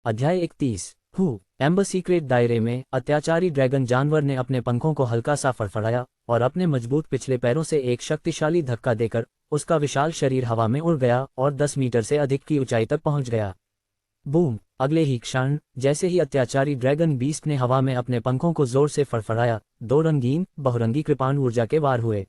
अध्याय 31। Amber secret दायरे में अत्याचारी ड्रैगन जानवर ने अपने पंखों को हल्का सा फड़फड़ाया और अपने मजबूत पिछले पैरों से एक शक्तिशाली धक्का देकर उसका विशाल शरीर हवा में उड़ गया और 10 मीटर से अधिक की ऊंचाई तक पहुंच गया। बूम! अगले ही क्षण जैसे ही अत्याचारी ड्रैगन बीस्ट ने हवा में अपने पंखों को जोर से फड़फड़ाया, दो रंगीन बहुरंगी कृपाण ऊर्जा के वार हुए।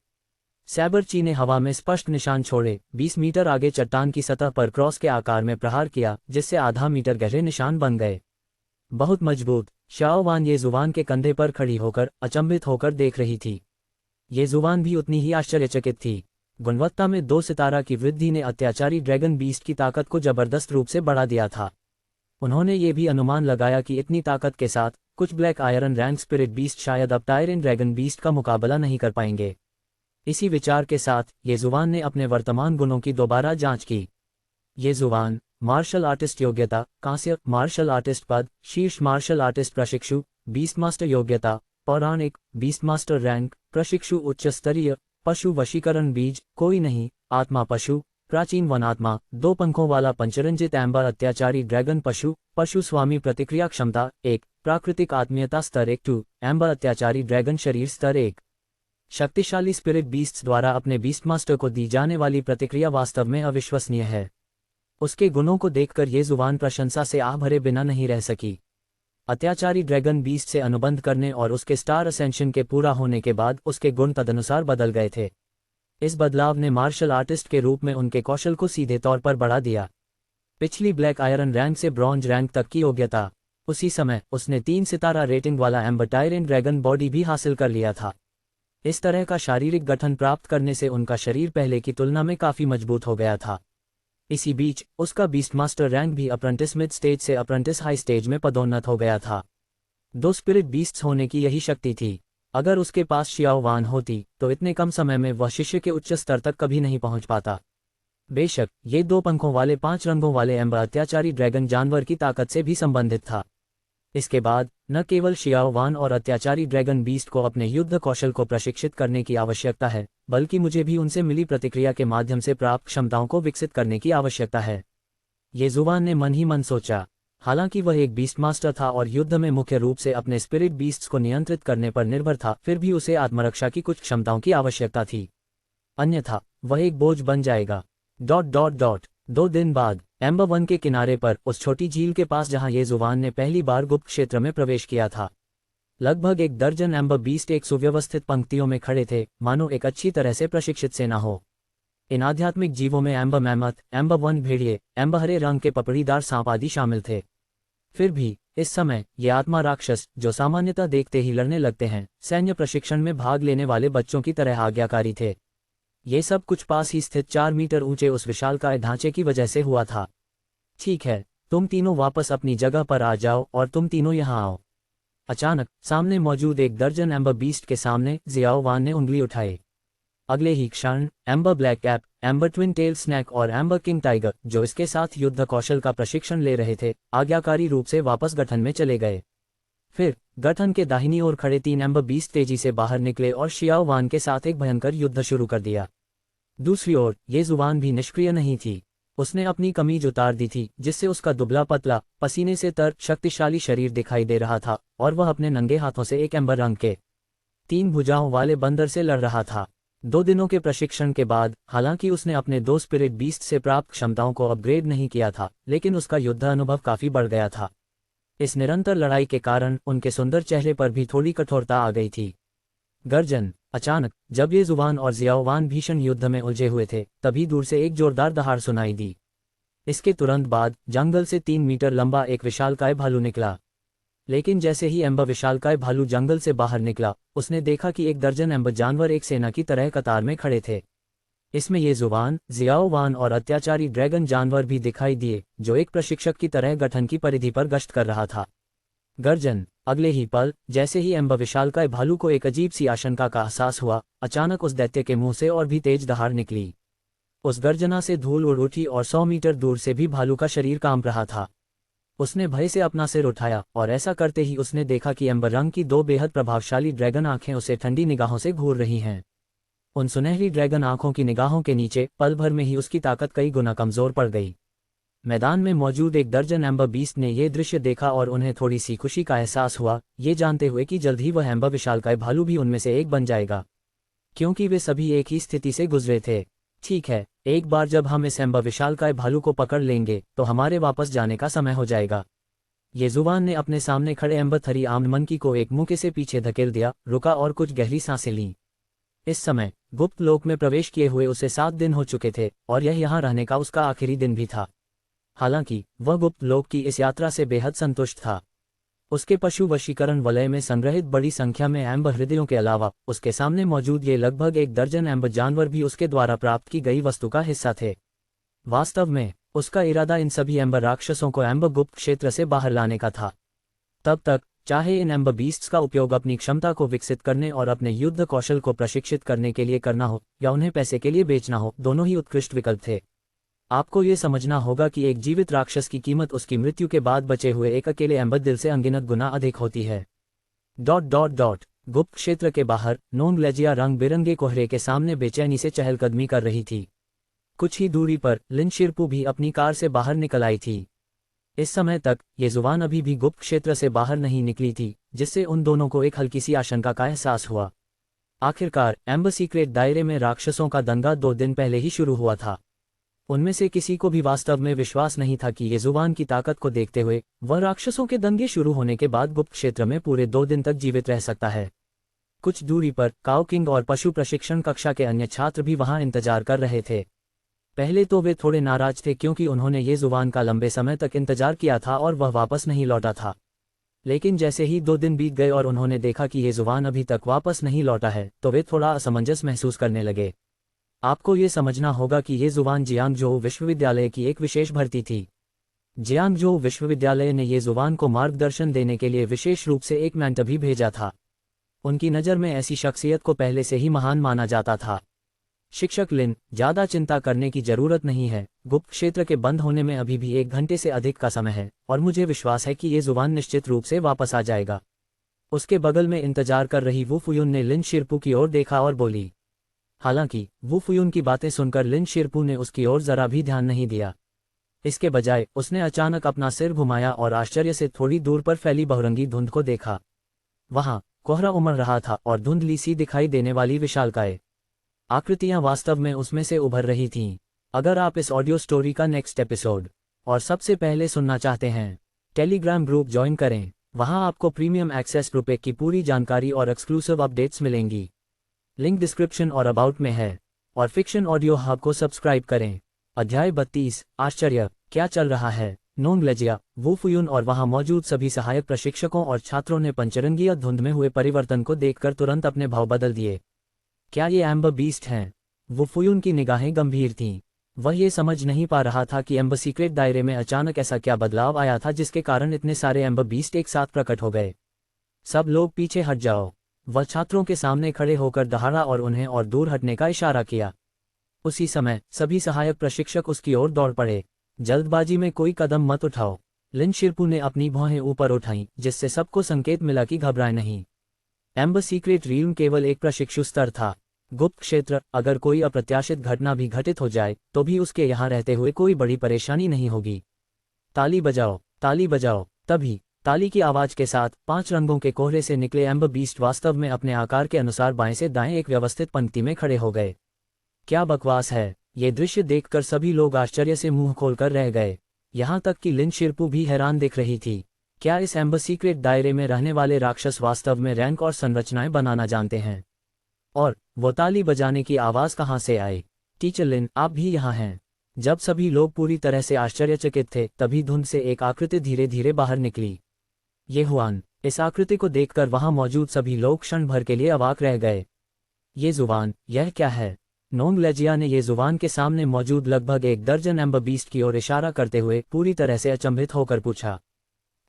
सैबरची ने हवा में स्पष्ट निशान छोड़े 20 मीटर आगे चट्टान की सतह पर क्रॉस के आकार में प्रहार किया, जिससे आधा मीटर गहरे निशान बन गए। बहुत मजबूत। शाओवान ये जुबान के कंधे पर खड़ी होकर अचंभित होकर देख रही थी। ये जुबान भी उतनी ही आश्चर्यचकित थी। गुणवत्ता में 2 सितारा की वृद्धि ने अत्याचारी ड्रैगन बीस्ट की ताकत को जबरदस्त रूप से बढ़ा दिया था। उन्होंने ये भी अनुमान लगाया कि इतनी ताकत के साथ कुछ black iron rank spirit beast शायद अब टायरन ड्रैगन बीस्ट का मुकाबला नहीं कर पाएंगे। इसी विचार के साथ ये जुबान ने अपने वर्तमान गुणों की दोबारा जांच की। ये जुबान मार्शल आर्टिस्ट योग्यता कांस्य, मार्शल आर्टिस्ट पद शीर्ष, मार्शल आर्टिस्ट प्रशिक्षु बीस्ट मास्टर योग्यता पौराणिक, बीस्ट मास्टर रैंक प्रशिक्षु उच्च स्तरीय, पशु वशीकरण बीज कोई नहीं, आत्मा पशु प्राचीन वनात्मा, 2 पंखों वाला पंचरंजित एम्बर अत्याचारी ड्रैगन पशु, पशु स्वामी प्रतिक्रिया क्षमता 1, प्राकृतिक आत्मीयता स्तर 1 2, एम्बर अत्याचारी ड्रैगन शरीर स्तर 1। शक्तिशाली स्पिरिट बीस्ट्स द्वारा अपने बीस्ट मास्टर को दी जाने वाली प्रतिक्रिया वास्तव में अविश्वसनीय है। उसके गुणों को देखकर ये जुबान प्रशंसा से आह भरे बिना नहीं रह सकी। अत्याचारी ड्रैगन बीस्ट से अनुबंध करने और उसके स्टार असेंशन के पूरा होने के बाद उसके गुण तदनुसार बदल गए थे। इस बदलाव ने मार्शल आर्टिस्ट के रूप में उनके कौशल को सीधे तौर पर बढ़ा दिया। पिछली ब्लैक आयरन रैंक से ब्रॉन्ज रैंक तक की योग्यता। उसी समय उसने 3 सितारा रेटिंग वाला एम्बर टायरन ड्रैगन बॉडी भी हासिल कर लिया था। इस तरह का शारीरिक गठन प्राप्त करने से उनका शरीर पहले की तुलना में काफी मजबूत हो गया था। इसी बीच उसका बीस्ट मास्टर रैंक भी अप्रेंटिस मिड स्टेज से अप्रेंटिस हाई स्टेज में पदोन्नत हो गया था। 2 स्पिरिट बीस्ट्स होने की यही शक्ति थी। अगर उसके पास शियाओवान होती तो इतने कम समय में वह शिष्य के उच्च स्तर तक कभी नहीं पहुंच पाता। बेशक ये 2 पंखों वाले 5 रंगों वाले एम्बर अत्याचारी ड्रैगन जानवर की ताकत से भी संबंधित था। इसके बाद न केवल शियाओवान और अत्याचारी ड्रैगन बीस्ट को अपने युद्ध कौशल को प्रशिक्षित करने की आवश्यकता है, बल्कि मुझे भी उनसे मिली प्रतिक्रिया के माध्यम से प्राप्त क्षमताओं को विकसित करने की आवश्यकता है। ये जुबान ने मन ही मन सोचा। हालांकि वह एक बीस्ट मास्टर था और युद्ध में मुख्य रूप से अपने स्पिरिट बीस्ट्स को नियंत्रित करने पर निर्भर था, फिर भी उसे आत्मरक्षा की कुछ क्षमताओं की आवश्यकता थी, अन्यथा वह एक बोझ बन जाएगा। 2 दिन बाद एम्बर 1 के किनारे पर उस छोटी झील के पास जहां ये जुबान ने पहली बार गुप्त क्षेत्र में प्रवेश किया था, लगभग 1 दर्जन एम्बर बीस्ट एक सुव्यवस्थित पंक्तियों में खड़े थे, मानो एक अच्छी तरह से प्रशिक्षित सेना हो। इन आध्यात्मिक जीवों में एम्बर मैमथ, एम्बर 1 भेड़िए, एम्बर हरे रंग के पपड़ीदार सांप आदि शामिल थे। फिर भी इस समय ये आत्मा राक्षस, जो सामान्यतः देखते ही लड़ने लगते हैं, सैन्य प्रशिक्षण में भाग लेने वाले बच्चों की तरह आज्ञाकारी थे। ये सब कुछ पास ही स्थित 4 मीटर ऊंचे उस विशालकाय ढांचे की वजह से हुआ था। ठीक है, तुम तीनों वापस अपनी जगह पर आ जाओ और तुम तीनों यहाँ आओ। अचानक सामने मौजूद 1 दर्जन एम्बर बीस्ट के सामने जियाओवान ने उंगली उठाई। अगले ही क्षण amber black cap, amber twin tail snake और एम्बर किंग टाइगर, जो इसके साथ युद्ध कौशल का प्रशिक्षण ले रहे थे, आज्ञाकारी रूप से वापस गठन में चले गए। फिर गठन के दाहिनी ओर खड़े 3 एम्बर बीस्ट तेजी से बाहर निकले और शियाओवान के साथ एक भयंकर युद्ध शुरू कर दिया। दूसरी ओर ये जुबान भी निष्क्रिय नहीं थी। उसने अपनी कमीज उतार दी थी, जिससे उसका दुबला पतला पसीने से तर शक्तिशाली शरीर दिखाई दे रहा था, और वह अपने नंगे हाथों से एक एम्बर रंग के 3 भुजाओं वाले बंदर से लड़ रहा था। 2 दिनों के प्रशिक्षण के बाद हालांकि उसने अपने 2 स्पिरिट बीस्ट से प्राप्त क्षमताओं को अपग्रेड नहीं किया था, लेकिन उसका युद्ध अनुभव काफी बढ़ गया था। इस निरंतर लड़ाई के कारण उनके सुंदर चेहरे पर भी थोड़ी कठोरता आ गई थी। गर्जन! अचानक जब ये जुबान और जियाओवान भीषण युद्ध में उलझे हुए थे, तभी दूर से एक जोरदार दहाड़ सुनाई दी। इसके तुरंत बाद जंगल से 3 मीटर लंबा एक विशालकाय भालू निकला। लेकिन जैसे ही एम्बर विशालकाय भालू जंगल से बाहर निकला, उसने देखा कि 1 दर्जन एम्बर जानवर एक सेना की तरह कतार में खड़े थे। इसमें ये जुबान, जियाओवान और अत्याचारी ड्रैगन जानवर भी दिखाई दिए, जो एक प्रशिक्षक की तरह गठन की परिधि पर गश्त कर रहा था। गर्जन! अगले ही पल जैसे ही एम्बर विशालकाय भालू को एक अजीब सी आशंका का एहसास हुआ, अचानक उस दैत्य के मुंह से और भी तेज दहाड़ निकली। उस गर्जना से धूल उड़ उठी और 100 मीटर दूर से भी भालू का शरीर कांप रहा था। उसने भय से अपना सिर उठाया और ऐसा करते ही उसने देखा कि एम्बर रंग की 2 बेहद प्रभावशाली ड्रैगन आंखें उसे ठंडी निगाहों से घूर रही हैं। उन सुनहरी ड्रैगन आंखों की निगाहों के नीचे पल भर में ही उसकी ताकत कई गुना कमजोर पड़ गई। मैदान में मौजूद एक दर्जन एम्बर बीस्ट ने यह दृश्य देखा और उन्हें थोड़ी सी खुशी का एहसास हुआ, ये जानते हुए कि जल्द ही वह एम्बर विशालकाय भालू भी उनमें से एक बन जाएगा, क्योंकि वे सभी एक ही स्थिति से गुजरे थे। ठीक है, एक बार जब हम इस एम्बर विशालकाय भालू को पकड़ लेंगे तो हमारे वापस जाने का समय हो जाएगा। ये जुबान ने अपने सामने खड़े एम्बर थरी आर्म्ड मंकी को एक मुक्के से पीछे धकेल दिया, रुका और कुछ गहरी सांसें लीं। इस समय गुप्त लोक में प्रवेश किए हुए उसे 7 दिन हो चुके थे और यह यहाँ रहने का उसका आखिरी दिन भी था। हालांकि वह गुप्त लोक की इस यात्रा से बेहद संतुष्ट था। उसके पशु वशीकरण वलय में संग्रहित बड़ी संख्या में एम्बर हृदयों के अलावा उसके सामने मौजूद ये लगभग एक दर्जन एम्बर जानवर भी उसके द्वारा प्राप्त की गई वस्तु का हिस्सा थे। वास्तव में उसका इरादा इन सभी एम्बर राक्षसों को एम्बर गुप्त क्षेत्र से बाहर लाने का था। तब तक चाहे इन एम्बर बीस्ट्स का उपयोग अपनी क्षमता को विकसित करने और अपने युद्ध कौशल को प्रशिक्षित करने के लिए करना हो या उन्हें पैसे के लिए बेचना हो, दोनों ही उत्कृष्ट विकल्प थे। आपको ये समझना होगा कि एक जीवित राक्षस की कीमत उसकी मृत्यु के बाद बचे हुए एक अकेले एम्बर दिल से अनगिनत गुना अधिक होती है। ... गुप्त क्षेत्र के बाहर नोंगलेजिया रंग बिरंगे कोहरे के सामने बेचैनी से चहलकदमी कर रही थी। कुछ ही दूरी पर लिन शिरपू भी अपनी कार से बाहर निकल आई थी। इस समय तक ये जुबान अभी भी गुप्त क्षेत्र से बाहर नहीं निकली थी, जिससे उन दोनों को एक हल्की सी आशंका का एहसास हुआ। आखिरकार एम्बर सीक्रेट दायरे में राक्षसों का दंगा 2 दिन पहले ही शुरू हुआ था। उनमें से किसी को भी वास्तव में विश्वास नहीं था कि ये जुबान की ताकत को देखते हुए वह राक्षसों के दंगे शुरू होने के बाद गुप्त क्षेत्र में पूरे 2 दिन तक जीवित रह सकता है। कुछ दूरी पर काउ किंग और पशु प्रशिक्षण कक्षा के अन्य छात्र भी वहां इंतजार कर रहे थे। पहले तो वे थोड़े नाराज थे क्योंकि उन्होंने ये जुबान का लंबे समय तक इंतजार किया था और वह वापस नहीं लौटा था। लेकिन जैसे ही 2 दिन बीत गए और उन्होंने देखा कि ये जुबान अभी तक वापस नहीं लौटा है तो वे थोड़ा असमंजस महसूस करने लगे। आपको ये समझना होगा कि ये जुबान जियांगजोऊ विश्वविद्यालय की एक विशेष भर्ती थी। जियांगजोऊ विश्वविद्यालय ने ये जुबान को मार्गदर्शन देने के लिए विशेष रूप से एक मेंटर भी भेजा था। उनकी नज़र में ऐसी शख्सियत को पहले से ही महान माना जाता था। शिक्षक लिन, ज़्यादा चिंता करने की जरूरत नहीं है। गुप्त क्षेत्र के बंद होने में अभी भी 1 घंटे से अधिक का समय है और मुझे विश्वास है कि ये जुबान निश्चित रूप से वापस आ जाएगा। उसके बगल में इंतजार कर रही वू फुयुन ने लिन शिरपू की ओर देखा और बोली। हालांकि वू फुयुन की बातें सुनकर लिन शिरपू ने उसकी ओर जरा भी ध्यान नहीं दिया। इसके बजाय उसने अचानक अपना सिर घुमाया और आश्चर्य से थोड़ी दूर पर फैली बहुरंगी धुंध को देखा। वहां कोहरा उमड़ रहा था और धुंधली सी दिखाई देने वाली विशालकाय आकृतियां वास्तव में उसमें से उभर रही थीं। अगर आप इस ऑडियो स्टोरी का नेक्स्ट एपिसोड और सबसे पहले सुनना चाहते हैं, टेलीग्राम ग्रुप ज्वाइन करें। वहां आपको प्रीमियम एक्सेस रुपए की पूरी जानकारी और एक्सक्लूसिव अपडेट्स मिलेंगी। लिंक डिस्क्रिप्शन और अबाउट में है। और फिक्शन ऑडियो हब को सब्सक्राइब करें। अध्याय 32, आश्चर्य, क्या चल रहा है? नोंगलेजिया, वू फुयुन और वहां मौजूद सभी सहायक प्रशिक्षकों और छात्रों ने पंचरंगी धुंध में हुए परिवर्तन को देखकर तुरंत अपने भाव बदल दिए। क्या ये एम्बर बीस्ट हैं? वू फुयुन की निगाहें गंभीर थीं। वह ये समझ नहीं पा रहा था कि एम्बर सीक्रेट दायरे में अचानक ऐसा क्या बदलाव आया था जिसके कारण इतने सारे एम्बर बीस्ट एक साथ प्रकट हो गए। सब लोग पीछे हट जाओ। वह छात्रों के सामने खड़े होकर दहाड़ा और उन्हें और दूर हटने का इशारा किया। उसी समय सभी सहायक प्रशिक्षक उसकी ओर दौड़ पड़े। जल्दबाजी में कोई कदम मत उठाओ। लिन शिरपू ने अपनी भौहें ऊपर उठाईं, जिससे सबको संकेत मिला कि घबराए नहीं। एम्बर सीक्रेट रील्म केवल एक प्रशिक्षु स्तर था। गुप्त क्षेत्र, अगर कोई अप्रत्याशित घटना भी घटित हो जाए तो भी उसके यहाँ रहते हुए कोई बड़ी परेशानी नहीं होगी। ताली बजाओ, ताली बजाओ। तभी ताली की आवाज के साथ 5 रंगों के कोहरे से निकले एम्बर बीस्ट वास्तव में अपने आकार के अनुसार बाएं से दाएं एक व्यवस्थित पंक्ति में खड़े हो गए। क्या बकवास है! ये दृश्य देखकर सभी लोग आश्चर्य से मुंह खोलकर रह गए। यहाँ तक कि लिन शिरपू भी हैरान दिख रही थी। क्या इस एम्बर सीक्रेट दायरे में रहने वाले राक्षस वास्तव में रैंक और संरचनाएं बनाना जानते हैं? और वो ताली बजाने की आवाज कहाँ से आई? टीचर लिन, आप भी यहाँ हैं। जब सभी लोग पूरी तरह से आश्चर्यचकित थे तभी धुंध से एक आकृति धीरे धीरे बाहर निकली। ये हुआन। इस आकृति को देखकर वहां मौजूद सभी लोग क्षण भर के लिए अवाक रह गए। ये जुबान, यह क्या है? नोंगलेजिया ने ये जुबान के सामने मौजूद लगभग 1 दर्जन एम्बर बीस्ट की ओर इशारा करते हुए पूरी तरह से अचंभित होकर पूछा।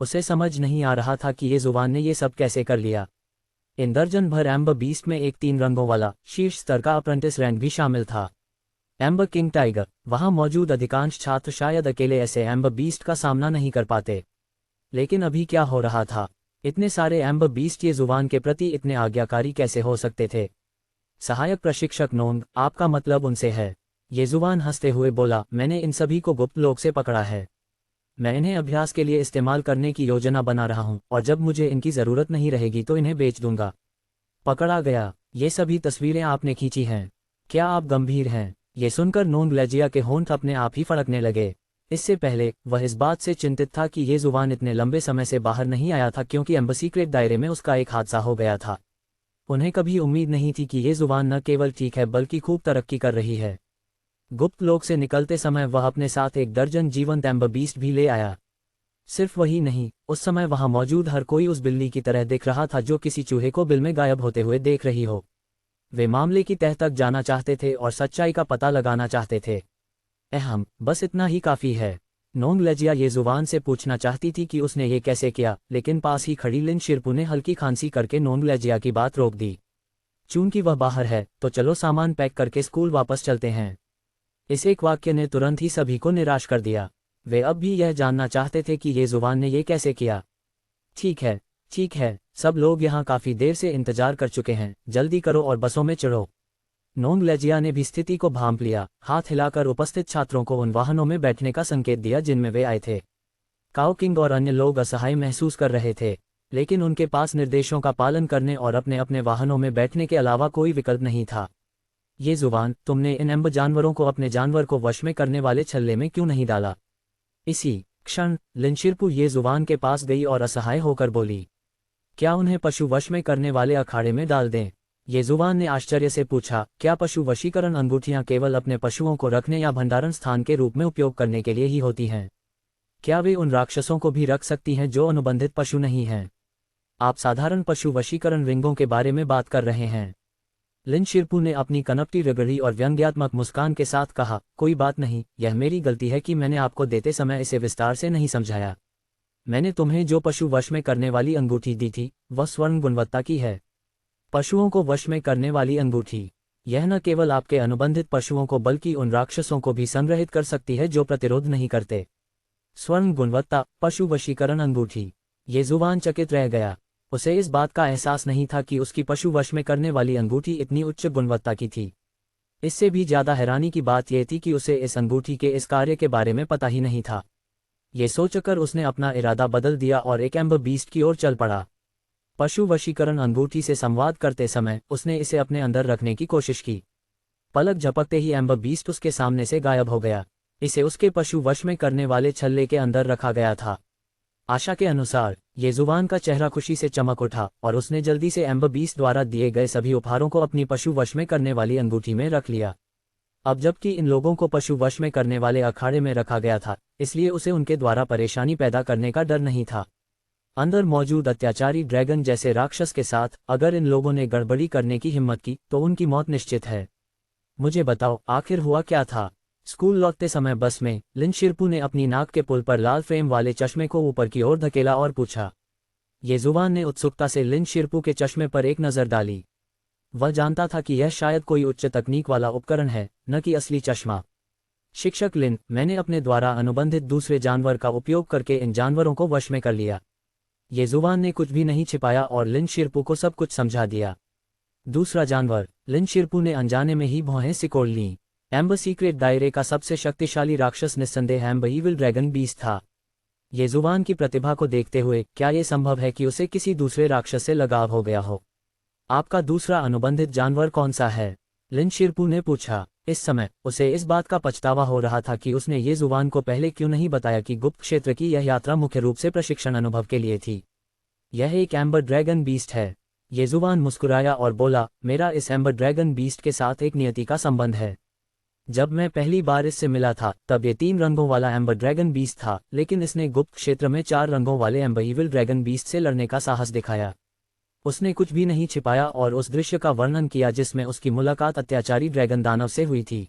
उसे समझ नहीं आ रहा था कि ये जुबान ने ये सब कैसे कर लिया। इन दर्जन भर एम्बर बीस्ट में एक 3 रंगों वाला शीर्ष स्तर का अप्रेंटिस रैंक भी शामिल था। Amber king tiger. वहां मौजूद अधिकांश छात्र शायद अकेले ऐसे एम्बर बीस्ट का सामना नहीं कर पाते। लेकिन अभी क्या हो रहा था? इतने सारे एम्बर बीस्ट ये जुबान के प्रति इतने आज्ञाकारी कैसे हो सकते थे? सहायक प्रशिक्षक नोंग, आपका मतलब उनसे है? ये जुबान हंसते हुए बोला, मैंने इन सभी को गुप्त लोक से पकड़ा है। मैं इन्हें अभ्यास के लिए इस्तेमाल करने की योजना बना रहा हूँ और जब मुझे इनकी ज़रूरत नहीं रहेगी तो इन्हें बेच दूंगा। पकड़ा गया, ये सभी तस्वीरें आपने खींची हैं। क्या आप गंभीर हैं? ये सुनकर नोंगलेजिया के होंठ अपने आप ही फड़कने लगे। इससे पहले वह इस बात से चिंतित था कि ये जुबान इतने लंबे समय से बाहर नहीं आया था क्योंकि एम्बेसी सीक्रेट दायरे में उसका एक हादसा हो गया था। उन्हें कभी उम्मीद नहीं थी कि ये जुबान न केवल ठीक है बल्कि खूब तरक्की कर रही है। गुप्त लोक से निकलते समय वह अपने साथ एक दर्जन जीवंत एम्बर बीस्ट भी ले आया। सिर्फ वही नहीं, उस समय वहां मौजूद हर कोई उस बिल्ली की तरह दिख रहा था जो किसी चूहे को बिल में गायब होते हुए देख रही हो। वे मामले की तह तक जाना चाहते थे और सच्चाई का पता लगाना चाहते थे। अहम, बस इतना ही काफ़ी है। नोंगलेजिया ये जुबान से पूछना चाहती थी कि उसने ये कैसे किया, लेकिन पास ही खड़ी लिन शिरपू ने हल्की खांसी करके नोंगलेजिया की बात रोक दी। चूंकि वह बाहर है तो चलो सामान पैक करके स्कूल वापस चलते हैं। इस एक वाक्य ने तुरंत ही सभी को निराश कर दिया। वे अब भी यह जानना चाहते थे कि ये जुबान ने ये कैसे किया। ठीक है, ठीक है, सब लोग यहाँ काफ़ी देर से इंतजार कर चुके हैं, जल्दी करो और बसों में चढ़ो। नोंगलेजिया ने भी स्थिति को भांप लिया, हाथ हिलाकर उपस्थित छात्रों को उन वाहनों में बैठने का संकेत दिया जिनमें वे आए थे। काओ किंग और अन्य लोग असहाय महसूस कर रहे थे, लेकिन उनके पास निर्देशों का पालन करने और अपने अपने वाहनों में बैठने के अलावा कोई विकल्प नहीं था। ये जुबान, तुमने इन एम्बर जानवरों को अपने जानवर को वश में करने वाले छल्ले में क्यों नहीं डाला? इसी क्षण लिन शिरपू ये जुबान के पास गई और असहाय होकर बोली, क्या उन्हें पशु वश में करने वाले अखाड़े में डाल दें? ये जुबान ने आश्चर्य से पूछा, क्या पशु वशीकरण अंगूठियां केवल अपने पशुओं को रखने या भंडारण स्थान के रूप में उपयोग करने के लिए ही होती हैं? क्या वे उन राक्षसों को भी रख सकती हैं जो अनुबंधित पशु नहीं हैं? आप साधारण पशु वशीकरण रिंगों के बारे में बात कर रहे हैं। लिन शिरपू ने अपनी कनपटी रगड़ी और व्यंग्यात्मक मुस्कान के साथ कहा, कोई बात नहीं, यह मेरी गलती है कि मैंने आपको देते समय इसे विस्तार से नहीं समझाया। मैंने तुम्हें जो पशु वश में करने वाली अंगूठी दी थी वह स्वर्ण गुणवत्ता की है। पशुओं को वश में करने वाली अंगूठी, यह न केवल आपके अनुबंधित पशुओं को बल्कि उन राक्षसों को भी संग्रहित कर सकती है जो प्रतिरोध नहीं करते। स्वर्ण गुणवत्ता पशु वशीकरण अंगूठी। ये जुबान चकित रह गया। उसे इस बात का एहसास नहीं था कि उसकी पशु वश में करने वाली अंगूठी इतनी उच्च गुणवत्ता की थी। इससे भी ज़्यादा हैरानी की बात यह थी कि उसे इस अंगूठी के इस कार्य के बारे में पता ही नहीं था। ये सोचकर उसने अपना इरादा बदल दिया और एक एम्बर बीस्ट की ओर चल पड़ा। पशु वशीकरण अंगूठी से संवाद करते समय उसने इसे अपने अंदर रखने की कोशिश की। पलक झपकते ही एम्बर बीस्ट उसके सामने से गायब हो गया। इसे उसके पशु वश में करने वाले छल्ले के अंदर रखा गया था। आशा के अनुसार ये जुबान का चेहरा खुशी से चमक उठा और उसने जल्दी से एम्बर बीस्ट द्वारा दिए गए सभी उपहारों को अपनी पशु वश में करने वाली अंगूठी में रख लिया। अब जबकि इन लोगों को पशु वश में करने वाले अखाड़े में रखा गया था, इसलिए उसे उनके द्वारा परेशानी पैदा करने का डर नहीं था। अंदर मौजूद अत्याचारी ड्रैगन जैसे राक्षस के साथ अगर इन लोगों ने गड़बड़ी करने की हिम्मत की तो उनकी मौत निश्चित है। मुझे बताओ, आखिर हुआ क्या था? स्कूल लौटते समय बस में लिन शिरपू ने अपनी नाक के पुल पर लाल फ्रेम वाले चश्मे को ऊपर की ओर धकेला और पूछा। ये जुबान ने उत्सुकता से लिन शिरपू के चश्मे पर एक नज़र डाली। वह जानता था कि यह शायद कोई उच्च तकनीक वाला उपकरण है, न कि असली चश्मा। शिक्षक लिन, मैंने अपने द्वारा अनुबंधित दूसरे जानवर का उपयोग करके इन जानवरों को वश में कर लिया। ये जुबान ने कुछ भी नहीं छिपाया और लिन शिरपू को सब कुछ समझा दिया। दूसरा जानवर, लिन शिरपू ने अनजाने में ही भौहें सिकोड़ लीं। एम्बर सीक्रेट दायरे का सबसे शक्तिशाली राक्षस निस्संदेह एम्बर ईविल ड्रैगन बीस्ट था। ये जुबान की प्रतिभा को देखते हुए क्या ये संभव है कि उसे किसी दूसरे राक्षस से लगाव हो गया हो? आपका दूसरा अनुबंधित जानवर कौन सा है? लिन शिरपू ने पूछा। इस समय उसे इस बात का पछतावा हो रहा था कि उसने ये जुबान को पहले क्यों नहीं बताया कि गुप्त क्षेत्र की यह यात्रा मुख्य रूप से प्रशिक्षण अनुभव के लिए थी। यह एक एम्बर ड्रैगन बीस्ट है। ये जुबान मुस्कुराया और बोला, मेरा इस एम्बर ड्रैगन बीस्ट के साथ एक नियति का संबंध है। जब मैं पहली बार इससे मिला था तब ये 3 रंगों वाला एम्बर ड्रैगन बीस्ट था, लेकिन इसने गुप्त क्षेत्र में 4 रंगों वाले एम्बर ईविल ड्रैगन बीस्ट से लड़ने का साहस दिखाया। उसने कुछ भी नहीं छिपाया और उस दृश्य का वर्णन किया जिसमें उसकी मुलाकात अत्याचारी ड्रैगन दानव से हुई थी।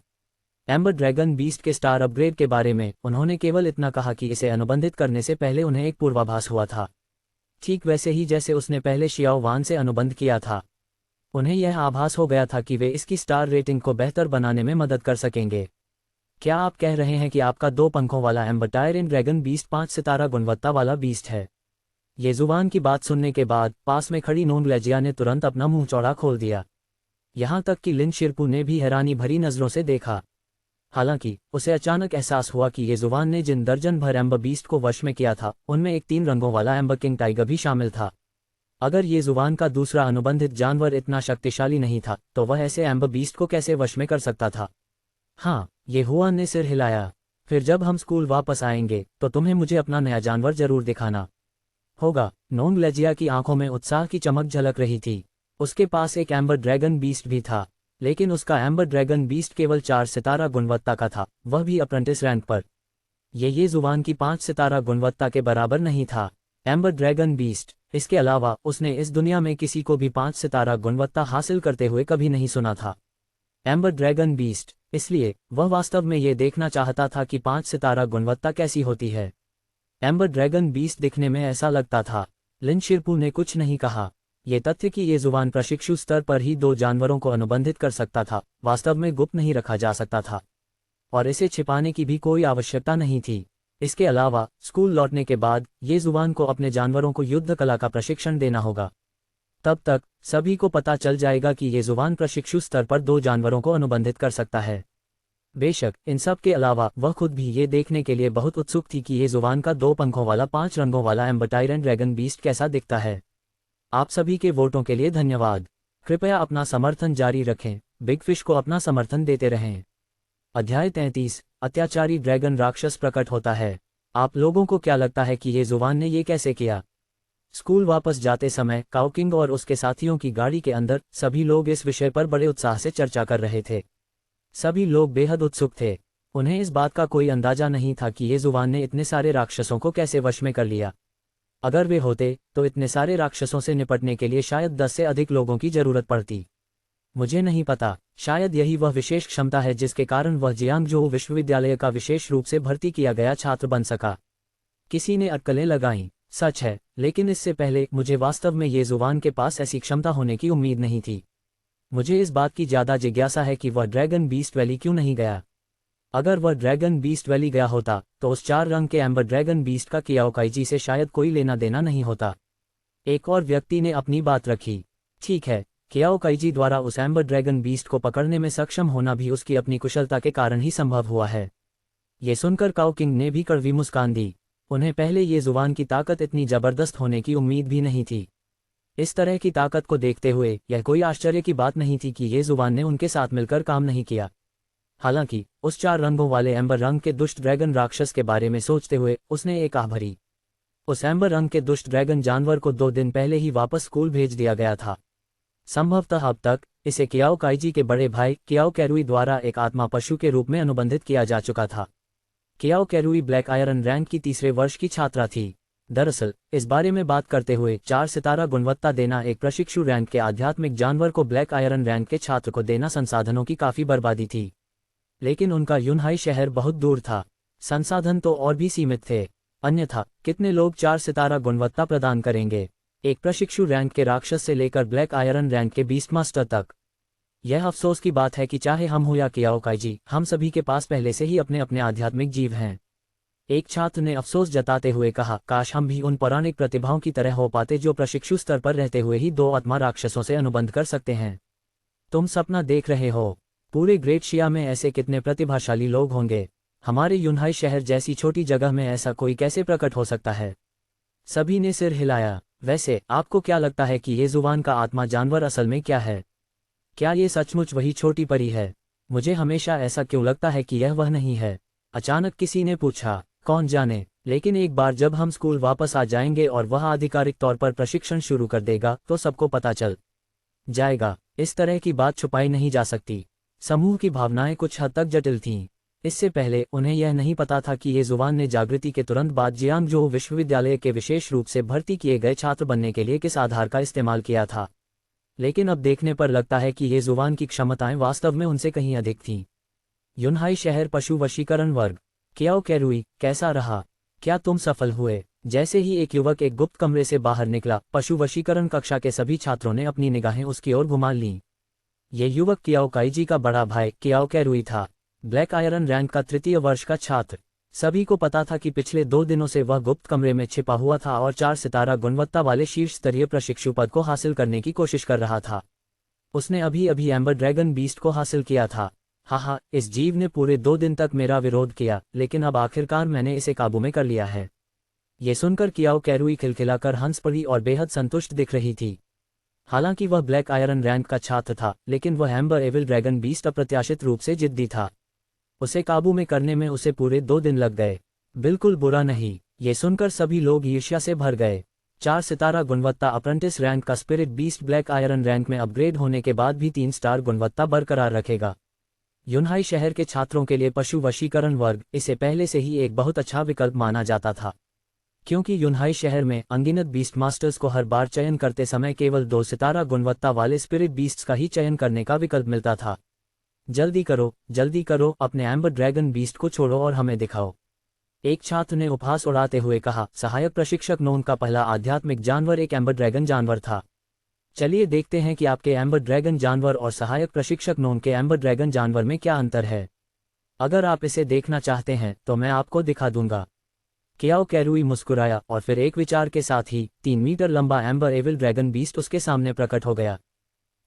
एम्बर ड्रैगन बीस्ट के स्टार अपग्रेड के बारे में उन्होंने केवल इतना कहा कि इसे अनुबंधित करने से पहले उन्हें एक पूर्वाभास हुआ था, ठीक वैसे ही जैसे उसने पहले शियाओ वान से अनुबंध किया था। उन्हें यह आभास हो गया था कि वे इसकी स्टार रेटिंग को बेहतर बनाने में मदद कर सकेंगे। क्या आप कह रहे हैं कि आपका 2 पंखों वाला एम्बर टायरन ड्रैगन बीस्ट 5 सितारा गुणवत्ता वाला बीस्ट है? ये जुबान की बात सुनने के बाद पास में खड़ी नोंगलेजिया ने तुरंत अपना मुंह चौड़ा खोल दिया। यहाँ तक कि लिन शिरपू ने भी हैरानी भरी नज़रों से देखा। हालांकि उसे अचानक एहसास हुआ कि ये जुबान ने जिन दर्जन भर एम्बर बीस्ट को वश में किया था उनमें एक 3 रंगों वाला एम्बर किंग टाइगर भी शामिल था। अगर ये जुबान का दूसरा अनुबंधित जानवर इतना शक्तिशाली नहीं था तो वह ऐसे एम्बर बीस्ट को कैसे वश में कर सकता था? हाँ, ये हुआन ने सिर हिलाया। फिर जब हम स्कूल वापस आएंगे तो तुम्हें मुझे अपना नया जानवर जरूर दिखाना होगा। नोंगलेजिया की आंखों में उत्साह की चमक झलक रही थी। उसके पास एक एम्बर ड्रैगन बीस्ट भी था, लेकिन उसका एम्बर ड्रैगन बीस्ट केवल 4 सितारा गुणवत्ता का था, वह भी अप्रेंटिस रैंक पर। ये जुबान की 5 सितारा गुणवत्ता के बराबर नहीं था। Amber dragon beast. इसके अलावा उसने इस दुनिया में किसी को भी 5 सितारा गुणवत्ता हासिल करते हुए कभी नहीं सुना था। Amber dragon beast. इसलिए वह वास्तव में ये देखना चाहता था कि 5 सितारा गुणवत्ता कैसी होती है। एम्बर ड्रैगन बीस्ट दिखने में ऐसा लगता था। लिन शिरपू ने कुछ नहीं कहा। ये तथ्य कि ये जुबान प्रशिक्षु स्तर पर ही 2 जानवरों को अनुबंधित कर सकता था वास्तव में गुप्त नहीं रखा जा सकता था, और इसे छिपाने की भी कोई आवश्यकता नहीं थी। इसके अलावा स्कूल लौटने के बाद ये जुबान को अपने जानवरों को युद्ध कला का प्रशिक्षण देना होगा। तब तक सभी को पता चल जाएगा कि ये जुबान प्रशिक्षु स्तर पर 2 जानवरों को अनुबंधित कर सकता है। बेशक इन सब के अलावा वह खुद भी ये देखने के लिए बहुत उत्सुक थी कि ये जुबान का 2 पंखों वाला 5 रंगों वाला एम्बर टायरेंट ड्रैगन बीस्ट कैसा दिखता है। आप सभी के वोटों के लिए धन्यवाद। कृपया अपना समर्थन जारी रखें, बिग फिश को अपना समर्थन देते रहें। अध्याय 33, अत्याचारी ड्रैगन राक्षस प्रकट होता है। आप लोगों को क्या लगता है कि ये जुबान ने ये कैसे किया? स्कूल वापस जाते समय काउकिंग और उसके साथियों की गाड़ी के अंदर सभी लोग इस विषय पर बड़े उत्साह से चर्चा कर रहे थे। सभी लोग बेहद उत्सुक थे। उन्हें इस बात का कोई अंदाजा नहीं था कि ये जुबान ने इतने सारे राक्षसों को कैसे वश में कर लिया। अगर वे होते तो इतने सारे राक्षसों से निपटने के लिए शायद 10 से अधिक लोगों की जरूरत पड़ती। मुझे नहीं पता, शायद यही वह विशेष क्षमता है जिसके कारण वह जियांगजोऊ विश्वविद्यालय का विशेष रूप से भर्ती किया गया छात्र बन सका। किसी ने अटकलें लगाईं। सच है, लेकिन इससे पहले मुझे वास्तव में ये जुबान के पास ऐसी क्षमता होने की उम्मीद नहीं थी। मुझे इस बात की ज्यादा जिज्ञासा है कि वह ड्रैगन बीस्ट वैली क्यों नहीं गया। अगर वह ड्रैगन बीस्ट वैली गया होता तो उस 4 रंग के एम्बर ड्रैगन बीस्ट का कियाओकाईजी से शायद कोई लेना देना नहीं होता। एक और व्यक्ति ने अपनी बात रखी। ठीक है, कियाओकाईजी द्वारा उस एम्बर ड्रैगन बीस्ट को पकड़ने में सक्षम होना भी उसकी अपनी कुशलता के कारण ही संभव हुआ है। ये सुनकर काउकिंग ने भी कड़वी मुस्कान दी। उन्हें पहले ये जुबान की ताकत इतनी जबरदस्त होने की उम्मीद भी नहीं थी। इस तरह की ताकत को देखते हुए यह कोई आश्चर्य की बात नहीं थी कि ये जुबान ने उनके साथ मिलकर काम नहीं किया। हालांकि उस 4 रंगों वाले एम्बर रंग के दुष्ट ड्रैगन राक्षस के बारे में सोचते हुए उसने एक आह भरी। उस एम्बर रंग के दुष्ट ड्रैगन जानवर को 2 दिन पहले ही वापस स्कूल भेज दिया गया था। संभवतः अब तक इसे कियाओकाईजी के बड़े भाई कियाओ कैरुई द्वारा एक आत्मा पशु के रूप में अनुबंधित किया जा चुका था। कियाओ कैरुई ब्लैक आयरन रैंक की तीसरे वर्ष की छात्रा थी। दरअसल इस बारे में बात करते हुए 4 सितारा गुणवत्ता देना एक प्रशिक्षु रैंक के आध्यात्मिक जानवर को ब्लैक आयरन रैंक के छात्र को देना संसाधनों की काफी बर्बादी थी। लेकिन उनका यूनहाई शहर बहुत दूर था, संसाधन तो और भी सीमित थे। अन्यथा कितने लोग 4 सितारा गुणवत्ता प्रदान करेंगे, एक प्रशिक्षु रैंक के राक्षस से लेकर ब्लैक आयरन रैंक के बीस्ट मास्टर तक। यह अफसोस की बात है कि चाहे हम हो या कियाओकाईजी, हम सभी के पास पहले से ही अपने अपने आध्यात्मिक जीव हैं। एक छात्र ने अफसोस जताते हुए कहा, काश हम भी उन पौराणिक प्रतिभाओं की तरह हो पाते जो प्रशिक्षु स्तर पर रहते हुए ही 2 आत्मा राक्षसों से अनुबंध कर सकते हैं। तुम सपना देख रहे हो, पूरे ग्रेट शिया में ऐसे कितने प्रतिभाशाली लोग होंगे। हमारे यूनहाई शहर जैसी छोटी जगह में ऐसा कोई कैसे प्रकट हो सकता है? सभी ने सिर हिलाया। वैसे आपको क्या लगता है कि ये जुबान का आत्मा जानवर असल में क्या है? क्या ये सचमुच वही छोटी परी है? मुझे हमेशा ऐसा क्यों लगता है कि यह वह नहीं है। अचानक किसी ने पूछा। कौन जाने, लेकिन एक बार जब हम स्कूल वापस आ जाएंगे और वह आधिकारिक तौर पर प्रशिक्षण शुरू कर देगा तो सबको पता चल जाएगा। इस तरह की बात छुपाई नहीं जा सकती। समूह की भावनाएं कुछ हद तक जटिल थीं। इससे पहले उन्हें यह नहीं पता था कि ये जुबान ने जागृति के तुरंत बाद जियांगजोऊ विश्वविद्यालय के विशेष रूप से भर्ती किए गए छात्र बनने के लिए किस आधार का इस्तेमाल किया था। लेकिन अब देखने पर लगता है कि ये जुबान की क्षमताएं वास्तव में उनसे कहीं अधिक थीं। यूनहाई शहर पशु वशीकरण वर्ग। कियाओ कैरुई, कैसा रहा? क्या तुम सफल हुए? जैसे ही एक युवक एक गुप्त कमरे से बाहर निकला, पशु वशीकरण कक्षा के सभी छात्रों ने अपनी निगाहें उसकी ओर घुमा लीं। ये युवक कियाओकाईजी का बड़ा भाई कियाओ कैरुई था, ब्लैक आयरन रैंक का 3य वर्ष का छात्र। सभी को पता था कि पिछले 2 दिनों से वह गुप्त कमरे में छिपा हुआ था और 4 सितारा गुणवत्ता वाले शीर्ष स्तरीय प्रशिक्षु पद को हासिल करने की कोशिश कर रहा था। उसने अभी अभी एम्बर ड्रैगन बीस्ट को हासिल किया था। हाहा, इस जीव ने पूरे 2 दिन तक मेरा विरोध किया, लेकिन अब आखिरकार मैंने इसे काबू में कर लिया है। ये सुनकर कियाओ कैरुई खिलखिलाकर हंस पड़ी और बेहद संतुष्ट दिख रही थी। हालांकि वह ब्लैक आयरन रैंक का छात्र था, लेकिन वह एम्बर एविल ड्रैगन बीस्ट अप्रत्याशित रूप से जिद्दी था। उसे काबू में करने में उसे पूरे 2 दिन लग गए। बिल्कुल बुरा नहीं, ये सुनकर सभी लोग ईर्ष्या से भर गए। 4 सितारा गुणवत्ता अप्रेंटिस रैंक का spirit beast black iron rank में अपग्रेड होने के बाद भी 3 स्टार गुणवत्ता बरकरार रखेगा। यूनहाई शहर के छात्रों के लिए पशु वशीकरण वर्ग इसे पहले से ही एक बहुत अच्छा विकल्प माना जाता था, क्योंकि यूनहाई शहर में अनगिनत बीस्ट मास्टर्स को हर बार चयन करते समय केवल 2 सितारा गुणवत्ता वाले स्पिरिट बीस्ट्स का ही चयन करने का विकल्प मिलता था। जल्दी करो, अपने एम्बर ड्रैगन बीस्ट को छोड़ो और हमें दिखाओ, एक छात्र ने उपहास उड़ाते हुए कहा। सहायक प्रशिक्षक नोन का पहला आध्यात्मिक जानवर एक एम्बर ड्रैगन जानवर था। चलिए देखते हैं कि आपके एम्बर ड्रैगन जानवर और सहायक प्रशिक्षक नोन के एम्बर ड्रैगन जानवर में क्या अंतर है। अगर आप इसे देखना चाहते हैं तो मैं आपको दिखा दूंगा। कियाओ कैरुई मुस्कुराया और फिर एक विचार के साथ ही 3 मीटर लंबा एम्बर एविल ड्रैगन बीस्ट उसके सामने प्रकट हो गया।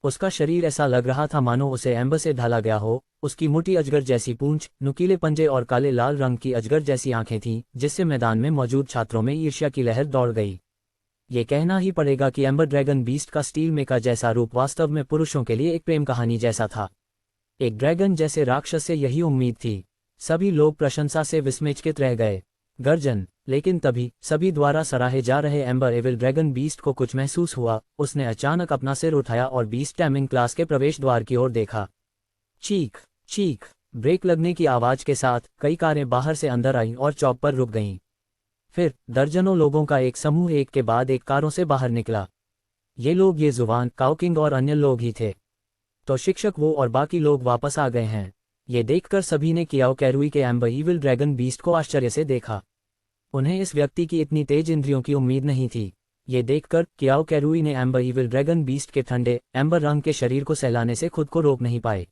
उसका शरीर ऐसा लग रहा था मानो उसे एम्बर से ढाला गया हो। उसकी मोटी अजगर जैसी पूंछ, नुकीले पंजे और काले लाल रंग की अजगर जैसी आंखें थीं, जिससे मैदान में मौजूद छात्रों में ईर्ष्या की लहर दौड़ गई। ये कहना ही पड़ेगा कि एम्बर ड्रैगन बीस्ट का स्टील मेका जैसा रूप वास्तव में पुरुषों के लिए एक प्रेम कहानी जैसा था। एक ड्रैगन जैसे राक्षस से यही उम्मीद थी। सभी लोग प्रशंसा से विस्मयचकित रह गए। गर्जन। लेकिन तभी सभी द्वारा सराहे जा रहे एम्बर एविल ड्रैगन बीस्ट को कुछ महसूस हुआ। उसने अचानक अपना सिर उठाया और बीस्ट टैमिंग क्लास के प्रवेश द्वार की ओर देखा। चीख। ब्रेक लगने की आवाज के साथ कई कारें बाहर से अंदर आईं और चौक पर रुक गईं। फिर दर्जनों लोगों का एक समूह एक के बाद एक कारों से बाहर निकला। ये लोग ये जुबान, काउकिंग और अन्य लोग ही थे। तो शिक्षक वो और बाकी लोग वापस आ गए हैं। ये देखकर सभी ने कियाओ कैरुई के एम्बर ईविल ड्रैगन बीस्ट को आश्चर्य से देखा। उन्हें इस व्यक्ति की इतनी तेज इंद्रियों की उम्मीद नहीं थी। ये देखकर कियाओ कैरुई ने एम्बर ईविल ड्रैगन बीस्ट के ठंडे एम्बर रंग के शरीर को सहलाने से खुद को रोक नहीं पाए।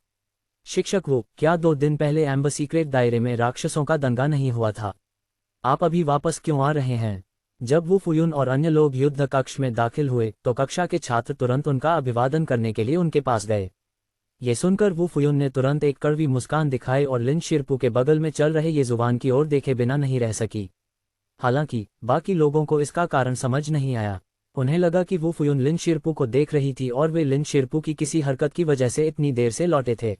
शिक्षक वो, क्या 2 दिन पहले एम्बर सीक्रेट दायरे में राक्षसों का दंगा नहीं हुआ था? आप अभी वापस क्यों आ रहे हैं? जब वो फुयुन और अन्य लोग युद्ध कक्ष में दाखिल हुए तो कक्षा के छात्र तुरंत उनका अभिवादन करने के लिए उनके पास गए। ये सुनकर वो फुयुन ने तुरंत एक कड़वी मुस्कान दिखाई और लिन शिरपू के बगल में चल रहे ये जुबान की ओर देखे बिना नहीं रह सकी। हालांकि बाकी लोगों को इसका कारण समझ नहीं आया। उन्हें लगा कि वो फुयुन लिन शिरपू को देख रही थी और वे लिन शिरपू की किसी हरकत की वजह से इतनी देर से लौटे थे।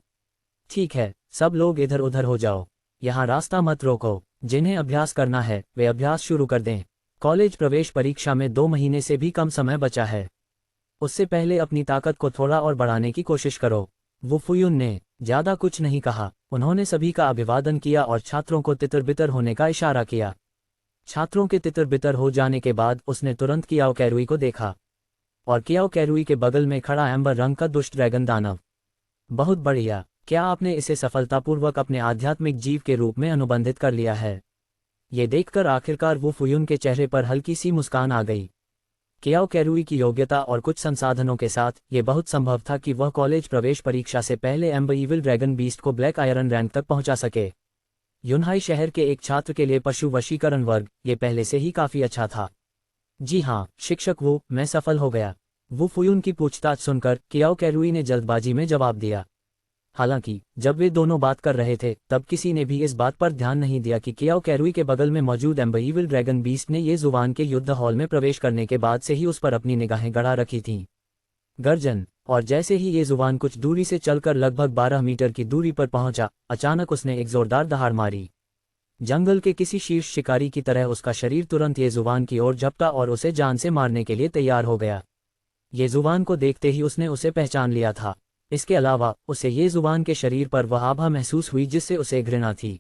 ठीक है, सब लोग इधर उधर हो जाओ, यहाँ रास्ता मत रोको। जिन्हें अभ्यास करना है वे अभ्यास शुरू कर दें। कॉलेज प्रवेश परीक्षा में 2 महीने से भी कम समय बचा है। उससे पहले अपनी ताकत को थोड़ा और बढ़ाने की कोशिश करो। वो फुयुन ने ज्यादा कुछ नहीं कहा। उन्होंने सभी का अभिवादन किया और छात्रों को तितर बितर होने का इशारा किया। छात्रों के तितर बितर हो जाने के बाद उसने तुरंत कियाओ कैरुई को देखा और कियाओ कैरुई के बगल में खड़ा एम्बर रंग का दुष्ट ड्रैगन दानव। बहुत बढ़िया, क्या आपने इसे सफलतापूर्वक अपने आध्यात्मिक जीव के रूप में अनुबंधित कर लिया है? ये देखकर आखिरकार वो फुयुन के चेहरे पर हल्की सी मुस्कान आ गई। कियाओ कैरुई की योग्यता और कुछ संसाधनों के साथ ये बहुत संभव था कि वह कॉलेज प्रवेश परीक्षा से पहले एम्बर ईविल ड्रैगन बीस्ट को ब्लैक आयरन रैंक तक पहुंचा सके। यूनहाई शहर के एक छात्र के लिए पशु वशीकरण वर्ग ये पहले से ही काफी अच्छा था। जी हाँ शिक्षक वो, मैं सफल हो गया। वो फुयुन की पूछताछ सुनकर कियाओ कैरुई ने जल्दबाजी में जवाब दिया। हालांकि जब वे दोनों बात कर रहे थे तब किसी ने भी इस बात पर ध्यान नहीं दिया कि कियाओ कैरुई के बगल में मौजूद एम्बर ईविल ड्रैगन बीस्ट ने ये जुबान के युद्ध हॉल में प्रवेश करने के बाद से ही उस पर अपनी निगाहें गड़ा रखी थीं। गर्जन। और जैसे ही ये जुबान कुछ दूरी से चलकर लगभग 12 मीटर की दूरी पर पहुंचा, अचानक उसने एक जोरदार दहाड़ मारी। जंगल के किसी शीर्ष शिकारी की तरह उसका शरीर तुरंत ये जुबान की ओर झपटा और उसे जान से मारने के लिए तैयार हो गया। ये जुबान को देखते ही उसने उसे पहचान लिया था। इसके अलावा उसे ये जुबान के शरीर पर वह आभा महसूस हुई जिससे उसे घृणा थी।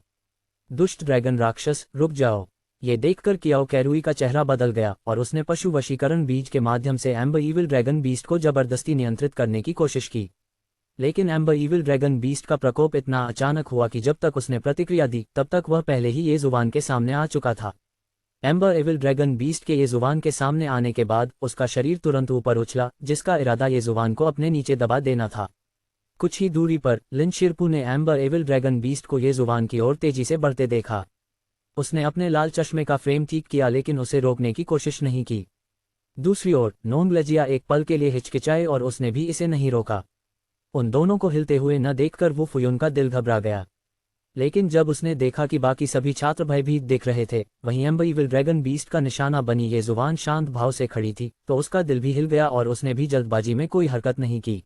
दुष्ट ड्रैगन राक्षस, रुक जाओ। ये देखकर कियाओ कैरुई का चेहरा बदल गया और उसने पशु वशीकरण बीज के माध्यम से एम्बर ईविल ड्रैगन बीस्ट को जबरदस्ती नियंत्रित करने की कोशिश की। लेकिन एम्बर ईविल ड्रैगन बीस्ट का प्रकोप इतना अचानक हुआ कि जब तक उसने प्रतिक्रिया दी तब तक वह पहले ही ये जुबान के सामने आ चुका था। एम्बर ईविल ड्रैगन बीस्ट के ये जुबान के सामने आने के बाद उसका शरीर तुरंत ऊपर उछला, जिसका इरादा ये जुबान को अपने नीचे दबा देना था। कुछ ही दूरी पर लिन शिरपू ने एम्बर ईविल ड्रैगन बीस्ट को ये जुबान की ओर तेजी से बढ़ते देखा। उसने अपने लाल चश्मे का फ्रेम ठीक किया लेकिन उसे रोकने की कोशिश नहीं की। दूसरी ओर नोंगलजिया एक पल के लिए हिचकिचाए और उसने भी इसे नहीं रोका। उन दोनों को हिलते हुए न देखकर वो फुयुन का दिल घबरा गया। लेकिन जब उसने देखा कि बाकी सभी छात्र भयभीत दिख रहे थे, वहीं एम्बर इविल ड्रैगन बीस्ट का निशाना बनी ये जुबान शांत भाव से खड़ी थी, तो उसका दिल भी हिल गया और उसने भी जल्दबाजी में कोई हरकत नहीं की।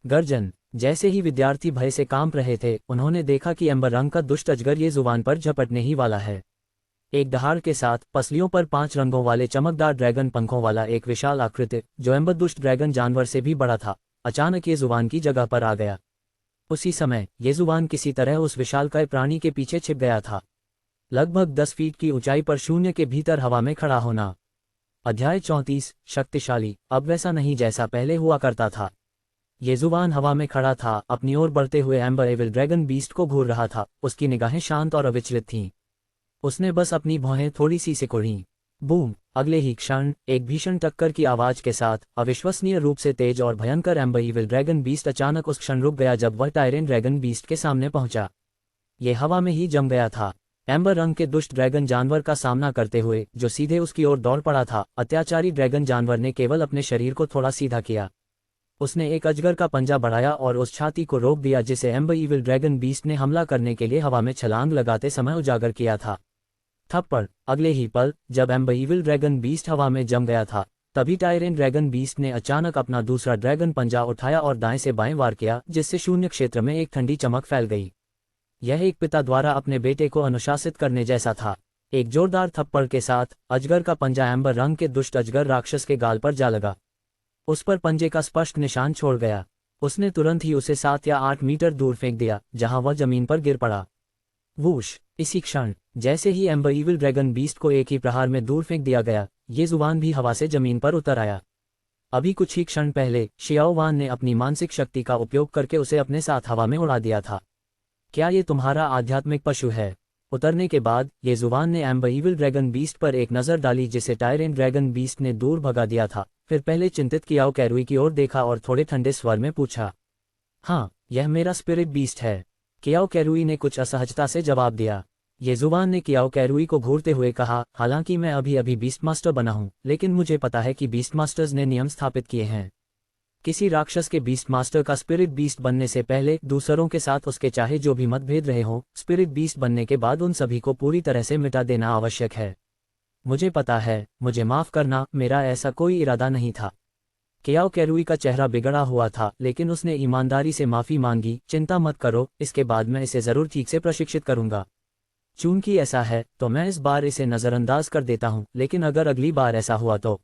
गर्जन। जैसे ही विद्यार्थी भय से कांप रहे थे, उन्होंने देखा कि एम्बर रंग का दुष्ट अजगर ये जुबान पर झपटने ही वाला है। एक दहाड़ के साथ पसलियों पर 5 रंगों वाले चमकदार ड्रैगन पंखों वाला एक विशाल आकृति, जो एम्बर दुष्ट ड्रैगन जानवर से भी बड़ा था, अचानक ये जुबान की जगह पर आ गया। उसी समय ये जुबान किसी तरह उस विशालकाय प्राणी के पीछे छिप गया था। लगभग 10 फीट की ऊंचाई पर शून्य के भीतर हवा में खड़ा होना। अध्याय 34। शक्तिशाली। अब वैसा नहीं जैसा पहले हुआ करता था। ये जुबान हवा में खड़ा था, अपनी ओर बढ़ते हुए एम्बर एविल ड्रैगन बीस्ट को घूर रहा था। उसकी निगाहें शांत और अविचलित थीं। उसने बस अपनी भौहें थोड़ी सी सिकुड़ीं। बूम! अगले ही क्षण एक भीषण टक्कर की आवाज के साथ अविश्वसनीय रूप से तेज और भयंकर एम्बर इविल ड्रैगन बीस्ट अचानक उस क्षण रुक गया जब वह टायरेन ड्रैगन बीस्ट के सामने पहुंचा। ये हवा में ही जम गया था। एम्बर रंग के दुष्ट ड्रैगन जानवर का सामना करते हुए, जो सीधे उसकी ओर दौड़ पड़ा था, अत्याचारी ड्रैगन जानवर ने केवल अपने शरीर को थोड़ा सीधा किया। उसने एक अजगर का पंजा बढ़ाया और उस छाती को रोक दिया जिसे एम्बर इविल ड्रैगन बीस्ट ने हमला करने के लिए हवा में छलांग लगाते समय उजागर किया था। थप्पड़! अगले ही पल, जब एम्बर इविल ड्रैगन बीस्ट हवा में जम गया था, तभी टायरेन ड्रैगन बीस्ट ने अचानक अपना दूसरा ड्रैगन पंजा उठाया और दाएं से बाएं वार किया, जिससे शून्य क्षेत्र में एक ठंडी चमक फैल गई। यह एक पिता द्वारा अपने बेटे को अनुशासित करने जैसा था। एक जोरदार थप्पड़ के साथ अजगर का पंजा एम्बर रंग के दुष्ट अजगर राक्षस के गाल पर जा लगा। उस पर पंजे का स्पष्ट निशान छोड़ गया। उसने तुरंत ही उसे 7 या 8 मीटर दूर फेंक दिया, जहां वह जमीन पर गिर पड़ा। वूश! इसी क्षण, जैसे ही एम्बर इविल ड्रैगन बीस्ट को एक ही प्रहार में दूर फेंक दिया गया, ये जुबान भी हवा से जमीन पर उतर आया। अभी कुछ ही क्षण पहले शियाओ वान ने अपनी मानसिक शक्ति का उपयोग करके उसे अपने साथ हवा में उड़ा दिया था। क्या ये तुम्हारा आध्यात्मिक पशु है? उतरने के बाद ये जुबान ने एम्बर इविल ड्रैगन बीस्ट पर एक नज़र डाली जिसे टायरेन ड्रैगन बीस्ट ने दूर भगा दिया था। फिर पहले चिंतित कियाओ कैरुई की ओर देखा और थोड़े ठंडे स्वर में पूछा, हाँ, यह मेरा स्पिरिट बीस्ट है। कियाओ कैरुई ने कुछ असहजता से जवाब दिया। ये जुबान ने कियाओ कैरुई को घूरते हुए कहा, हालांकि मैं अभी अभी बीस्ट मास्टर बना हूं, लेकिन मुझे पता है कि बीस्ट मास्टर्स ने नियम स्थापित किए हैं। किसी राक्षस के बीस्ट मास्टर का स्पिरिट बीस्ट बनने से पहले दूसरों के साथ उसके चाहे जो भी मतभेद रहे हों, स्पिरिट बीस्ट बनने के बाद उन सभी को पूरी तरह से मिटा देना आवश्यक है। मुझे पता है, मुझे माफ करना, मेरा ऐसा कोई इरादा नहीं था। कियाओ कैरुई का चेहरा बिगड़ा हुआ था, लेकिन उसने ईमानदारी से माफी मांगी। चिंता मत करो, इसके बाद मैं इसे जरूर ठीक से प्रशिक्षित करूंगा। चूंकि ऐसा है, तो मैं इस बार इसे नज़रअंदाज कर देता हूं, लेकिन अगर अगली बार ऐसा हुआ तो।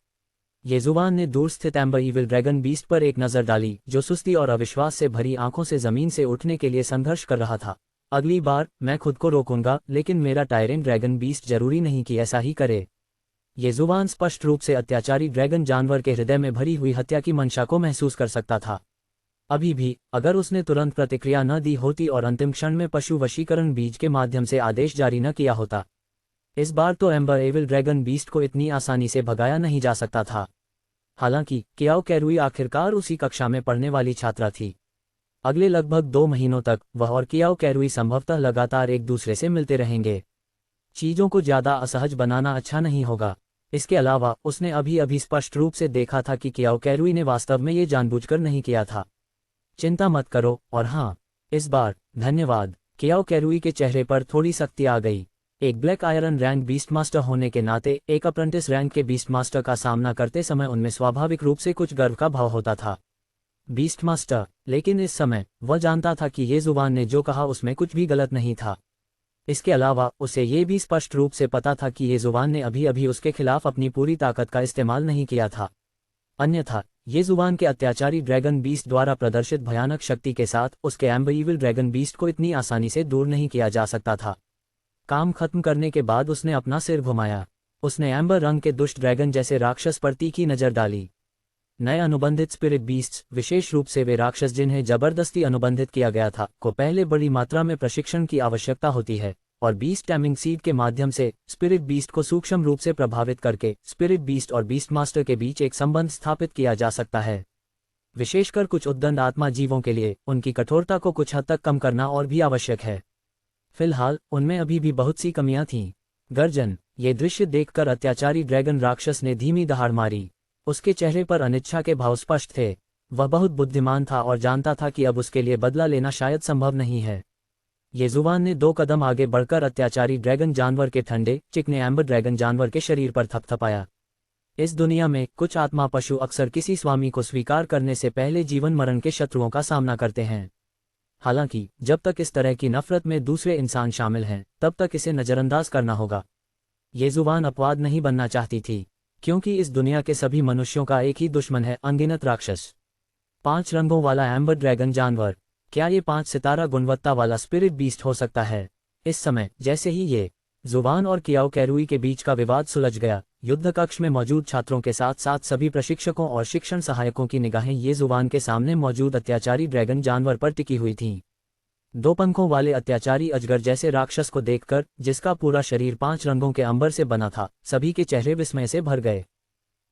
ये जुबान ने दूर स्थित एम्बर इविल ड्रैगन बीस्ट पर एक नज़र डाली, जो सुस्ती और अविश्वास से भरी आंखों से जमीन से उठने के लिए संघर्ष कर रहा था। अगली बार मैं खुद को रोकूंगा, लेकिन मेरा टायरेन ड्रैगन बीस्ट जरूरी नहीं कि ऐसा ही करे। ये जुबान स्पष्ट रूप से अत्याचारी ड्रैगन जानवर के हृदय में भरी हुई हत्या की मंशा को महसूस कर सकता था। अभी भी, अगर उसने तुरंत प्रतिक्रिया न दी होती और अंतिम क्षण में पशु वशीकरण बीज के माध्यम से आदेश जारी न किया होता, इस बार तो एम्बर इविल ड्रैगन बीस्ट को इतनी आसानी से भगाया नहीं जा सकता था। हालांकि कियाओ कैरुई आखिरकार उसी कक्षा में पढ़ने वाली छात्रा थी। अगले लगभग 2 महीनों तक वह और कियाओ कैरुई संभवतः लगातार एक दूसरे से मिलते रहेंगे। चीजों को ज्यादा असहज बनाना अच्छा नहीं होगा। इसके अलावा उसने अभी अभी स्पष्ट रूप से देखा था कि कियाओ कैरुई ने वास्तव में ये जानबूझकर नहीं किया था। चिंता मत करो, और हाँ, इस बार धन्यवाद। कियाओ कैरुई के चेहरे पर थोड़ी सख्ती आ गई। एक black iron rank beast master होने के नाते एक अप्रेंटिस रैंक के बीस्ट मास्टर का सामना करते समय उनमें स्वाभाविक रूप से कुछ गर्व का भाव होता था। बीस्ट मास्टर, लेकिन इस समय वह जानता था कि ये जुबान ने जो कहा उसमें कुछ भी गलत नहीं था। इसके अलावा उसे ये भी स्पष्ट रूप से पता था कि ये जुबान ने अभी अभी उसके खिलाफ अपनी पूरी ताकत का इस्तेमाल नहीं किया था। अन्यथा ये जुबान के अत्याचारी ड्रैगन बीस्ट द्वारा प्रदर्शित भयानक शक्ति के साथ उसके एम्बर इविल ड्रैगन बीस्ट को इतनी आसानी से दूर नहीं किया जा सकता था। काम खत्म करने के बाद उसने अपना सिर घुमाया। उसने एम्बर रंग के दुष्ट ड्रैगन जैसे राक्षस पर तीखी नजर डाली। नए अनुबंधित स्पिरिट बीस्ट्स, विशेष रूप से वे राक्षस जिन्हें जबरदस्ती अनुबंधित किया गया था, को पहले बड़ी मात्रा में प्रशिक्षण की आवश्यकता होती है, और बीस्ट टैमिंग सीड के माध्यम से स्पिरिट बीस्ट को सूक्ष्म रूप से प्रभावित करके स्पिरिट बीस्ट और बीस्ट मास्टर के बीच एक संबंध स्थापित किया जा सकता है। विशेषकर कुछ उद्दंड आत्मा जीवों के लिए उनकी कठोरता को कुछ हद तक कम करना और भी आवश्यक है। फिलहाल उनमें अभी भी बहुत सी कमियां थीं। गर्जन! ये दृश्य देखकर अत्याचारी ड्रैगन राक्षस ने धीमी दहाड़ मारी। उसके चेहरे पर अनिच्छा के भाव स्पष्ट थे। वह बहुत बुद्धिमान था और जानता था कि अब उसके लिए बदला लेना शायद संभव नहीं है। ये जुबान ने 2 कदम आगे बढ़कर अत्याचारी ड्रैगन जानवर के ठंडे चिकने एम्बर ड्रैगन जानवर के शरीर पर थपथपाया। इस दुनिया में कुछ आत्मा पशु अक्सर किसी स्वामी को स्वीकार करने से पहले जीवन मरण के शत्रुओं का सामना करते हैं। हालांकि जब तक इस तरह की नफरत में दूसरे इंसान शामिल हैं, तब तक इसे नज़रअंदाज करना होगा। ये जुबान अपवाद नहीं बनना चाहती थी, क्योंकि इस दुनिया के सभी मनुष्यों का एक ही दुश्मन है, अनगिनत राक्षस। 5 रंगों वाला एम्बर ड्रैगन जानवर। क्या ये 5 सितारा गुणवत्ता वाला स्पिरिट बीस्ट हो सकता है? इस समय जैसे ही ये जुबान और कियाओ कैरुई के बीच का विवाद सुलझ गया, युद्ध कक्ष में मौजूद छात्रों के साथ साथ सभी प्रशिक्षकों और शिक्षण सहायकों की निगाहें ये जुबान के सामने मौजूद अत्याचारी ड्रैगन जानवर पर टिकी हुई थीं। 2 पंखों वाले अत्याचारी अजगर जैसे राक्षस को देखकर, जिसका पूरा शरीर 5 रंगों के अंबर से बना था, सभी के चेहरे विस्मय से भर गए।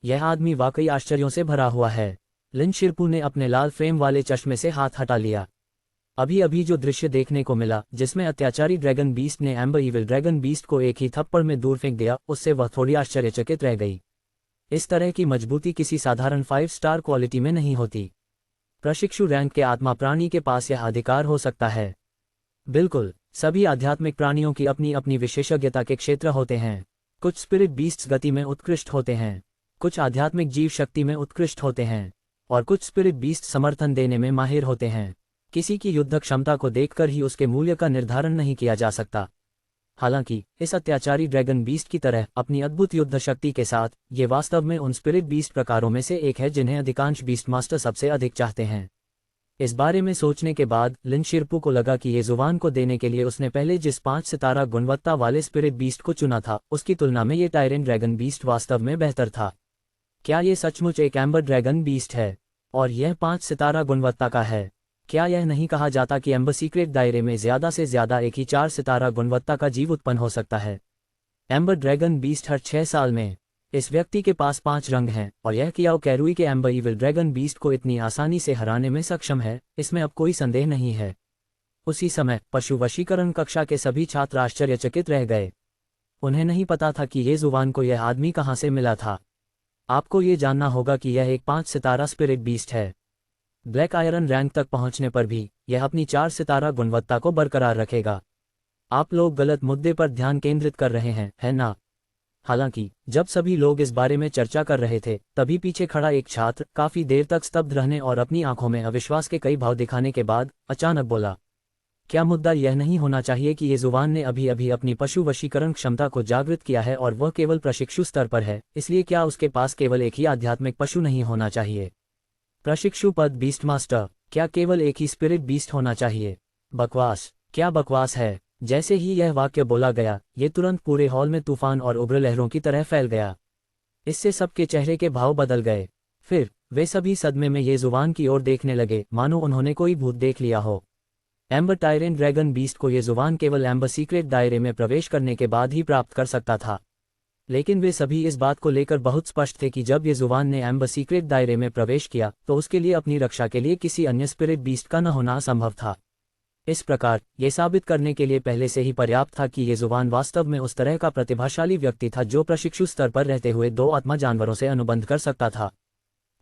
यह आदमी वाकई आश्चर्यों से भरा हुआ है। लिन शिरपू ने अपने लाल फ्रेम वाले चश्मे से हाथ हटा लिया। अभी अभी जो दृश्य देखने को मिला, जिसमें अत्याचारी ड्रैगन बीस्ट ने एम्बर ईविल ड्रैगन बीस्ट को एक ही थप्पड़ में दूर फेंक दिया, उससे वह थोड़ी आश्चर्यचकित रह गई। इस तरह की मजबूती किसी साधारण 5 स्टार क्वालिटी में नहीं होती। प्रशिक्षु रैंक के आत्मा प्राणी के पास यह अधिकार हो सकता है। बिल्कुल, सभी आध्यात्मिक प्राणियों की अपनी अपनी विशेषज्ञता के क्षेत्र होते हैं। कुछ स्पिरिट बीस्ट्स गति में उत्कृष्ट होते हैं, कुछ आध्यात्मिक जीव शक्ति में उत्कृष्ट होते हैं, और कुछ स्पिरिट बीस्ट समर्थन देने में माहिर होते हैं। किसी की युद्ध क्षमता को देखकर ही उसके मूल्य का निर्धारण नहीं किया जा सकता। हालांकि इस अत्याचारी ड्रैगन बीस्ट की तरह अपनी अद्भुत युद्ध शक्ति के साथ, ये वास्तव में उन स्पिरिट बीस्ट प्रकारों में से एक है जिन्हें अधिकांश बीस्ट मास्टर सबसे अधिक चाहते हैं। इस बारे में सोचने के बाद लिन शिरपू को लगा कि ये जुबान को देने के लिए उसने पहले जिस 5 सितारा गुणवत्ता वाले स्पिरिट बीस्ट को चुना था, उसकी तुलना में ये टायरेंट ड्रैगन बीस्ट वास्तव में बेहतर था। क्या ये सचमुच एक एम्बर ड्रैगन बीस्ट है और यह 5 सितारा गुणवत्ता का है? क्या यह नहीं कहा जाता कि एम्बर सीक्रेट दायरे में ज़्यादा से ज़्यादा एक ही 4 सितारा गुणवत्ता का जीव उत्पन्न हो सकता है? एम्बर ड्रैगन बीस्ट हर 6 साल में। इस व्यक्ति के पास 5 रंग हैं और यह कियाओ कैरुई के एम्बर ईविल ड्रैगन बीस्ट को इतनी आसानी से हराने में सक्षम है, इसमें अब कोई संदेह नहीं है। उसी समय पशु वशीकरण कक्षा के सभी छात्र आश्चर्यचकित रह गए। उन्हें नहीं पता था कि ये जुबान को यह आदमी कहाँ से मिला था। आपको ये जानना होगा कि यह एक 5 सितारा स्पिरिट बीस्ट है। ब्लैक आयरन रैंक तक पहुंचने पर भी यह अपनी 4 सितारा गुणवत्ता को बरकरार रखेगा। आप लोग गलत मुद्दे पर ध्यान केंद्रित कर रहे हैं, है ना? हालांकि जब सभी लोग इस बारे में चर्चा कर रहे थे, तभी पीछे खड़ा एक छात्र काफी देर तक स्तब्ध रहने और अपनी आंखों में अविश्वास के कई भाव दिखाने के बाद अचानक बोला, क्या मुद्दा यह नहीं होना चाहिए कि ये जुबान ने अभी अभी अपनी पशु वशीकरण क्षमता को जागृत किया है और वह केवल प्रशिक्षु स्तर पर है, इसलिए क्या उसके पास केवल एक ही आध्यात्मिक पशु नहीं होना चाहिए? प्रशिक्षु पद बीस्ट मास्टर, क्या केवल एक ही स्पिरिट बीस्ट होना चाहिए? बकवास, क्या बकवास है? जैसे ही यह वाक्य बोला गया, ये तुरंत पूरे हॉल में तूफान और उग्र लहरों की तरह फैल गया। इससे सबके चेहरे के भाव बदल गए। फिर वे सभी सदमे में ये जुबान की ओर देखने लगे, मानो उन्होंने कोई भूत देख लिया हो। एम्बर टायरेंट ड्रैगन बीस्ट को ये जुबान केवल एम्बर सीक्रेट दायरे में प्रवेश करने के बाद ही प्राप्त कर सकता था। लेकिन वे सभी इस बात को लेकर बहुत स्पष्ट थे कि जब ये जुबान ने एम्बर सीक्रेट दायरे में प्रवेश किया, तो उसके लिए अपनी रक्षा के लिए किसी अन्य स्पिरिट बीस्ट का न होना असंभव था। इस प्रकार ये साबित करने के लिए पहले से ही पर्याप्त था कि ये जुबान वास्तव में उस तरह का प्रतिभाशाली व्यक्ति था जो प्रशिक्षु स्तर पर रहते हुए 2 आत्मा जानवरों से अनुबंध कर सकता था।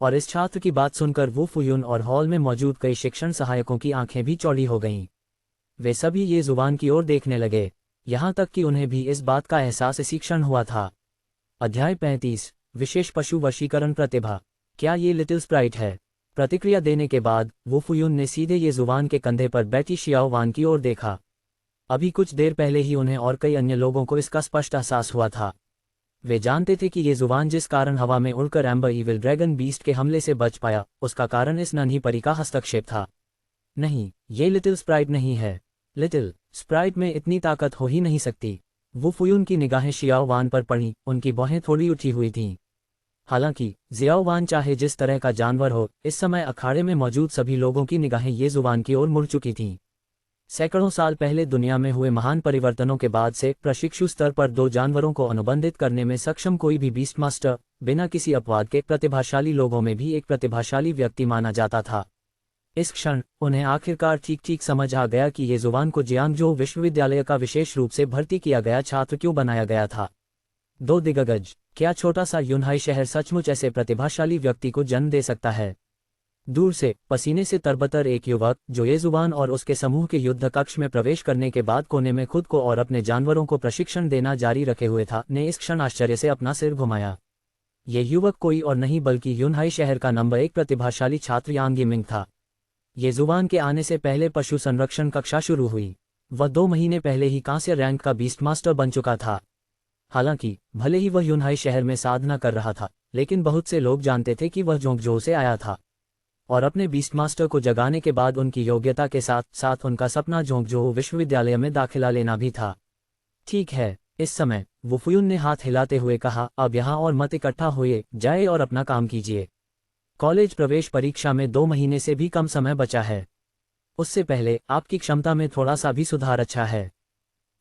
और इस छात्र की बात सुनकर वू फुयुन और हॉल में मौजूद कई शिक्षण सहायकों की आंखें भी चौड़ी हो गईं। वे सभी ये जुबान की ओर देखने लगे, यहाँ तक कि उन्हें भी इस बात का एहसास इसी क्षण हुआ था। अध्याय 35 विशेष पशु वशीकरण प्रतिभा। क्या ये लिटिल स्प्राइट है? प्रतिक्रिया देने के बाद वू फुयुन ने सीधे ये जुबान के कंधे पर बैठी शियाओ वान की ओर देखा। अभी कुछ देर पहले ही उन्हें और कई अन्य लोगों को इसका स्पष्ट एहसास हुआ था। वे जानते थे कि ये जुबान जिस कारण हवा में उड़कर एम्बर ईविल ड्रैगन बीस्ट के हमले से बच पाया, उसका कारण इस नन्ही परी का हस्तक्षेप था। नहीं, ये लिटिल स्प्राइट नहीं है। लिटिल स्प्राइट में इतनी ताकत हो ही नहीं सकती। वू फुयुन की निगाहें शियाओ वान पर पड़ी, उनकी बाहें थोड़ी उठी हुई थीं। हालांकि जियाओ वान चाहे जिस तरह का जानवर हो, इस समय अखाड़े में मौजूद सभी लोगों की निगाहें ये जुबान की ओर मुड़ चुकी थीं। सैकड़ों साल पहले दुनिया में हुए महान परिवर्तनों के बाद से प्रशिक्षु स्तर पर 2 जानवरों को अनुबंधित करने में सक्षम कोई भी बीस्ट मास्टर बिना किसी अपवाद के प्रतिभाशाली लोगों में भी एक प्रतिभाशाली व्यक्ति माना जाता था। इस क्षण उन्हें आखिरकार ठीक ठीक समझ आ गया कि ये जुबान को जियांगजो विश्वविद्यालय का विशेष रूप से भर्ती किया गया छात्र क्यों बनाया गया था। 2 दिग्गज, क्या छोटा सा यूनहाई शहर सचमुच ऐसे प्रतिभाशाली व्यक्ति को जन्म दे सकता है? दूर से पसीने से तरबतर एक युवक जो ये जुबान और उसके समूह के युद्ध कक्ष में प्रवेश करने के बाद कोने में खुद को और अपने जानवरों को प्रशिक्षण देना जारी रखे हुए था, ने इस क्षण आश्चर्य से अपना सिर घुमाया। ये युवक कोई और नहीं बल्कि यूनहाई शहर का नंबर 1 प्रतिभाशाली छात्र यांग यिमिंग था। ये जुबान के आने से पहले पशु संरक्षण कक्षा शुरू हुई। वह 2 महीने पहले ही कांस्य रैंक का बीस्ट मास्टर बन चुका था। हालांकि भले ही वह यूनहाई शहर में साधना कर रहा था, लेकिन बहुत से लोग जानते थे कि वह जोंगजो से आया था और अपने बीस्ट मास्टर को जगाने के बाद उनकी योग्यता के साथ साथ उनका सपना जोंगजो विश्वविद्यालय में दाखिला लेना भी था। ठीक है, इस समय वु फुयुन ने हाथ हिलाते हुए कहा, अब यहाँ और मत इकट्ठा होइए, जाए और अपना काम कीजिए। कॉलेज प्रवेश परीक्षा में 2 महीने से भी कम समय बचा है। उससे पहले आपकी क्षमता में थोड़ा सा भी सुधार अच्छा है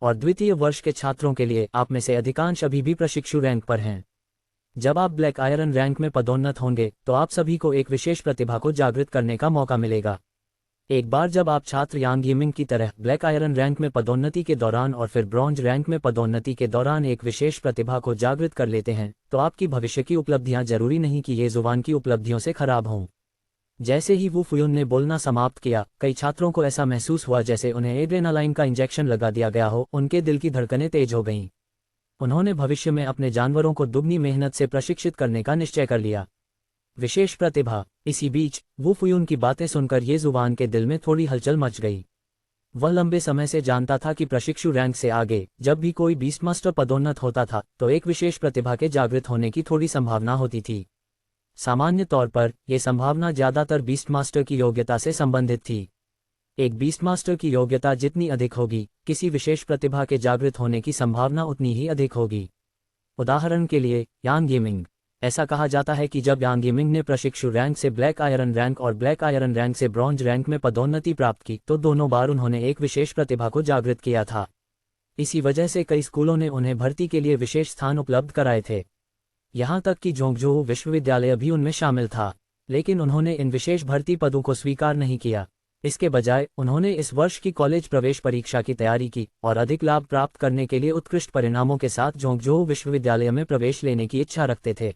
और द्वितीय वर्ष के छात्रों के लिए आप में से अधिकांश अभी भी प्रशिक्षु रैंक पर हैं। जब आप ब्लैक आयरन रैंक में पदोन्नत होंगे तो आप सभी को एक विशेष प्रतिभा को जागृत करने का मौका मिलेगा। एक बार जब आप छात्र यांग यिमिंग की तरह ब्लैक आयरन रैंक में पदोन्नति के दौरान और फिर ब्रॉन्ज रैंक में पदोन्नति के दौरान एक विशेष प्रतिभा को जागृत कर लेते हैं, तो आपकी भविष्य की उपलब्धियां जरूरी नहीं कि ये जुबान की उपलब्धियों से खराब हों। जैसे ही वु फुयुन ने बोलना समाप्त किया, कई छात्रों को ऐसा महसूस हुआ जैसे उन्हें एड्रेनालाइन का इंजेक्शन लगा दिया गया हो। उनके दिल की धड़कनें तेज हो गईं। उन्होंने भविष्य में अपने जानवरों को दुगनी मेहनत से प्रशिक्षित करने का निश्चय कर लिया। विशेष प्रतिभा। इसी बीच वु फुयुन की बातें सुनकर ये जुबान के दिल में थोड़ी हलचल मच गई। वह लंबे समय से जानता था कि प्रशिक्षु रैंक से आगे जब भी कोई बीस्ट मास्टर पदोन्नत होता था तो एक विशेष प्रतिभा के जागृत होने की थोड़ी संभावना होती थी। सामान्य तौर पर यह संभावना ज्यादातर बीस्ट मास्टर की योग्यता से संबंधित थी। एक बीस्ट मास्टर की योग्यता जितनी अधिक होगी, किसी विशेष प्रतिभा के जागृत होने की संभावना उतनी ही अधिक होगी। उदाहरण के लिए यांग यिमिंग। ऐसा कहा जाता है कि जब यांग यिमिंग ने प्रशिक्षु रैंक से ब्लैक आयरन रैंक और ब्लैक आयरन रैंक से ब्रॉन्ज रैंक में पदोन्नति प्राप्त की तो दोनों बार उन्होंने एक विशेष प्रतिभा को जागृत किया था। इसी वजह से कई स्कूलों ने उन्हें भर्ती के लिए विशेष स्थान उपलब्ध कराए थे। यहाँ तक कि जोंगजो विश्वविद्यालय भी उनमें शामिल था, लेकिन उन्होंने इन विशेष भर्ती पदों को स्वीकार नहीं किया। इसके बजाय उन्होंने इस वर्ष की कॉलेज प्रवेश परीक्षा की तैयारी की और अधिक लाभ प्राप्त करने के लिए उत्कृष्ट परिणामों के साथ जोंगजो विश्वविद्यालय में प्रवेश लेने की इच्छा रखते थे।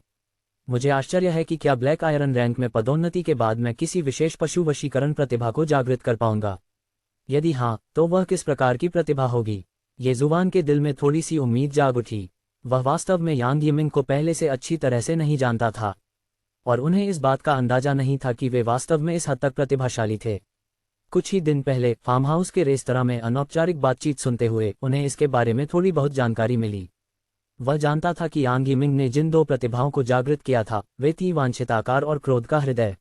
मुझे आश्चर्य है कि क्या ब्लैक आयरन रैंक में पदोन्नति के बाद मैं किसी विशेष पशु वशीकरण प्रतिभा को जागृत कर पाऊंगा। यदि हाँ, तो वह किस प्रकार की प्रतिभा होगी? ये जुबान के दिल में थोड़ी सी उम्मीद जाग उठी। वह वास्तव में यांग यिमिंग को पहले से अच्छी तरह से नहीं जानता था और उन्हें इस बात का अंदाजा नहीं था कि वे वास्तव में इस हद तक प्रतिभाशाली थे। कुछ ही दिन पहले फार्म हाउस के रेस्तरां में अनौपचारिक बातचीत सुनते हुए उन्हें इसके बारे में थोड़ी बहुत जानकारी मिली। वह जानता था कि यांग यिमिंग ने जिन 2 प्रतिभाओं को जागृत किया था वे थी वांछित आकार और क्रोध का हृदय।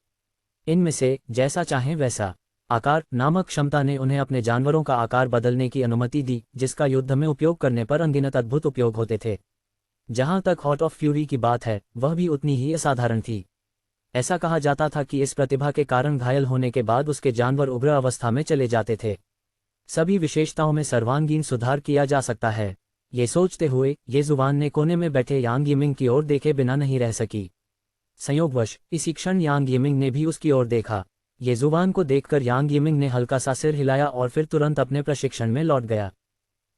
इनमें से जैसा चाहें वैसा आकार नामक क्षमता ने उन्हें अपने जानवरों का आकार बदलने की अनुमति दी, जिसका युद्ध में उपयोग करने पर अनगिनत अद्भुत उपयोग होते थे। जहां तक हॉट ऑफ फ्यूरी की बात है, वह भी उतनी ही असाधारण थी। ऐसा कहा जाता था कि इस प्रतिभा के कारण घायल होने के बाद उसके जानवर उग्र अवस्था में चले जाते थे। सभी विशेषताओं में सर्वांगीण सुधार किया जा सकता है। ये सोचते हुए ये जुबान ने कोने में बैठे यांग यिमिंग की ओर देखे बिना नहीं रह सकी। संयोगवश इसी क्षण यांग यिमिंग ने भी उसकी ओर देखा। ये जुबान को देखकर यांग यिमिंग ने हल्का सा सिर हिलाया और फिर तुरंत अपने प्रशिक्षण में लौट गया।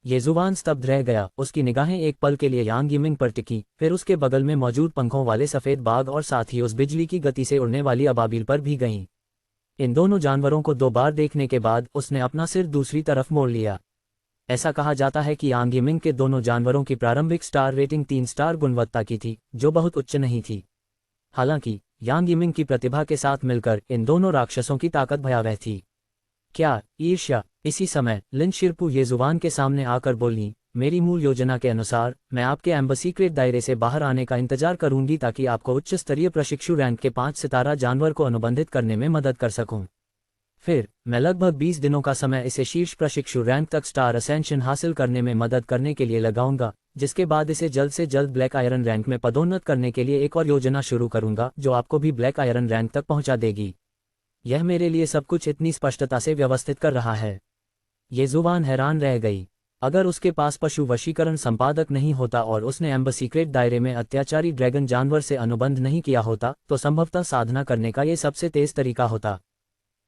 ये जुबान स्तब्ध रह गया। उसकी निगाहें एक पल के लिए यांग यिमिंग पर टिकी, फिर उसके बगल में मौजूद पंखों वाले सफेद बाघ और साथ ही उस बिजली की गति से उड़ने वाली अबाबिल पर भी गईं। इन दोनों जानवरों को 2 बार देखने के बाद उसने अपना सिर दूसरी तरफ मोड़ लिया। ऐसा कहा जाता है कि यांग यिमिंग के दोनों जानवरों की प्रारंभिक स्टार रेटिंग 3 स्टार गुणवत्ता की थी, जो बहुत उच्च नहीं थी। हालांकि यांग यिमिंग की प्रतिभा के साथ मिलकर इन दोनों राक्षसों की ताकत भयावह थी। क्या ईर्ष्या? इसी समय लिन शिरपू ये जुबान के सामने आकर बोली, मेरी मूल योजना के अनुसार मैं आपके एम्बर सीक्रेट दायरे से बाहर आने का इंतजार करूंगी ताकि आपको उच्च स्तरीय प्रशिक्षु रैंक के 5 सितारा जानवर को अनुबंधित करने में मदद कर सकूं। फिर मैं लगभग 20 दिनों का समय इसे शीर्ष प्रशिक्षु रैंक तक स्टार असेंशन हासिल करने में मदद करने के लिए लगाऊंगा, जिसके बाद इसे जल्द से जल्द ब्लैक आयरन रैंक में पदोन्नत करने के लिए एक और योजना शुरू करूंगा जो आपको भी ब्लैक आयरन रैंक तक पहुंचा देगी। यह मेरे लिए सब कुछ इतनी स्पष्टता से व्यवस्थित कर रहा है। ये जुबान हैरान रह गई। अगर उसके पास पशु वशीकरण संपादक नहीं होता और उसने एम्बर सीक्रेट दायरे में अत्याचारी ड्रैगन जानवर से अनुबंध नहीं किया होता तो संभवतः साधना करने का ये सबसे तेज तरीका होता।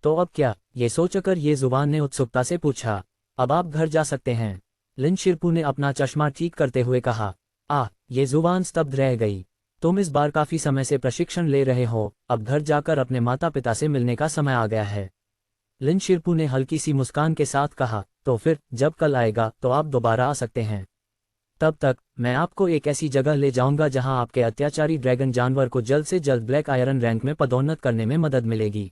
तो अब क्या? ये सोचकर ये जुबान ने उत्सुकता से पूछा। अब आप घर जा सकते हैं, लिन शिरपू ने अपना चश्मा ठीक करते हुए कहा। ये जुबान स्तब्ध रह गई। तुम इस बार काफी समय से प्रशिक्षण ले रहे हो, अब घर जाकर अपने माता पिता से मिलने का समय आ गया है। लिन शिरपू ने हल्की सी मुस्कान के साथ कहा, तो फिर जब कल आएगा तो आप दोबारा आ सकते हैं। तब तक मैं आपको एक ऐसी जगह ले जाऊंगा जहां आपके अत्याचारी ड्रैगन जानवर को जल्द से जल्द ब्लैक आयरन रैंक में पदोन्नत करने में मदद मिलेगी।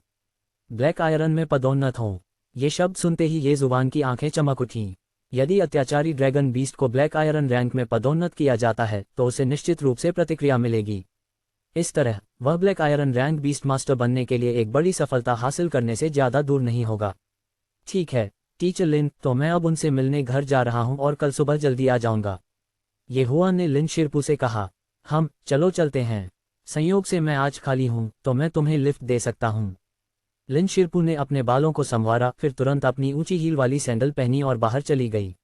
ब्लैक आयरन में पदोन्नत हो, ये शब्द सुनते ही ये जुबान की आंखें चमक उठीं। यदि अत्याचारी ड्रैगन बीस्ट को ब्लैक आयरन रैंक में पदोन्नत किया जाता है तो उसे निश्चित रूप से प्रतिक्रिया मिलेगी। इस तरह वह black iron rank beast master बनने के लिए एक बड़ी सफलता हासिल करने से ज़्यादा दूर नहीं होगा। ठीक है टीचर लिन, तो मैं अब उनसे मिलने घर जा रहा हूं और कल सुबह जल्दी आ जाऊंगा। ये हुआन ने लिन शिरपू से कहा। चलो चलते हैं। संयोग से मैं आज खाली हूं तो मैं तुम्हें लिफ्ट दे सकता हूं। लिन शिरपू ने अपने बालों को संवारा, फिर तुरंत अपनी ऊंची हील वाली सैंडल पहनी और बाहर चली गई।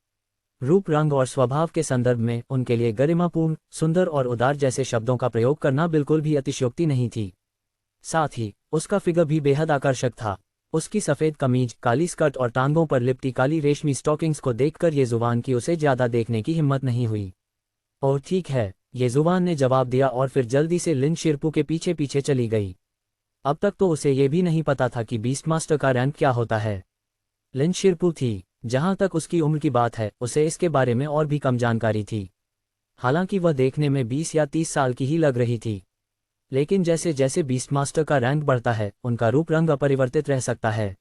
रूप, रंग और स्वभाव के संदर्भ में उनके लिए गरिमापूर्ण, सुंदर और उदार जैसे शब्दों का प्रयोग करना बिल्कुल भी अतिशयोक्ति नहीं थी। साथ ही उसका फिगर भी बेहद आकर्षक था। उसकी सफ़ेद कमीज, काली स्कर्ट और टांगों पर लिपटी काली रेशमी स्टॉकिंग्स को देखकर ये जुबान की उसे ज़्यादा देखने की हिम्मत नहीं हुई। और ठीक है, ये जुबान ने जवाब दिया और फिर जल्दी से लिन शिरपू के पीछे पीछे चली गई। अब तक तो उसे ये भी नहीं पता था कि बीस्ट मास्टर का रैंक क्या होता है। लिन शिरपू थी, जहां तक उसकी उम्र की बात है उसे इसके बारे में और भी कम जानकारी थी। हालांकि वह देखने में 20 या 30 साल की ही लग रही थी, लेकिन जैसे जैसे बीस्ट मास्टर का रैंक बढ़ता है उनका रूप रंग अपरिवर्तित रह सकता है।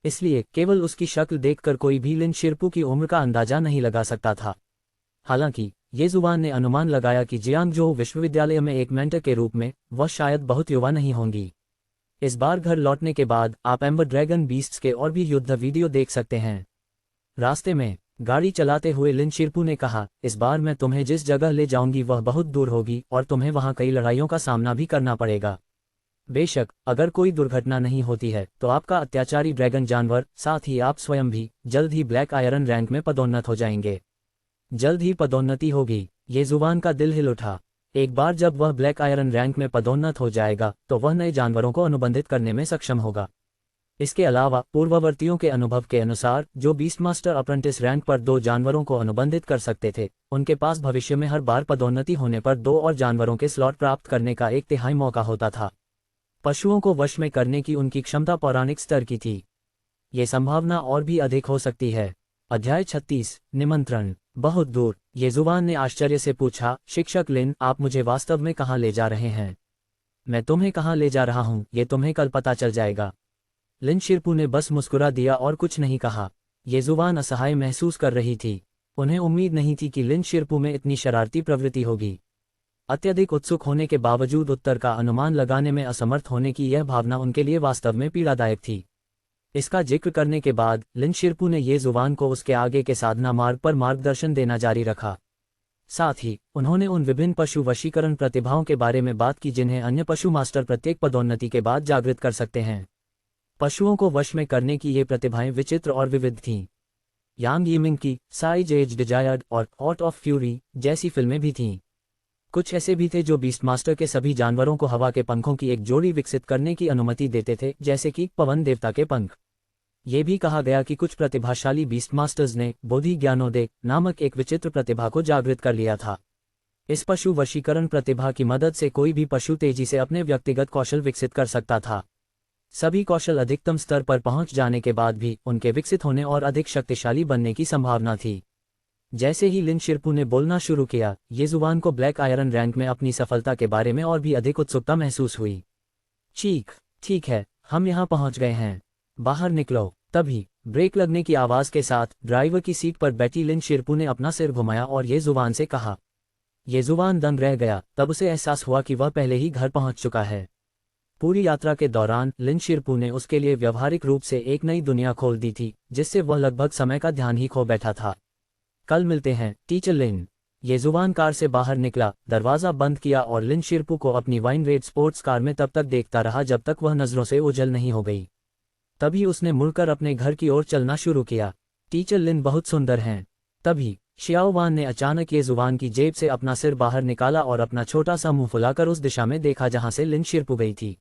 इसलिए केवल उसकी शक्ल देखकर कोई भी लिन शिरपू की उम्र का अंदाजा नहीं लगा सकता था। हालांकि ये जुबान ने अनुमान लगाया कि जियांगजोउ विश्वविद्यालय में एक मेंटर के रूप में वह शायद बहुत युवा नहीं होंगी। इस बार घर लौटने के बाद आप एम्बर ड्रैगन बीस्ट्स के और भी युद्ध वीडियो देख सकते हैं। रास्ते में गाड़ी चलाते हुए लिन शिरपू ने कहा, इस बार मैं तुम्हें जिस जगह ले जाऊंगी वह बहुत दूर होगी और तुम्हें वहां कई लड़ाइयों का सामना भी करना पड़ेगा। बेशक अगर कोई दुर्घटना नहीं होती है तो आपका अत्याचारी ड्रैगन जानवर, साथ ही आप स्वयं भी जल्द ही ब्लैक आयरन रैंक में पदोन्नत हो जाएंगे। जल्द ही पदोन्नति होगी। ये जुबान का दिल हिल उठा। एक बार जब वह ब्लैक आयरन रैंक में पदोन्नत हो जाएगा तो वह नए जानवरों को अनुबंधित करने में सक्षम होगा। इसके अलावा पूर्ववर्तियों के अनुभव के अनुसार जो बीस्ट मास्टर अप्रेंटिस रैंक पर 2 जानवरों को अनुबंधित कर सकते थे, उनके पास भविष्य में हर बार पदोन्नति होने पर 2 और जानवरों के स्लॉट प्राप्त करने का 1/3 मौका होता था। पशुओं को वश में करने की उनकी क्षमता पौराणिक स्तर की थी। ये संभावना और भी अधिक हो सकती है। अध्याय 36 निमंत्रण। बहुत दूर। ये जुबान ने आश्चर्य से पूछा, शिक्षक लिन, आप मुझे वास्तव में कहाँ ले जा रहे हैं? मैं तुम्हें कहाँ ले जा रहा हूँ ये तुम्हें कल पता चल जाएगा। लिन शिरपू ने बस मुस्कुरा दिया और कुछ नहीं कहा। ये जुबान असहाय महसूस कर रही थी। उन्हें उम्मीद नहीं थी कि लिन शिरपू में इतनी शरारती प्रवृत्ति होगी। अत्यधिक उत्सुक होने के बावजूद उत्तर का अनुमान लगाने में असमर्थ होने की यह भावना उनके लिए वास्तव में पीड़ादायक थी। इसका जिक्र करने के बाद लिन शिरपू ने ये जुबान को उसके आगे के साधना मार्ग पर मार्गदर्शन देना जारी रखा। साथ ही उन्होंने उन विभिन्न पशु वशीकरण प्रतिभाओं के बारे में बात की जिन्हें अन्य पशु मास्टर प्रत्येक पदोन्नति के बाद जागृत कर सकते हैं। पशुओं को वश में करने की ये प्रतिभाएं विचित्र और विविध थीं। यांग यिमिंग की साइज एज डिजायर्ड और हॉट ऑफ फ्यूरी जैसी फिल्में भी थीं। कुछ ऐसे भी थे जो बीस्ट मास्टर के सभी जानवरों को हवा के पंखों की एक जोड़ी विकसित करने की अनुमति देते थे, जैसे कि पवन देवता के पंख। ये भी कहा गया कि कुछ प्रतिभाशाली बीस्ट मास्टर्स ने बोधि ज्ञानोदय नामक एक विचित्र प्रतिभा को जागृत कर लिया था। इस पशु वशीकरण प्रतिभा की मदद से कोई भी पशु तेजी से अपने व्यक्तिगत कौशल विकसित कर सकता था। सभी कौशल अधिकतम स्तर पर पहुंच जाने के बाद भी उनके विकसित होने और अधिक शक्तिशाली बनने की संभावना थी। जैसे ही लिन शिरपू ने बोलना शुरू किया, ये जुबान को ब्लैक आयरन रैंक में अपनी सफलता के बारे में और भी अधिक उत्सुकता महसूस हुई। चीख, ठीक है, हम यहाँ पहुँच गए हैं, बाहर निकलो। तभी ब्रेक लगने की आवाज़ के साथ ड्राइवर की सीट पर बैठी लिन शिरपू ने अपना सिर घुमाया और ये जुबान से कहा। ये जुबान दंग रह गया। तब उसे एहसास हुआ कि वह पहले ही घर पहुंच चुका है। पूरी यात्रा के दौरान लिन शिरपू ने उसके लिए व्यवहारिक रूप से एक नई दुनिया खोल दी थी, जिससे वह लगभग समय का ध्यान ही खो बैठा था। कल मिलते हैं टीचर लिन। ये जुबान कार से बाहर निकला, दरवाज़ा बंद किया और लिन शिरपू को अपनी वाइन रेड स्पोर्ट्स कार में तब तक देखता रहा जब तक वह नज़रों से ओझल नहीं हो गई। तभी उसने मुड़कर अपने घर की ओर चलना शुरू किया। टीचर लिन बहुत सुंदर हैं। तभी शियाओवान ने अचानक ये जुबान की जेब से अपना सिर बाहर निकाला और अपना छोटा सा मुंह फुलाकर उस दिशा में देखा जहां से लिन शिरपू गई थी।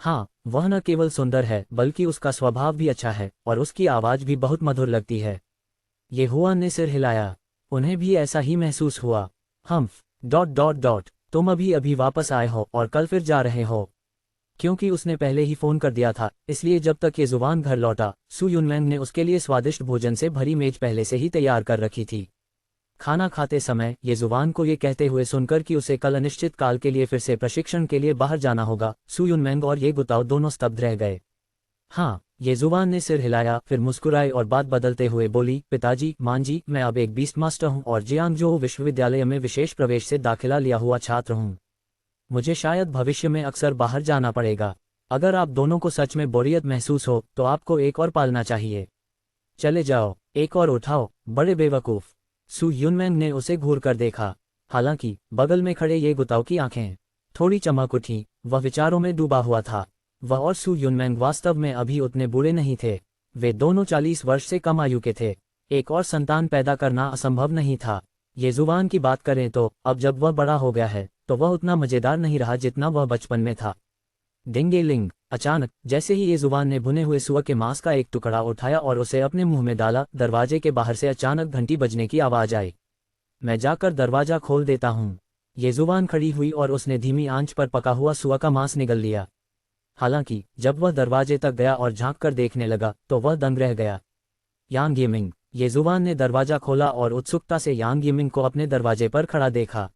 हाँ, वह न केवल सुंदर है बल्कि उसका स्वभाव भी अच्छा है और उसकी आवाज़ भी बहुत मधुर लगती है। ये हुआन ने सिर हिलाया। उन्हें भी ऐसा ही महसूस हुआ। तुम अभी अभी वापस आए हो और कल फिर जा रहे हो। क्योंकि उसने पहले ही फोन कर दिया था, इसलिए जब तक ये जुबान घर लौटा, सू युनमैंग ने उसके लिए स्वादिष्ट भोजन से भरी मेज पहले से ही तैयार कर रखी थी। खाना खाते समय ये जुबान को ये कहते हुए सुनकर कि उसे कल अनिश्चित काल के लिए फिर से प्रशिक्षण के लिए बाहर जाना होगा, सू युनमैंग और ये गुताओ दोनों स्तब्ध रह गए। हाँ, ये जुबान ने सिर हिलाया, फिर मुस्कुराई और बात बदलते हुए बोली, पिताजी, मांजी, मैं अब एक बीस्ट मास्टर हूँ और जियांगजोऊ विश्वविद्यालय में विशेष प्रवेश से दाखिला लिया हुआ छात्र हूँ। मुझे शायद भविष्य में अक्सर बाहर जाना पड़ेगा। अगर आप दोनों को सच में बोरियत महसूस हो तो आपको एक और पालना चाहिए। चले जाओ, एक और उठाओ, बड़े बेवकूफ़। सू युनमैंग ने उसे घूर कर देखा। हालांकि बगल में खड़े ये गुताओ की आंखें थोड़ी चमक उठी, वह विचारों में डूबा हुआ था। वह और सू युनमैंग वास्तव में अभी उतने बुरे नहीं थे। वे दोनों 40 वर्ष से कम आयु के थे। एक और संतान पैदा करना असंभव नहीं था। ये जुबान की बात करें तो अब जब वह बड़ा हो गया है तो वह उतना मज़ेदार नहीं रहा जितना वह बचपन में था। डिंगेलिंग, अचानक जैसे ही ये जुबान ने भुने हुए सुअर के मांस का एक टुकड़ा उठाया और उसे अपने मुंह में डाला, दरवाजे के बाहर से अचानक घंटी बजने की आवाज़ आई। मैं जाकर दरवाज़ा खोल देता हूँ। ये जुबान खड़ी हुई और उसने धीमी आंच पर पका हुआ सुअर का मांस निगल लिया। हालांकि जब वह दरवाजे तक गया और झांक कर देखने लगा तो वह दंग रह गया। यांग यिमिंग, ये जुबान ने दरवाज़ा खोला और उत्सुकता से यांग यिमिंग को अपने दरवाजे पर खड़ा देखा।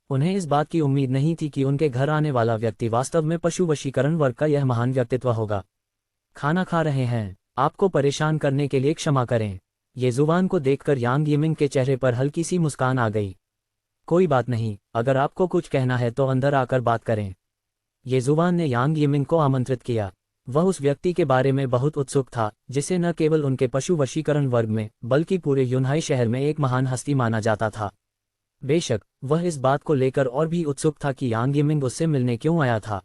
उन्हें इस बात की उम्मीद नहीं थी कि उनके घर आने वाला व्यक्ति वास्तव में पशु वशीकरण वर्ग का यह महान व्यक्तित्व होगा। खाना खा रहे हैं, आपको परेशान करने के लिए क्षमा करें। ये जुबान को देखकर यांग यिमिंग के चेहरे पर हल्की सी मुस्कान आ गई। कोई बात नहीं, अगर आपको कुछ कहना है तो अंदर आकर बात करें। ये जुबान ने यांग यिमिंग को आमंत्रित किया। वह उस व्यक्ति के बारे में बहुत उत्सुक था जिसे न केवल उनके पशु वशीकरण वर्ग में बल्कि पूरे यूनहाई शहर में एक महान हस्ती माना जाता था। बेशक वह इस बात को लेकर और भी उत्सुक था कि यांग यिमिंग उससे मिलने क्यों आया था।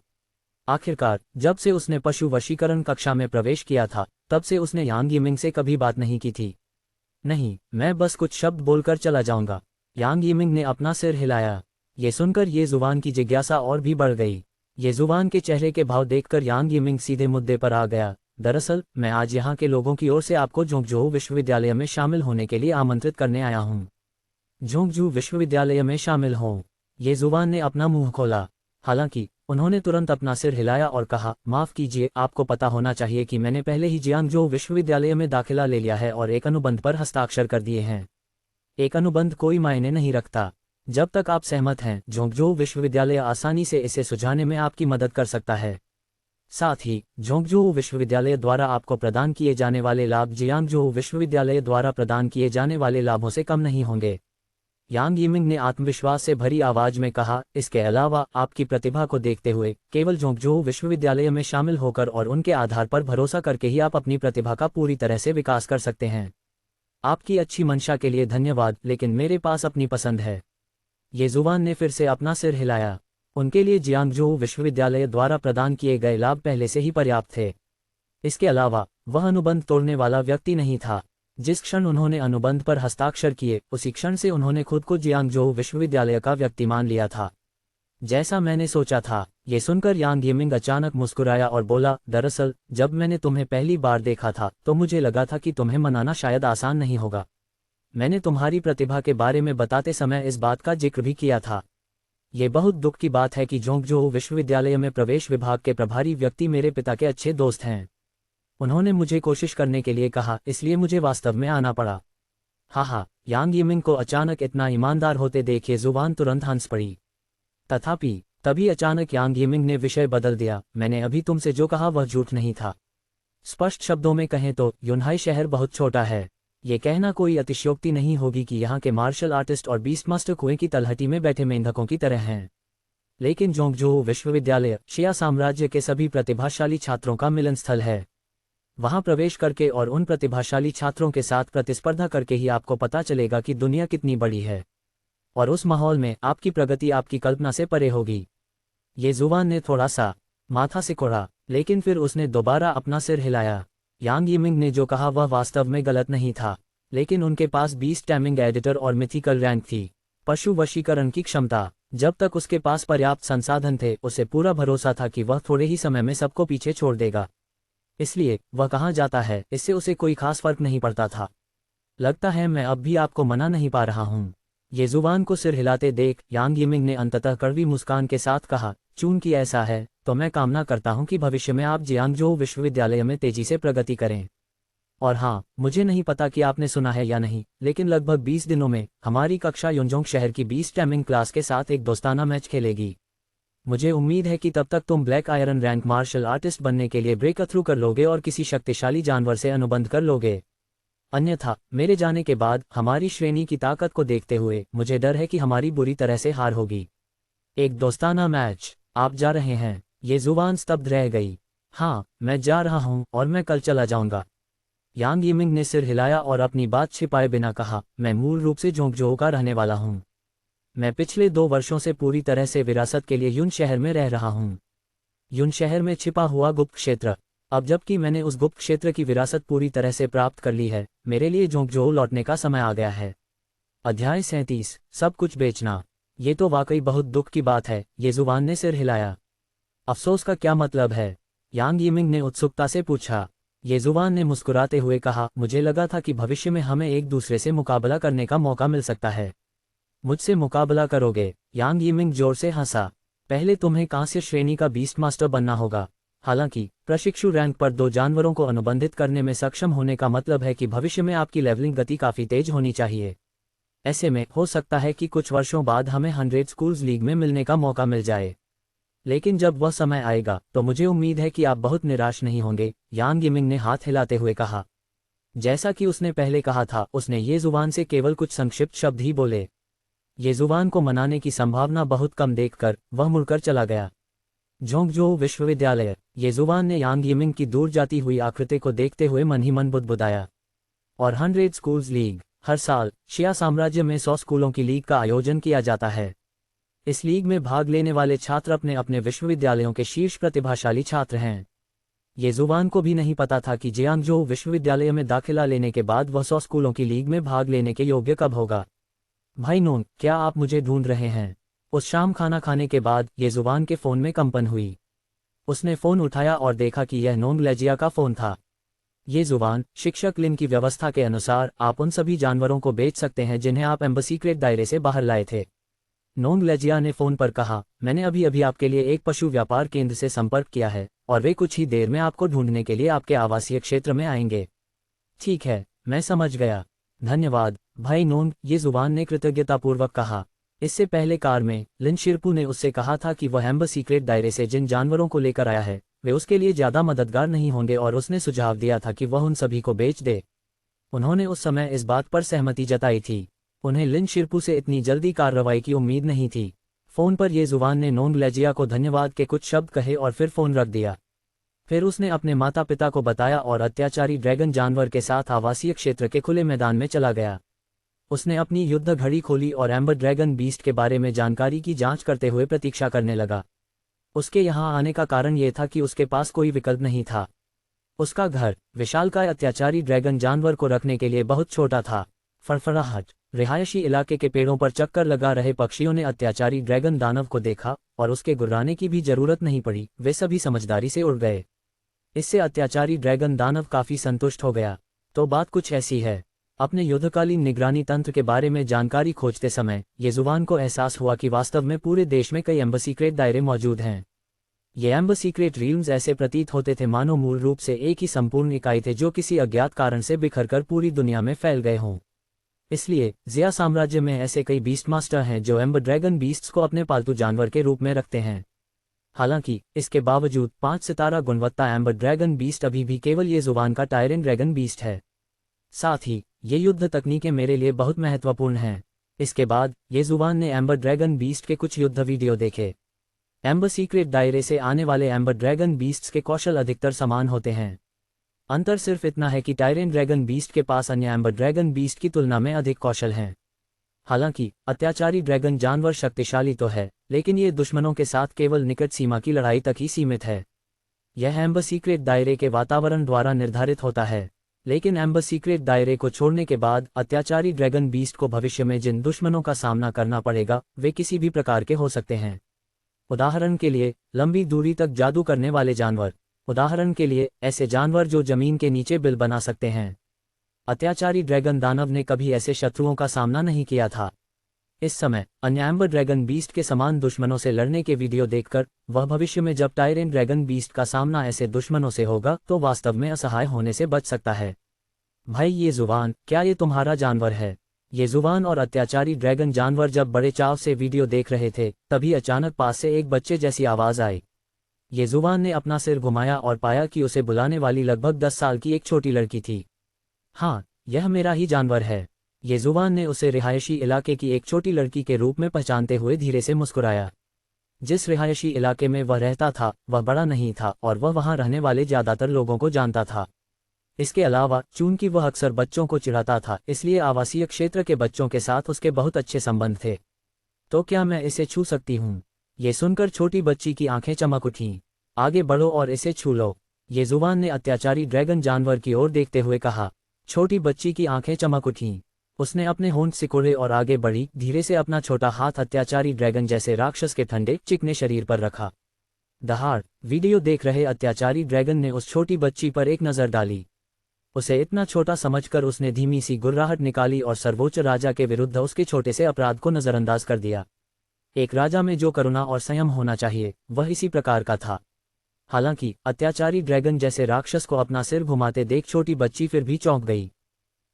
आखिरकार जब से उसने पशु वशीकरण कक्षा में प्रवेश किया था तब से उसने यांग यिमिंग से कभी बात नहीं की थी। नहीं, मैं बस कुछ शब्द बोलकर चला जाऊंगा। यांग यिमिंग ने अपना सिर हिलाया। ये सुनकर ये जुबान की जिज्ञासा और भी बढ़ गई। ये जुबान के चेहरे के भाव देखकर यांग यिमिंग सीधे मुद्दे पर आ गया। दरअसल मैं आज यहाँ के लोगों की ओर से आपको जोंगजोऊ विश्वविद्यालय में शामिल होने के लिए आमंत्रित करने आया हूँ। जोंगजू विश्वविद्यालय में शामिल हों। ये जुबान ने अपना मुंह खोला। हालांकि उन्होंने तुरंत अपना सिर हिलाया और कहा, माफ़ कीजिए, आपको पता होना चाहिए कि मैंने पहले ही जियांगजोऊ विश्वविद्यालय में दाखिला ले लिया है और एक अनुबंध पर हस्ताक्षर कर दिए हैं। एक अनुबंध कोई मायने नहीं रखता। जब तक आप सहमत हैं, जोंगजोऊ विश्वविद्यालय आसानी से इसे सुझाने में आपकी मदद कर सकता है। साथ ही जोंगजोऊ विश्वविद्यालय द्वारा आपको प्रदान किए जाने वाले लाभ जियांगजोऊ विश्वविद्यालय द्वारा प्रदान किए जाने वाले लाभों से कम नहीं होंगे। यांग यिमिंग ने आत्मविश्वास से भरी आवाज में कहा, इसके अलावा आपकी प्रतिभा को देखते हुए केवल जोंगजोऊ विश्वविद्यालय में शामिल होकर और उनके आधार पर भरोसा करके ही आप अपनी प्रतिभा का पूरी तरह से विकास कर सकते हैं। आपकी अच्छी मंशा के लिए धन्यवाद, लेकिन मेरे पास अपनी पसंद है। ये जुबान ने फिर से अपना सिर हिलाया। उनके लिए जियांगजोऊ विश्वविद्यालय द्वारा प्रदान किए गए लाभ पहले से ही पर्याप्त थे। इसके अलावा वह अनुबंध तोड़ने वाला व्यक्ति नहीं था। जिस क्षण उन्होंने अनुबंध पर हस्ताक्षर किए उसी क्षण से उन्होंने खुद को जियांगजोऊ विश्वविद्यालय का व्यक्ति मान लिया था। जैसा मैंने सोचा था। ये सुनकर यांग यिमिंग अचानक मुस्कुराया और बोला, दरअसल जब मैंने तुम्हें पहली बार देखा था तो मुझे लगा था कि तुम्हें मनाना शायद आसान नहीं होगा। मैंने तुम्हारी प्रतिभा के बारे में बताते समय इस बात का जिक्र भी किया था। ये बहुत दुख की बात है कि जोंगजोऊ विश्वविद्यालय में प्रवेश विभाग के प्रभारी व्यक्ति मेरे पिता के अच्छे दोस्त हैं। उन्होंने मुझे कोशिश करने के लिए कहा, इसलिए मुझे वास्तव में आना पड़ा। हाँ, यांग यिमिंग को अचानक इतना ईमानदार होते देखे जुबान तुरंत हंस पड़ी। तथापि तभी अचानक यांग यिमिंग ने विषय बदल दिया, मैंने अभी तुमसे जो कहा वह झूठ नहीं था। स्पष्ट शब्दों में कहें तो यूनहाई शहर बहुत छोटा है। ये कहना कोई अतिशयोक्ति नहीं होगी कि यहाँ के मार्शल आर्टिस्ट और बीस्ट मास्टर कुएं की तलहटी में बैठे मेंढकों की तरह हैं। लेकिन जोंगजोऊ विश्वविद्यालय शिया साम्राज्य के सभी प्रतिभाशाली छात्रों का मिलन स्थल है। वहां प्रवेश करके और उन प्रतिभाशाली छात्रों के साथ प्रतिस्पर्धा करके ही आपको पता चलेगा कि दुनिया कितनी बड़ी है, और उस माहौल में आपकी प्रगति आपकी कल्पना से परे होगी। ये जुबान ने थोड़ा सा माथा सिकोड़ा, लेकिन फिर उसने दोबारा अपना सिर हिलाया। यांग यिमिंग ने जो कहा वह वास्तव में गलत नहीं था, लेकिन उनके पास 20 टैमिंग एडिटर और मिथिकल रैंक थी। पशु वशीकरण की क्षमता, जब तक उसके पास पर्याप्त संसाधन थे उसे पूरा भरोसा था कि वह थोड़े ही समय में सबको पीछे छोड़ देगा। इसलिए वह कहाँ जाता है इससे उसे कोई खास फर्क नहीं पड़ता था। लगता है मैं अब भी आपको मना नहीं पा रहा हूँ। ये जुबान को सिर हिलाते देख यांग यिमिंग ने अंततः कड़वी मुस्कान के साथ कहा, चूंकि ऐसा है तो मैं कामना करता हूं कि भविष्य में आप जियांगजोउ विश्वविद्यालय में तेजी से प्रगति करें। और हाँ, मुझे नहीं पता कि आपने सुना है या नहीं, लेकिन लगभग 20 दिनों में हमारी कक्षा योंजोंग शहर की 20 टैमिंग क्लास के साथ एक दोस्ताना मैच खेलेगी। मुझे उम्मीद है कि तब तक तुम black iron rank martial artist बनने के लिए ब्रेक थ्रू कर लोगे और किसी शक्तिशाली जानवर से अनुबंध कर लोगे। अन्यथा मेरे जाने के बाद हमारी श्रेणी की ताकत को देखते हुए मुझे डर है कि हमारी बुरी तरह से हार होगी। एक दोस्ताना मैच? आप जा रहे हैं? ये जुबान स्तब्ध रह गई। हाँ, मैं जा रहा हूँ और मैं कल चला जाऊंगा। यांग यिमिंग ने सिर हिलाया और अपनी बात छिपाए बिना कहा, मैं मूल रूप से जोंगजोउ का रहने वाला हूँ। मैं पिछले 2 वर्षों से पूरी तरह से विरासत के लिए युन शहर में रह रहा हूँ। युन शहर में छिपा हुआ गुप्त क्षेत्र। अब जबकि मैंने उस गुप्त क्षेत्र की विरासत पूरी तरह से प्राप्त कर ली है, मेरे लिए जोंगजोउ लौटने का समय आ गया है। अध्याय 37, सब कुछ बेचना। ये तो वाकई बहुत दुख की बात है। ये जुबान ने सिर हिलाया। अफसोस का क्या मतलब है? यांग यिमिंग ने उत्सुकता से पूछा। ये जुबान ने मुस्कुराते हुए कहा, मुझे लगा था कि भविष्य में हमें एक दूसरे से मुकाबला करने का मौका मिल सकता है। मुझसे मुकाबला करोगे? यांग यिमिंग जोर से हंसा। पहले तुम्हें कांस्य श्रेणी का बीस्ट मास्टर बनना होगा। हालांकि प्रशिक्षु रैंक पर 2 जानवरों को अनुबंधित करने में सक्षम होने का मतलब है कि भविष्य में आपकी लेवलिंग गति काफी तेज होनी चाहिए। ऐसे में हो सकता है कि कुछ वर्षों बाद हमें 100 स्कूल्स लीग में मिलने का मौका मिल जाए। लेकिन जब वह समय आएगा तो मुझे उम्मीद है कि आप बहुत निराश नहीं होंगे, यांग यिमिंग ने हाथ हिलाते हुए कहा। जैसा कि उसने पहले कहा था, उसने ये जुबान से केवल कुछ संक्षिप्त शब्द ही बोले। ये जुबान को मनाने की संभावना बहुत कम देखकर वह मुड़कर चला गया। जोंगजोउ विश्वविद्यालय। ये जुबान ने यांग यिमिंग की दूर जाती हुई आकृति को देखते हुए मन ही मन बुदबुदाया। और 100 स्कूल्स लीग। हर साल शिया साम्राज्य में 100 स्कूलों की लीग का आयोजन किया जाता है। इस लीग में भाग लेने वाले छात्र अपने अपने विश्वविद्यालयों के शीर्ष प्रतिभाशाली छात्र हैं। ये जुबान को भी नहीं पता था कि जियांगजोउ विश्वविद्यालय में दाखिला लेने के बाद वह 100 स्कूलों की लीग में भाग लेने के योग्य कब होगा। भाई नोंग, क्या आप मुझे ढूंढ रहे हैं? उस शाम खाना खाने के बाद ये जुबान के फोन में कंपन हुई। उसने फोन उठाया और देखा कि यह नोंग लेजिया का फोन था। ये जुबान, शिक्षक लिन की व्यवस्था के अनुसार आप उन सभी जानवरों को बेच सकते हैं जिन्हें आप एम्बसीक्रेट दायरे से बाहर लाए थे। नोंग लेजिया ने फोन पर कहा, मैंने अभी अभी आपके लिए एक पशु व्यापार केंद्र से संपर्क किया है और वे कुछ ही देर में आपको ढूंढने के लिए आपके आवासीय क्षेत्र में आएंगे। ठीक है, मैं समझ गया। धन्यवाद भाई नोंग, ये जुबान ने कृतज्ञतापूर्वक कहा। इससे पहले कार में लिन शिरपू ने उससे कहा था कि वह एम्बसीक्रेट दायरे से जिन जानवरों को लेकर आया है वे उसके लिए ज्यादा मददगार नहीं होंगे और उसने सुझाव दिया था कि वह उन सभी को बेच दे। उन्होंने उस समय इस बात पर सहमति जताई थी। उन्हें लिन शिरपू से इतनी जल्दी कार्रवाई की उम्मीद नहीं थी। फोन पर ये जुबान ने नोंग लेजिया को धन्यवाद के कुछ शब्द कहे और फिर फोन रख दिया। फिर उसने अपने माता पिता को बताया और अत्याचारी ड्रैगन जानवर के साथ आवासीय क्षेत्र के खुले मैदान में चला गया। उसने अपनी युद्ध घड़ी खोली और एम्बर ड्रैगन बीस्ट के बारे में जानकारी की जांच करते हुए प्रतीक्षा करने लगा। उसके यहाँ आने का कारण ये था कि उसके पास कोई विकल्प नहीं था। उसका घर विशालकाय अत्याचारी ड्रैगन जानवर को रखने के लिए बहुत छोटा था। फड़फड़ाहट। रिहायशी इलाके के पेड़ों पर चक्कर लगा रहे पक्षियों ने अत्याचारी ड्रैगन दानव को देखा और उसके गुर्राने की भी जरूरत नहीं पड़ी, वे सभी समझदारी से उड़ गए। इससे अत्याचारी ड्रैगन दानव काफी संतुष्ट हो गया। तो बात कुछ ऐसी है। अपने युद्धकालीन निगरानी तंत्र के बारे में जानकारी खोजते समय ये जुबान को एहसास हुआ कि वास्तव में पूरे देश में कई एम्बसीक्रेट दायरे मौजूद हैं। ये एम्बसीक्रेट रील्म्स ऐसे प्रतीत होते थे मानो मूल रूप से एक ही संपूर्ण इकाई थे जो किसी अज्ञात कारण से बिखरकर पूरी दुनिया में फैल गए हों। इसलिए जिया साम्राज्य में ऐसे कई बीस्ट मास्टर हैं जो एम्बर ड्रैगन बीस्ट्स को अपने पालतू जानवर के रूप में रखते हैं। हालांकि इसके बावजूद 5 सितारा गुणवत्ता एम्बर ड्रैगन बीस्ट अभी भी केवल ये जुबान का टायरेन ड्रैगन बीस्ट है। साथ ही ये युद्ध तकनीकें मेरे लिए बहुत महत्वपूर्ण हैं। इसके बाद ये जुबान ने एम्बर ड्रैगन बीस्ट के कुछ युद्ध वीडियो देखे। एम्बर सीक्रेट दायरे से आने वाले एम्बर ड्रैगन बीस्ट्स के कौशल अधिकतर समान होते हैं। अंतर सिर्फ इतना है कि टायरेन ड्रैगन बीस्ट के पास अन्य एम्बर ड्रैगन बीस्ट की तुलना में अधिक कौशल हैं। हालांकि अत्याचारी ड्रैगन जानवर शक्तिशाली तो है, लेकिन ये दुश्मनों के साथ केवल निकट सीमा की लड़ाई तक ही सीमित है। यह एम्बर सीक्रेट दायरे के वातावरण द्वारा निर्धारित होता है, लेकिन एम्बर सीक्रेट दायरे को छोड़ने के बाद अत्याचारी ड्रैगन बीस्ट को भविष्य में जिन दुश्मनों का सामना करना पड़ेगा वे किसी भी प्रकार के हो सकते हैं। उदाहरण के लिए लंबी दूरी तक जादू करने वाले जानवर। उदाहरण के लिए ऐसे जानवर जो जमीन के नीचे बिल बना सकते हैं। अत्याचारी ड्रैगन दानव ने कभी ऐसे शत्रुओं का सामना नहीं किया था। इस समय अन्य एम्बर ड्रैगन बीस्ट के समान दुश्मनों से लड़ने के वीडियो देखकर वह भविष्य में जब टायरेंट ड्रैगन बीस्ट का सामना ऐसे दुश्मनों से होगा तो वास्तव में असहाय होने से बच सकता है। भाई ये जुबान, क्या ये तुम्हारा जानवर है? ये जुबान और अत्याचारी ड्रैगन जानवर जब बड़े चाव से वीडियो देख रहे थे तभी अचानक पास से एक बच्चे जैसी आवाज आई। ये जुबान ने अपना सिर घुमाया और पाया कि उसे बुलाने वाली लगभग 10 साल की एक छोटी लड़की थी। हाँ, यह मेरा ही जानवर है। ये जुबान ने उसे रिहायशी इलाके की एक छोटी लड़की के रूप में पहचानते हुए धीरे से मुस्कुराया। जिस रिहायशी इलाके में वह रहता था वह बड़ा नहीं था और वह वहां रहने वाले ज्यादातर लोगों को जानता था। इसके अलावा चूंकि वह अक्सर बच्चों को चिढ़ाता था इसलिए आवासीय क्षेत्र के बच्चों के साथ उसके बहुत अच्छे संबंध थे। तो क्या मैं इसे छू सकती हूँ? ये सुनकर छोटी बच्ची की आंखें चमक उठीं। आगे बढ़ो और इसे छू लो, ये जुबान ने अत्याचारी ड्रैगन जानवर की ओर देखते हुए कहा। छोटी बच्ची की आंखें चमक उठीं। उसने अपने होंठ सिकोड़े और आगे बढ़ी, धीरे से अपना छोटा हाथ अत्याचारी ड्रैगन जैसे राक्षस के ठंडे चिकने शरीर पर रखा। दहाड़ वीडियो देख रहे अत्याचारी ड्रैगन ने उस छोटी बच्ची पर एक नज़र डाली। उसे इतना छोटा समझकर उसने धीमी सी गुर्राहट निकाली और सर्वोच्च राजा के विरुद्ध उसके छोटे से अपराध को नज़रअंदाज कर दिया। एक राजा में जो करुणा और संयम होना चाहिए वह इसी प्रकार का था। हालांकि अत्याचारी ड्रैगन जैसे राक्षस को अपना सिर घुमाते देख छोटी बच्ची फिर भी चौंक गई।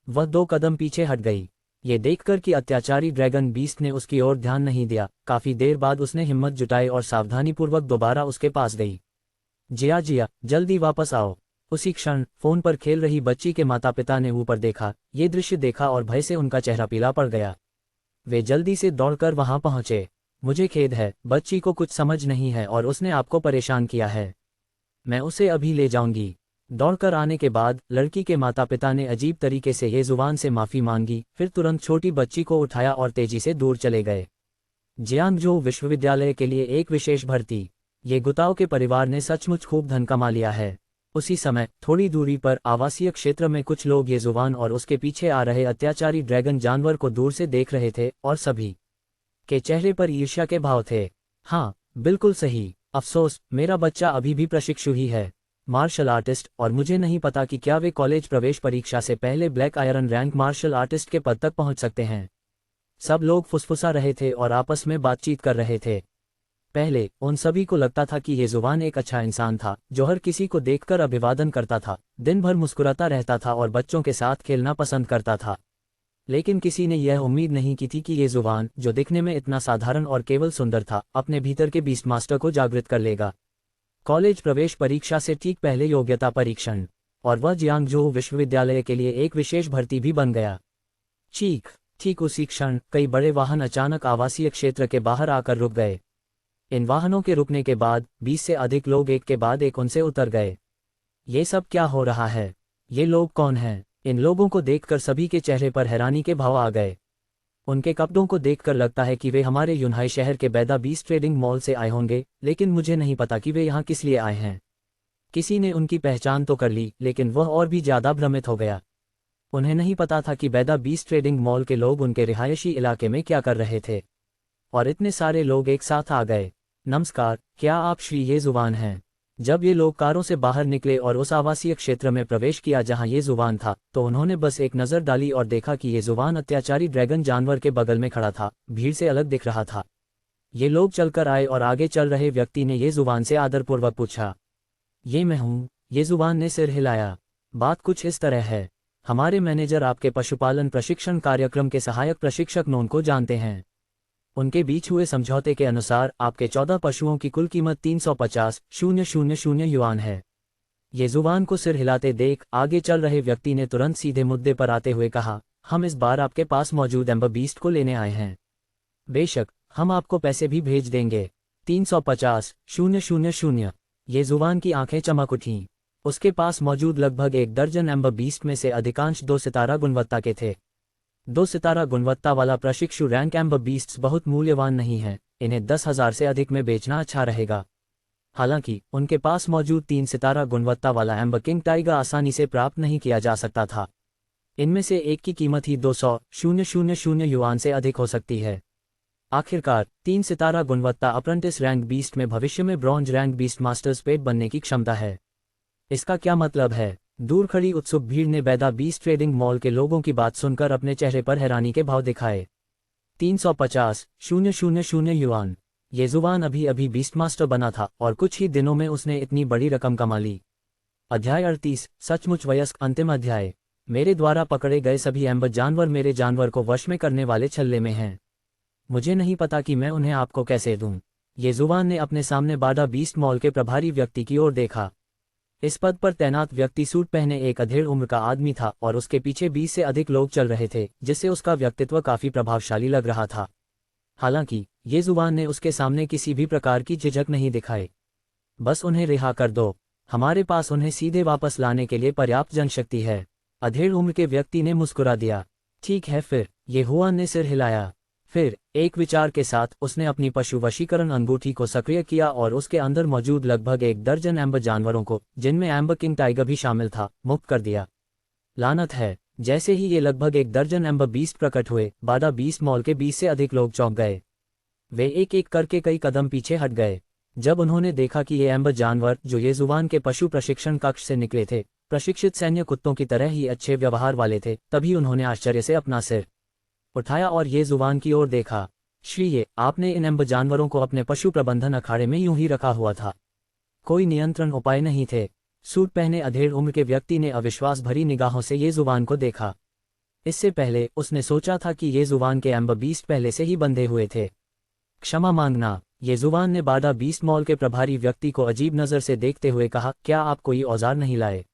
वह 2 कदम पीछे हट गई। ये देखकर कि अत्याचारी ड्रैगन बीस्ट ने उसकी ओर ध्यान नहीं दिया, काफी देर बाद उसने हिम्मत जुटाई और सावधानीपूर्वक दोबारा उसके पास गई। जिया जिया, जल्दी वापस आओ। उसी क्षण फोन पर खेल रही बच्ची के माता पिता ने ऊपर देखा। ये दृश्य देखा और भय से उनका चेहरा पीला पड़ गया। वे जल्दी से दौड़कर वहां पहुंचे। मुझे खेद है, बच्ची को कुछ समझ नहीं है और उसने आपको परेशान किया है। मैं उसे अभी ले जाऊंगी। दौड़कर आने के बाद लड़की के माता पिता ने अजीब तरीके से ये जुबान से माफी मांगी, फिर तुरंत छोटी बच्ची को उठाया और तेजी से दूर चले गए। जियांगजो विश्वविद्यालय के लिए एक विशेष भर्ती। ये गुताओ के परिवार ने सचमुच खूब धन कमा लिया है। उसी समय थोड़ी दूरी पर आवासीय क्षेत्र में कुछ लोग ये जुबान और उसके पीछे आ रहे अत्याचारी ड्रैगन जानवर को दूर से देख रहे थे और सभी के चेहरे पर ईर्ष्या के भाव थे। हाँ, बिल्कुल सही। अफसोस, मेरा बच्चा अभी भी प्रशिक्षु ही है, मार्शल आर्टिस्ट, और मुझे नहीं पता कि क्या वे कॉलेज प्रवेश परीक्षा से पहले black iron rank martial artist के पद तक पहुंच सकते हैं। सब लोग फुसफुसा रहे थे और आपस में बातचीत कर रहे थे। पहले उन सभी को लगता था कि ये जुबान एक अच्छा इंसान था जो हर किसी को देखकर अभिवादन करता था, दिन भर मुस्कुराता रहता था और बच्चों के साथ खेलना पसंद करता था। लेकिन किसी ने यह उम्मीद नहीं की थी कि ये जुबान, जो दिखने में इतना साधारण और केवल सुंदर था, अपने भीतर के बीस्ट मास्टर को जागृत कर लेगा। कॉलेज प्रवेश परीक्षा से ठीक पहले योग्यता परीक्षण, और वह जियांगजो विश्वविद्यालय के लिए एक विशेष भर्ती भी बन गया। ठीक उसी क्षण कई बड़े वाहन अचानक आवासीय क्षेत्र के बाहर आकर रुक गए। इन वाहनों के रुकने के बाद 20 से अधिक लोग एक के बाद एक उनसे उतर गए। ये सब क्या हो रहा है? ये लोग कौन हैं? इन लोगों को देखकर सभी के चेहरे पर हैरानी के भाव आ गए। उनके कपड़ों को देखकर लगता है कि वे हमारे यूनहाई शहर के बेदा बीस ट्रेडिंग मॉल से आए होंगे, लेकिन मुझे नहीं पता कि वे यहाँ किस लिए आए हैं। किसी ने उनकी पहचान तो कर ली, लेकिन वह और भी ज्यादा भ्रमित हो गया। उन्हें नहीं पता था कि बेदा बीस ट्रेडिंग मॉल के लोग उनके रिहायशी इलाके में क्या कर रहे थे, और इतने सारे लोग एक साथ आ गए। नमस्कार, क्या आप श्री ये जुबान हैं? जब ये लोग कारों से बाहर निकले और उस आवासीय क्षेत्र में प्रवेश किया जहां ये जुबान था, तो उन्होंने बस एक नज़र डाली और देखा कि ये जुबान अत्याचारी ड्रैगन जानवर के बगल में खड़ा था, भीड़ से अलग दिख रहा था। ये लोग चलकर आए और आगे चल रहे व्यक्ति ने ये जुबान से आदरपूर्वक पूछा, ये मैं हूँ? ये जुबान ने सिर हिलाया। बात कुछ इस तरह है, हमारे मैनेजर आपके पशुपालन प्रशिक्षण कार्यक्रम के सहायक प्रशिक्षक नोन को जानते हैं। उनके बीच हुए समझौते के अनुसार आपके 14 पशुओं की कुल कीमत 350,000 युआन है। ये जुबान को सिर हिलाते देख आगे चल रहे व्यक्ति ने तुरंत सीधे मुद्दे पर आते हुए कहा, हम इस बार आपके पास मौजूद एम्बर बीस्ट को लेने आए हैं। बेशक, हम आपको पैसे भी भेज देंगे। 350,000। ये जुबान की आंखें चमक उठीं। उसके पास मौजूद लगभग 1 दर्जन एम्बर बीस्ट में से अधिकांश 2 सितारा गुणवत्ता के थे। 2 सितारा गुणवत्ता वाला प्रशिक्षु रैंक एम्बर बीस्ट्स बहुत मूल्यवान नहीं है, इन्हें 10,000 से अधिक में बेचना अच्छा रहेगा। हालांकि उनके पास मौजूद 3 सितारा गुणवत्ता वाला एम्बर किंग टाइगर आसानी से प्राप्त नहीं किया जा सकता था। इनमें से एक की कीमत ही 200,000 युआन से अधिक हो सकती है। आखिरकार 3 सितारा गुणवत्ता अप्रेंटिस रैंक बीस्ट में भविष्य में ब्रॉन्ज रैंक बीस्ट मास्टर्स पेट बनने की क्षमता है। इसका क्या मतलब है? दूर खड़ी उत्सुक भीड़ ने बेदा बीस्ट ट्रेडिंग मॉल के लोगों की बात सुनकर अपने चेहरे पर हैरानी के भाव दिखाए। 350,000 युआन। ये जुबान अभी अभी बीस्ट मास्टर बना था और कुछ ही दिनों में उसने इतनी बड़ी रकम कमा ली। अध्याय 38, सचमुच वयस्क। अंतिम अध्याय। मेरे द्वारा पकड़े गए सभी एम्बर जानवर मेरे जानवर को वश में करने वाले छल्ले में हैं। मुझे नहीं पता कि मैं उन्हें आपको कैसे दूं। ये जुबान ने अपने सामने बाडा बीस्ट मॉल के प्रभारी व्यक्ति की ओर देखा। इस पद पर तैनात व्यक्ति सूट पहने एक अधेड़ उम्र का आदमी था और उसके पीछे 20 से अधिक लोग चल रहे थे, जिससे उसका व्यक्तित्व काफी प्रभावशाली लग रहा था। हालांकि ये जुबान ने उसके सामने किसी भी प्रकार की झिझक नहीं दिखाई। बस उन्हें रिहा कर दो, हमारे पास उन्हें सीधे वापस लाने के लिए पर्याप्त जनशक्ति है। अधेड़ उम्र के व्यक्ति ने मुस्कुरा दिया। ठीक है फिर, ये हुआन ने सिर हिलाया। फिर एक विचार के साथ उसने अपनी पशु वशीकरण अंगूठी को सक्रिय किया और उसके अंदर मौजूद लगभग 1 दर्जन एम्बर जानवरों को, जिनमें एम्बर किंग टाइगर भी शामिल था, मुक्त कर दिया। लानत है, जैसे ही ये लगभग 1 दर्जन एम्बर बीस्ट प्रकट हुए, बाडा बीस्ट मॉल के 20 से अधिक लोग चौंक गए। वे एक एक करके कई कदम पीछे हट गए। जब उन्होंने देखा कि ये एम्बर जानवर, जो ये जुबान के पशु प्रशिक्षण कक्ष से निकले थे, प्रशिक्षित सैन्य कुत्तों की तरह ही अच्छे व्यवहार वाले थे, तभी उन्होंने आश्चर्य से अपना सिर उठाया और ये जुबान की ओर देखा। श्री, आपने इन एम्बर जानवरों को अपने पशु प्रबंधन अखाड़े में यूं ही रखा हुआ था? कोई नियंत्रण उपाय नहीं थे? सूट पहने अधेड़ उम्र के व्यक्ति ने अविश्वास भरी निगाहों से ये जुबान को देखा। इससे पहले उसने सोचा था कि ये जुबान के एम्बर बीस्ट पहले से ही बंधे हुए थे। क्षमा मांगना, ये जुबान ने बाडा बीस्ट मॉल के प्रभारी व्यक्ति को अजीब नज़र से देखते हुए कहा। क्या आप कोई औजार नहीं लाए?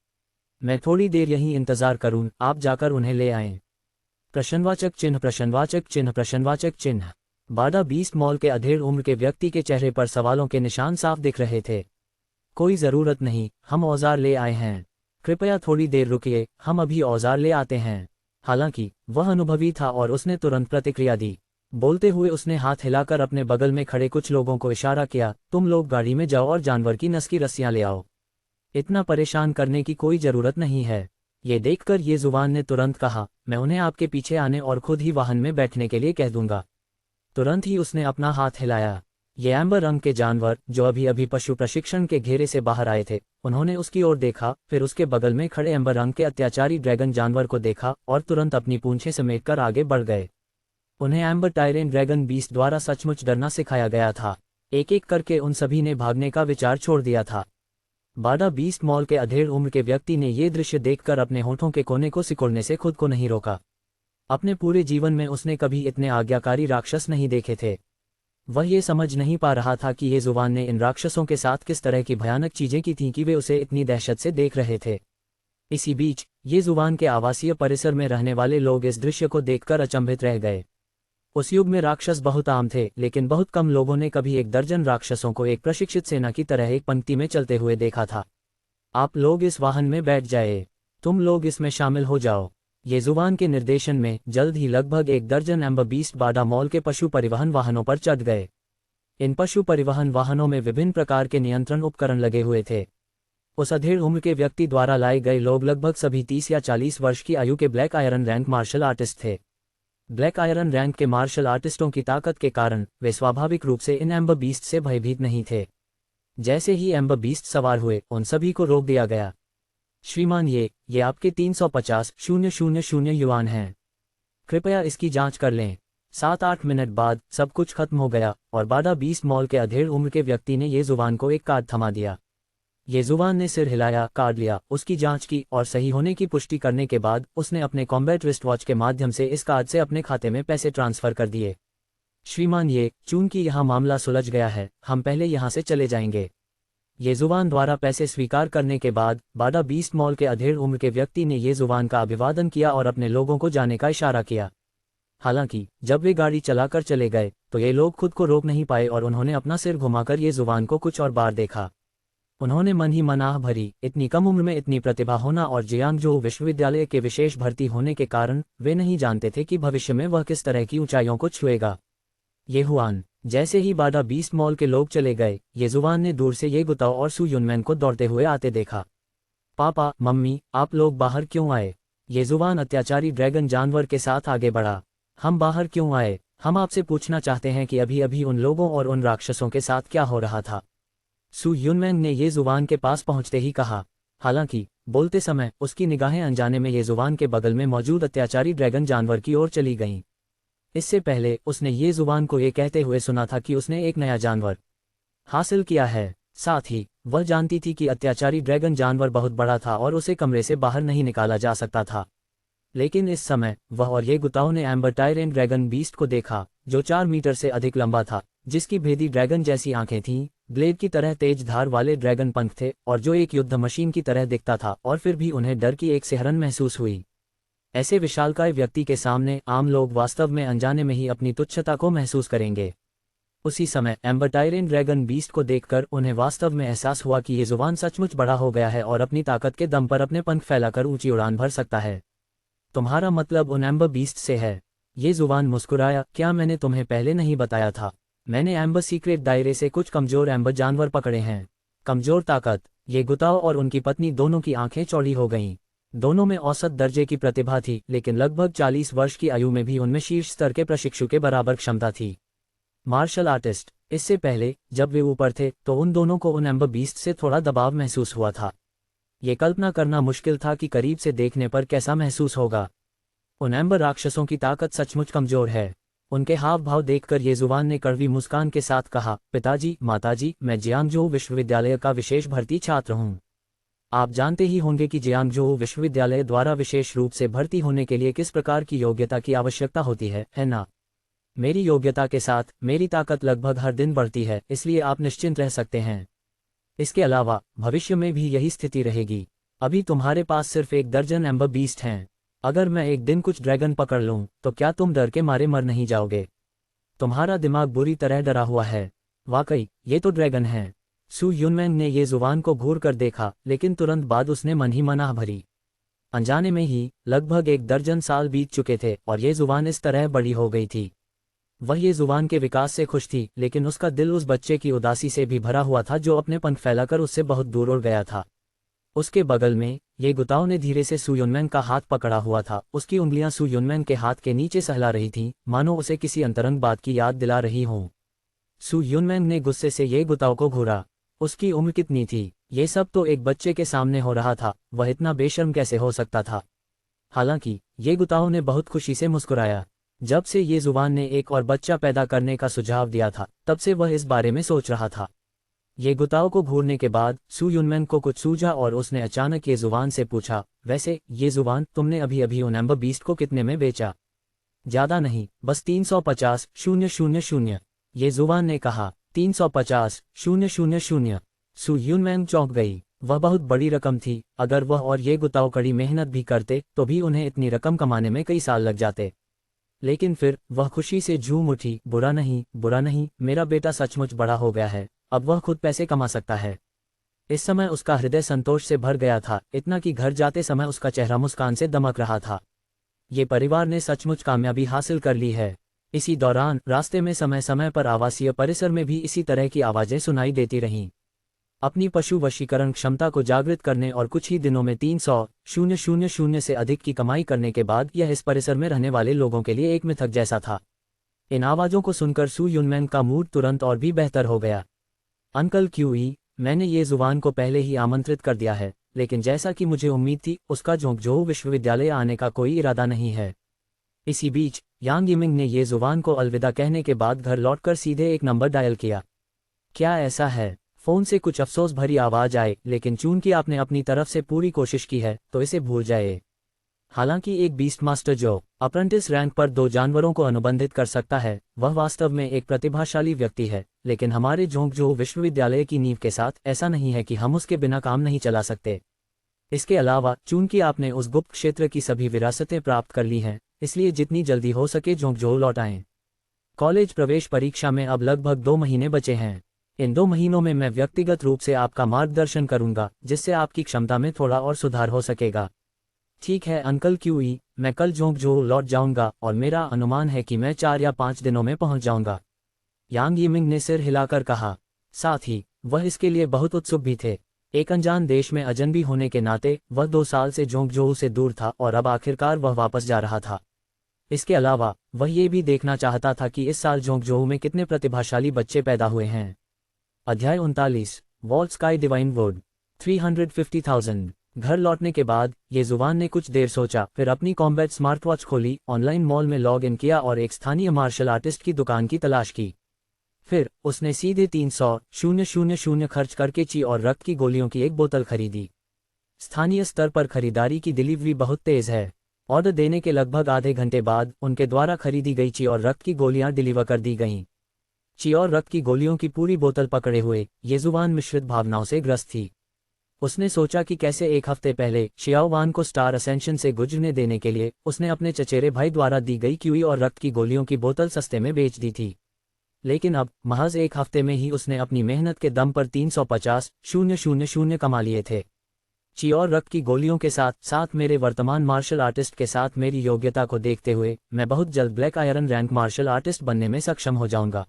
मैं थोड़ी देर यहीं इंतजार करूं, आप जाकर उन्हें ले आएं। प्रश्नवाचक चिन्ह प्रश्नवाचक चिन्ह प्रश्नवाचक चिन्ह। बाडा बीस्ट मॉल के अधेड़ उम्र के व्यक्ति के चेहरे पर सवालों के निशान साफ दिख रहे थे। कोई ज़रूरत नहीं, हम औजार ले आए हैं। कृपया थोड़ी देर रुकिए, हम अभी औजार ले आते हैं। हालांकि वह अनुभवी था और उसने तुरंत प्रतिक्रिया दी। बोलते हुए उसने हाथ हिलाकर अपने बगल में खड़े कुछ लोगों को इशारा किया। तुम लोग गाड़ी में जाओ और जानवर की नस की रस्सियां ले आओ। इतना परेशान करने की कोई ज़रूरत नहीं है। ये देखकर ये जुबान ने तुरंत कहा, मैं उन्हें आपके पीछे आने और खुद ही वाहन में बैठने के लिए कह दूंगा। तुरंत ही उसने अपना हाथ हिलाया। ये एम्बर रंग के जानवर, जो अभी अभी पशु प्रशिक्षण के घेरे से बाहर आए थे, उन्होंने उसकी ओर देखा, फिर उसके बगल में खड़े एम्बर रंग के अत्याचारी ड्रैगन जानवर को देखा और तुरंत अपनी पूंछें समेटकर आगे बढ़ गए। उन्हें एम्बर टायरेन ड्रैगन बीस्ट द्वारा सचमुच डरना सिखाया गया था। एक एक करके उन सभी ने भागने का विचार छोड़ दिया था। बाडा बीस्ट मॉल के अधेड़ उम्र के व्यक्ति ने ये दृश्य देखकर अपने होठों के कोने को सिकुड़ने से खुद को नहीं रोका। अपने पूरे जीवन में उसने कभी इतने आज्ञाकारी राक्षस नहीं देखे थे। वह ये समझ नहीं पा रहा था कि ये जुबान ने इन राक्षसों के साथ किस तरह की भयानक चीजें की थीं कि वे उसे इतनी दहशत से देख रहे थे। इसी बीच ये जुबान के आवासीय परिसर में रहने वाले लोग इस दृश्य को देखकर अचंभित रह गए। उस युग में राक्षस बहुत आम थे, लेकिन बहुत कम लोगों ने कभी 1 दर्जन राक्षसों को एक प्रशिक्षित सेना की तरह एक पंक्ति में चलते हुए देखा था। आप लोग इस वाहन में बैठ जाए, तुम लोग इसमें शामिल हो जाओ। ये जुबान के निर्देशन में जल्द ही लगभग 1 दर्जन एम्बर बीस्ट बाडा मॉल के पशु परिवहन वाहनों पर चढ़ गए। इन पशु परिवहन वाहनों में विभिन्न प्रकार के नियंत्रण उपकरण लगे हुए थे। उस अधेड़ उम्र के व्यक्ति द्वारा लाए गए लोग लगभग सभी 30 या 40 वर्ष की आयु के black iron rank martial artist थे। ब्लैक आयरन रैंक के मार्शल आर्टिस्टों की ताकत के कारण वे स्वाभाविक रूप से इन एम्बर बीस्ट से भयभीत नहीं थे। जैसे ही एम्बर बीस्ट सवार हुए, उन सभी को रोक दिया गया। श्रीमान, ये आपके 350,000 युआन हैं। कृपया इसकी जांच कर लें। 7-8 मिनट बाद सब कुछ खत्म हो गया और बाडा बीस्ट मॉल के अधेड़ उम्र के व्यक्ति ने ये जुबान को एक कार्ड थमा दिया। ये जुबान ने सिर हिलाया, कार्ड लिया, उसकी जांच की और सही होने की पुष्टि करने के बाद उसने अपने कॉम्बैट रिस्ट वॉच के माध्यम से इस कार्ड से अपने खाते में पैसे ट्रांसफर कर दिए। श्रीमान, चूंकि यहाँ मामला सुलझ गया है, हम पहले यहाँ से चले जाएंगे। ये जुबान द्वारा पैसे स्वीकार करने के बाद बाडा बीस्ट मॉल के अधेड़ उम्र के व्यक्ति ने ये जुबान का अभिवादन किया और अपने लोगों को जाने का इशारा किया। हालांकि जब वे गाड़ी चलाकर चले गए तो ये लोग खुद को रोक नहीं पाए और उन्होंने अपना सिर घुमाकर ये जुबान को कुछ और बार देखा। उन्होंने मन ही मन आह भरी। इतनी कम उम्र में इतनी प्रतिभा होना और जियांगजो विश्वविद्यालय के विशेष भर्ती होने के कारण वे नहीं जानते थे कि भविष्य में वह किस तरह की ऊंचाइयों को छुएगा। ये हुआन। जैसे ही बाडा बीस्ट मॉल के लोग चले गए, ये जुबान ने दूर से ये गुताओ और सू युनमैन को दौड़ते हुए आते देखा। पापा, मम्मी, आप लोग बाहर क्यों आए? ये जुबान अत्याचारी ड्रैगन जानवर के साथ आगे बढ़ा। हम बाहर क्यों आए? हम आपसे पूछना चाहते हैं कि अभी अभी उन लोगों और उन राक्षसों के साथ क्या हो रहा था। सू युनमैन ने ये जुबान के पास पहुंचते ही कहा। हालांकि बोलते समय उसकी निगाहें अनजाने में ये जुबान के बगल में मौजूद अत्याचारी ड्रैगन जानवर की ओर चली गईं। इससे पहले उसने ये जुबान को ये कहते हुए सुना था कि उसने एक नया जानवर हासिल किया है। साथ ही वह जानती थी कि अत्याचारी ड्रैगन जानवर बहुत बड़ा था और उसे कमरे से बाहर नहीं निकाला जा सकता था। लेकिन इस समय वह और ये गुताओं ने एम्बर टायरेंट ड्रैगन बीस्ट को देखा, जो 4 मीटर से अधिक लंबा था, जिसकी भेदी ड्रैगन जैसी आंखें थीं, ब्लेड की तरह तेज धार वाले ड्रैगन पंख थे और जो एक युद्ध मशीन की तरह दिखता था। और फिर भी उन्हें डर की एक सिहरन महसूस हुई। ऐसे विशालकाय व्यक्ति के सामने आम लोग वास्तव में अनजाने में ही अपनी तुच्छता को महसूस करेंगे। उसी समय एम्बर टायरेंट ड्रैगन बीस्ट को देखकर उन्हें वास्तव में एहसास हुआ कि ये जुबान सचमुच बड़ा हो गया है और अपनी ताकत के दम पर अपने पंख फैलाकर ऊंची उड़ान भर सकता है। तुम्हारा मतलब उन एम्बर बीस्ट से है? ये जुबान मुस्कुराया। क्या मैंने तुम्हें पहले नहीं बताया था? मैंने एम्बर सीक्रेट दायरे से कुछ कमजोर एम्बर जानवर पकड़े हैं। कमजोर ताकत? ये गुताओ और उनकी पत्नी दोनों की आंखें चौड़ी हो गईं। दोनों में औसत दर्जे की प्रतिभा थी, लेकिन लगभग 40 वर्ष की आयु में भी उनमें शीर्ष स्तर के प्रशिक्षु के बराबर क्षमता थी। Martial artist. इससे पहले जब वे ऊपर थे तो उन दोनों को उन एम्बर बीस्ट से थोड़ा दबाव महसूस हुआ था। ये कल्पना करना मुश्किल था कि करीब से देखने पर कैसा महसूस होगा। उन एम्बर राक्षसों की ताकत सचमुच कमजोर है। उनके हाव भाव देखकर ये जुबान ने कड़वी मुस्कान के साथ कहा, पिताजी, माताजी, मैं जियांगजोऊ विश्वविद्यालय का विशेष भर्ती छात्र हूँ। आप जानते ही होंगे कि जियांगजोऊ विश्वविद्यालय द्वारा विशेष रूप से भर्ती होने के लिए किस प्रकार की योग्यता की आवश्यकता होती है ना? मेरी योग्यता के साथ मेरी ताकत लगभग हर दिन बढ़ती है, इसलिए आप निश्चिंत रह सकते हैं। इसके अलावा भविष्य में भी यही स्थिति रहेगी। अभी तुम्हारे पास सिर्फ 1 दर्जन एम्बर बीस्ट हैं। अगर मैं एक दिन कुछ ड्रैगन पकड़ लूं, तो क्या तुम डर के मारे मर नहीं जाओगे? तुम्हारा दिमाग बुरी तरह डरा हुआ है। वाकई, ये तो ड्रैगन है। सू युनमैंग ने ये जुबान को घूर कर देखा, लेकिन तुरंत बाद उसने मन ही मनाह भरी। अनजाने में ही लगभग 1 दर्जन साल बीत चुके थे और ये जुबान इस तरह बड़ी हो गई थी। वह ये जुबान के विकास से खुश थी, लेकिन उसका दिल उस बच्चे की उदासी से भी भरा हुआ था जो अपने पंख फैलाकर उससे बहुत दूर उड़ गया था। उसके बगल में ये गुताओं ने धीरे से सू युनमैंग का हाथ पकड़ा हुआ था। उसकी उंगलियां सू युनमैंग के हाथ के नीचे सहला रही थीं, मानो उसे किसी अंतरंग बात की याद दिला रही हों। सू युनमैंग ने गुस्से से ये गुताओं को घूरा। उसकी उम्र कितनी थी? ये सब तो एक बच्चे के सामने हो रहा था, वह इतना बेशर्म कैसे हो सकता था? हालांकि ये गुताओं ने बहुत खुशी से मुस्कुराया। जब से ये जुबान ने एक और बच्चा पैदा करने का सुझाव दिया था, तब से वह इस बारे में सोच रहा था। ये गुताओं को घूरने के बाद सू युनमैंग को कुछ सूझा और उसने अचानक ये जुबान से पूछा, वैसे ये जुबान तुमने अभी अभी उन एम्बर बीस्ट को कितने में बेचा? ज्यादा नहीं, बस 350,000। ये जुबान ने कहा। 350,000। सू युनमैंग चौंक गई। वह बहुत बड़ी रकम थी। अगर वह और ये गुताओं कड़ी मेहनत भी करते तो भी उन्हें इतनी रकम कमाने में कई साल लग जाते। लेकिन फिर वह खुशी से झूम उठी, बुरा नहीं, मेरा बेटा सचमुच बड़ा हो गया है, अब वह खुद पैसे कमा सकता है। इस समय उसका हृदय संतोष से भर गया था, इतना कि घर जाते समय उसका चेहरा मुस्कान से दमक रहा था। ये परिवार ने सचमुच कामयाबी हासिल कर ली है। इसी दौरान रास्ते में समय समय पर आवासीय परिसर में भी इसी तरह की आवाजें सुनाई देती रहीं। अपनी पशु वशीकरण क्षमता को जागृत करने और कुछ ही दिनों में 300,000 से अधिक की कमाई करने के बाद यह इस परिसर में रहने वाले लोगों के लिए एक मिथक जैसा था। इन आवाज़ों को सुनकर सू युनमैंग का मूड तुरंत और भी बेहतर हो गया। अंकल क्यूई, मैंने ये जुबान को पहले ही आमंत्रित कर दिया है, लेकिन जैसा कि मुझे उम्मीद थी, उसका जोंगजोऊ विश्वविद्यालय आने का कोई इरादा नहीं है। इसी बीच यांग यिमिंग ने ये जुबान को अलविदा कहने के बाद घर लौटकर सीधे एक नंबर डायल किया। क्या ऐसा है? फोन से कुछ अफसोस भरी आवाज आए, लेकिन चूंकि आपने अपनी तरफ से पूरी कोशिश की है तो इसे भूल जाए। हालांकि एक बीस्ट मास्टर जो अप्रेंटिस रैंक पर 2 जानवरों को अनुबंधित कर सकता है, वह वास्तव में एक प्रतिभाशाली व्यक्ति है, लेकिन हमारे जोंगजोऊ विश्वविद्यालय की नींव के साथ ऐसा नहीं है कि हम उसके बिना काम नहीं चला सकते। इसके अलावा चूंकि आपने उस गुप्त क्षेत्र की सभी विरासतें प्राप्त कर ली हैं, इसलिए जितनी जल्दी हो सके जोंगजोऊ लौट आएं। कॉलेज प्रवेश परीक्षा में अब लगभग 2 महीने बचे हैं। इन 2 महीनों में मैं व्यक्तिगत रूप से आपका मार्गदर्शन करूंगा, जिससे आपकी क्षमता में थोड़ा और सुधार हो सकेगा। ठीक है अंकल क्यूई, मैं कल जोंगजोऊ लौट जाऊंगा और मेरा अनुमान है कि मैं 4 या 5 दिनों में पहुंच जाऊंगा। यांग यिमिंग ने सिर हिलाकर कहा। साथ ही वह इसके लिए बहुत उत्सुक भी थे। एक अनजान देश में अजनबी होने के नाते वह 2 साल से जोंगजोऊ से दूर था और अब आखिरकार वह वापस जा रहा था। इसके अलावा वह ये भी देखना चाहता था कि इस साल जोंगजोऊ में कितने प्रतिभाशाली बच्चे पैदा हुए हैं। अध्याय 39 वॉल्ट स्काई डिवाइन वर्ड 350,000। घर लौटने के बाद ये जुबान ने कुछ देर सोचा, फिर अपनी कॉम्बैट स्मार्टवॉच खोली, ऑनलाइन मॉल में लॉग इन किया और एक स्थानीय मार्शल आर्टिस्ट की दुकान की तलाश की। फिर उसने सीधे 300,000 खर्च करके ची और रक्त की गोलियों की एक बोतल खरीदी। स्थानीय स्तर पर खरीदारी की डिलीवरी बहुत तेज है। ऑर्डर देने के लगभग आधे घंटे बाद उनके द्वारा खरीदी गई ची और रक्त की गोलियां डिलीवर कर दी गईं। ची और रक्त की गोलियों की पूरी बोतल पकड़े हुए ये जुबान मिश्रित भावनाओं से ग्रस्त थी। उसने सोचा कि कैसे एक हफ्ते पहले शियाओवान को स्टार असेंशन से गुजरने देने के लिए उसने अपने चचेरे भाई द्वारा दी गई क्यूई और रक्त की गोलियों की बोतल सस्ते में बेच दी थी। लेकिन अब महज एक हफ्ते में ही उसने अपनी मेहनत के दम पर 350,000 कमा लिए थे। ची और रक्त की गोलियों के साथ साथ मेरे वर्तमान मार्शल आर्टिस्ट के साथ मेरी योग्यता को देखते हुए मैं बहुत जल्द black iron rank martial artist बनने में सक्षम हो जाऊंगा।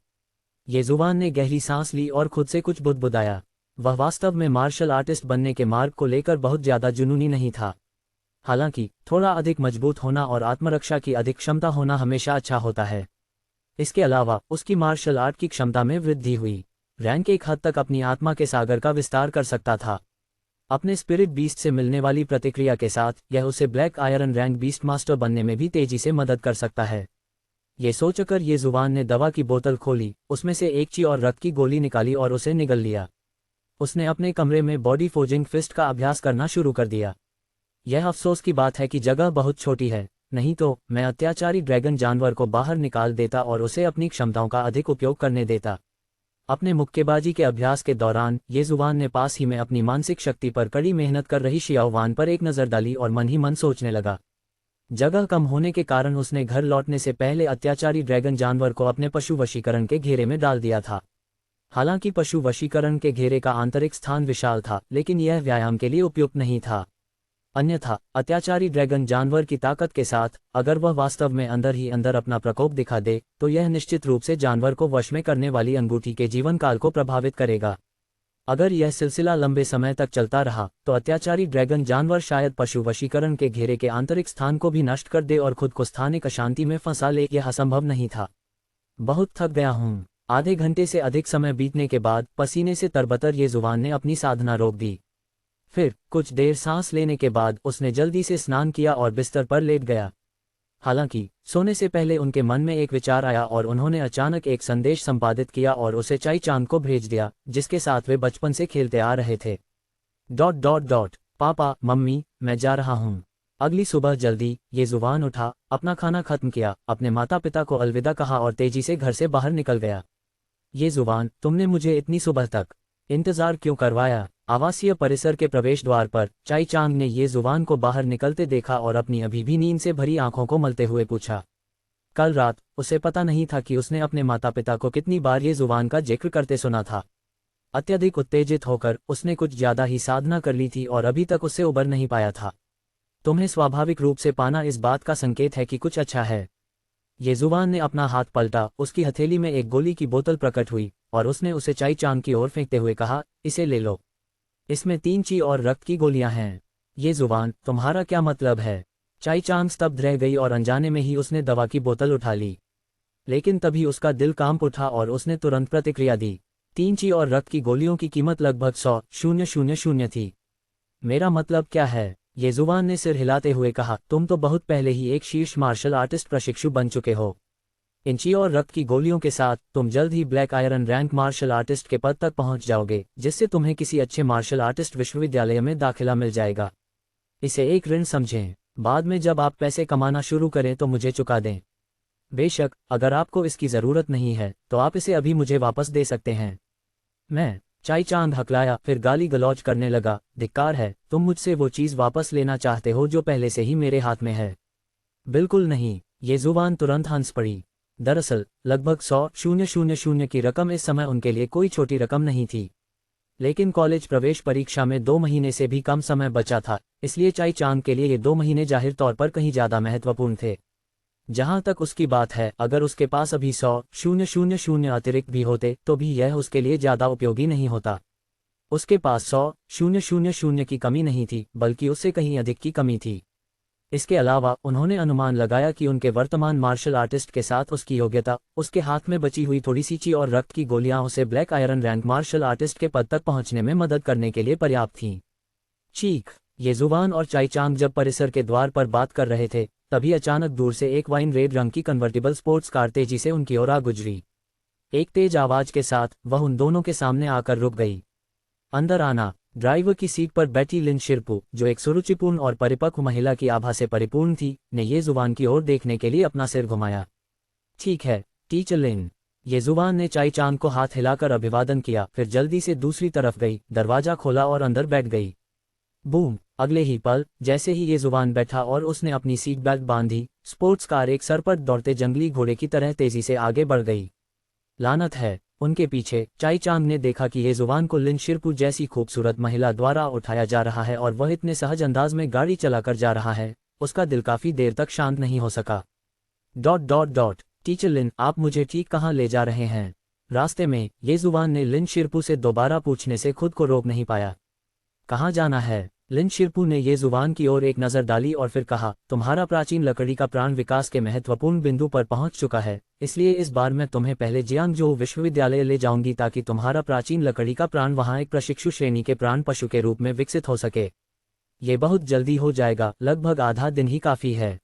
ये जुबान ने गहरी सांस ली और खुद से कुछ बुदबुदाया। वह वास्तव में मार्शल आर्टिस्ट बनने के मार्ग को लेकर बहुत ज्यादा जुनूनी नहीं था। हालांकि थोड़ा अधिक मजबूत होना और आत्मरक्षा की अधिक क्षमता होना हमेशा अच्छा होता है। इसके अलावा उसकी मार्शल आर्ट की क्षमता में वृद्धि हुई। रैंक एक हद तक अपनी आत्मा के सागर का विस्तार कर सकता था। अपने स्पिरिट बीस्ट से मिलने वाली प्रतिक्रिया के साथ यह उसे black iron rank beast master बनने में भी तेजी से मदद कर सकता है। ये सोचकर ये जुबान ने दवा की बोतल खोली, उसमें से एक ची और रक्त की गोली निकाली और उसे निगल लिया। उसने अपने कमरे में बॉडी फोर्जिंग फिस्ट का अभ्यास करना शुरू कर दिया। यह अफसोस की बात है कि जगह बहुत छोटी है, नहीं तो मैं अत्याचारी ड्रैगन जानवर को बाहर निकाल देता और उसे अपनी क्षमताओं का अधिक उपयोग करने देता। अपने मुक्केबाजी के अभ्यास के दौरान ये जुबान ने पास ही में अपनी मानसिक शक्ति पर कड़ी मेहनत कर रही शियाओवान पर एक नज़र डाली और मन ही मन सोचने लगा। जगह कम होने के कारण उसने घर लौटने से पहले अत्याचारी ड्रैगन जानवर को अपने पशु वशीकरण के घेरे में डाल दिया था। हालांकि पशु वशीकरण के घेरे का आंतरिक स्थान विशाल था, लेकिन यह व्यायाम के लिए उपयुक्त नहीं था। अन्यथा अत्याचारी ड्रैगन जानवर की ताकत के साथ अगर वह वास्तव में अंदर ही अंदर अपना प्रकोप दिखा दे तो यह निश्चित रूप से जानवर को वश में करने वाली अंगूठी के जीवन काल को प्रभावित करेगा। अगर यह सिलसिला लंबे समय तक चलता रहा तो अत्याचारी ड्रैगन जानवर शायद पशु वशीकरण के घेरे के आंतरिक स्थान को भी नष्ट कर दे और खुद को स्थानिक अशांति में फंसा ले। यह असंभव नहीं था। बहुत थक गया हूँ। आधे घंटे से अधिक समय बीतने के बाद पसीने से तरबतर ये जुबान ने अपनी साधना रोक दी। फिर कुछ देर सांस लेने के बाद उसने जल्दी से स्नान किया और बिस्तर पर लेट गया। हालांकि सोने से पहले उनके मन में एक विचार आया और उन्होंने अचानक एक संदेश संपादित किया और उसे चाई चांद को भेज दिया, जिसके साथ वे बचपन से खेलते आ रहे थे। ... पापा, मम्मी, मैं जा रहा हूँ। अगली सुबह जल्दी ये जुबान उठा, अपना खाना खत्म किया, अपने माता पिता को अलविदा कहा और तेजी से घर से बाहर निकल गया। ये जुबान, तुमने मुझे इतनी सुबह तक इंतजार क्यों करवाया? आवासीय परिसर के प्रवेश द्वार पर चाई चांग ने ये जुबान को बाहर निकलते देखा और अपनी अभी भी नींद से भरी आंखों को मलते हुए पूछा। कल रात उसे पता नहीं था कि उसने अपने माता पिता को कितनी बार ये जुबान का जिक्र करते सुना था। अत्यधिक उत्तेजित होकर उसने कुछ ज्यादा ही साधना कर ली थी और अभी तक उससे उबर नहीं पाया था। तुम्हें स्वाभाविक रूप से पाना इस बात का संकेत है कि कुछ अच्छा है। ये जुबान ने अपना हाथ पलटा, उसकी हथेली में एक गोली की बोतल प्रकट हुई और उसने उसे चाई चांग की ओर फेंकते हुए कहा, इसे ले लो। इसमें 3 ची और रक्त की गोलियां हैं। ये जुबान, तुम्हारा क्या मतलब है? चाई चांग स्तब्ध रह गई और अनजाने में ही उसने दवा की बोतल उठा ली। लेकिन तभी उसका दिल कांप उठा और उसने तुरंत प्रतिक्रिया दी। 3 ची और रक्त की गोलियों की कीमत लगभग 100,000 थी। मेरा मतलब क्या है? ये जुबान ने सिर हिलाते हुए कहा, तुम तो बहुत पहले ही एक शीर्ष मार्शल आर्टिस्ट प्रशिक्षु बन चुके हो। इन ची और रक्त की गोलियों के साथ तुम जल्द ही black iron rank martial artist के पद तक पहुंच जाओगे, जिससे तुम्हें किसी अच्छे मार्शल आर्टिस्ट विश्वविद्यालय में दाखिला मिल जाएगा। इसे एक ऋण समझें। बाद में जब आप पैसे कमाना शुरू करें तो मुझे चुका दें। बेशक अगर आपको इसकी ज़रूरत नहीं है तो आप इसे अभी मुझे वापस दे सकते हैं। मैं चाई चांद हकलाया, फिर गाली गलौज करने लगा, धिक्कार है, तुम मुझसे वो चीज़ वापस लेना चाहते हो जो पहले से ही मेरे हाथ में है? बिल्कुल नहीं। ये जुबान तुरंत हंस पड़ी। दरअसल लगभग 100,000 की रकम इस समय उनके लिए कोई छोटी रकम नहीं थी। लेकिन कॉलेज प्रवेश परीक्षा में 2 महीने से भी कम समय बचा था, इसलिए चाई चांद के लिए ये 2 महीने जाहिर तौर पर कहीं ज़्यादा महत्वपूर्ण थे। जहां तक उसकी बात है, अगर उसके पास अभी 100,000 अतिरिक्त भी होते तो भी यह उसके लिए ज़्यादा उपयोगी नहीं होता। उसके पास 100,000 की कमी नहीं थी, बल्कि उससे कहीं अधिक की कमी थी। इसके अलावा उन्होंने अनुमान लगाया कि उनके वर्तमान मार्शल आर्टिस्ट के साथ उसकी योग्यता, उसके हाथ में बची हुई थोड़ी सी ची और रक्त की गोलियां उसे black iron rank martial artist के पद तक पहुंचने में मदद करने के लिए पर्याप्त थीं। चीख। ये जुबान और चाई चांग जब परिसर के द्वार पर बात कर रहे थे, तभी अचानक दूर से एक वाइन रेड रंग की कन्वर्टिबल स्पोर्ट्स कार तेजी से उनकी ओर आ गुजरी। एक तेज आवाज के साथ वह उन दोनों के सामने आकर रुक गई। अंदर आना। ड्राइवर की सीट पर बैठी लिन शिरपू, जो एक सुरुचिपूर्ण और परिपक्व महिला की आभा से परिपूर्ण थी, ने ये जुबान की ओर देखने के लिए अपना सिर घुमाया। ठीक है, टीचर लिन। ये जुबान ने चाई चांग को हाथ हिलाकर अभिवादन किया, फिर जल्दी से दूसरी तरफ गई, दरवाजा खोला और अंदर बैठ गई। बूम! अगले ही पल, जैसे ही ये जुबान बैठा और उसने अपनी सीट बेल्ट बांधी, स्पोर्ट्स कार एक सरपट दौड़ते जंगली घोड़े की तरह तेजी से आगे बढ़ गई। लानत है! उनके पीछे चाई चांग ने देखा कि ये जुबान को लिन शिरपू जैसी खूबसूरत महिला द्वारा उठाया जा रहा है और वह इतने सहज अंदाज में गाड़ी चलाकर जा रहा है, उसका दिल काफी देर तक शांत नहीं हो सका। टीचर लिन, आप मुझे ठीक कहाँ ले जा रहे हैं? रास्ते में ये जुबान ने लिन शिरपू से दोबारा पूछने से खुद को रोक नहीं पाया। कहाँ जाना है? लिन शिरपू ने ये जुबान की ओर एक नज़र डाली और फिर कहा, तुम्हारा प्राचीन लकड़ी का प्राण विकास के महत्वपूर्ण बिंदु पर पहुंच चुका है, इसलिए इस बार मैं तुम्हें पहले जियांगजोऊ विश्वविद्यालय ले जाऊंगी ताकि तुम्हारा प्राचीन लकड़ी का प्राण वहां एक प्रशिक्षु श्रेणी के प्राण पशु के रूप में विकसित हो सके। ये बहुत जल्दी हो जाएगा, लगभग आधा दिन ही काफ़ी है।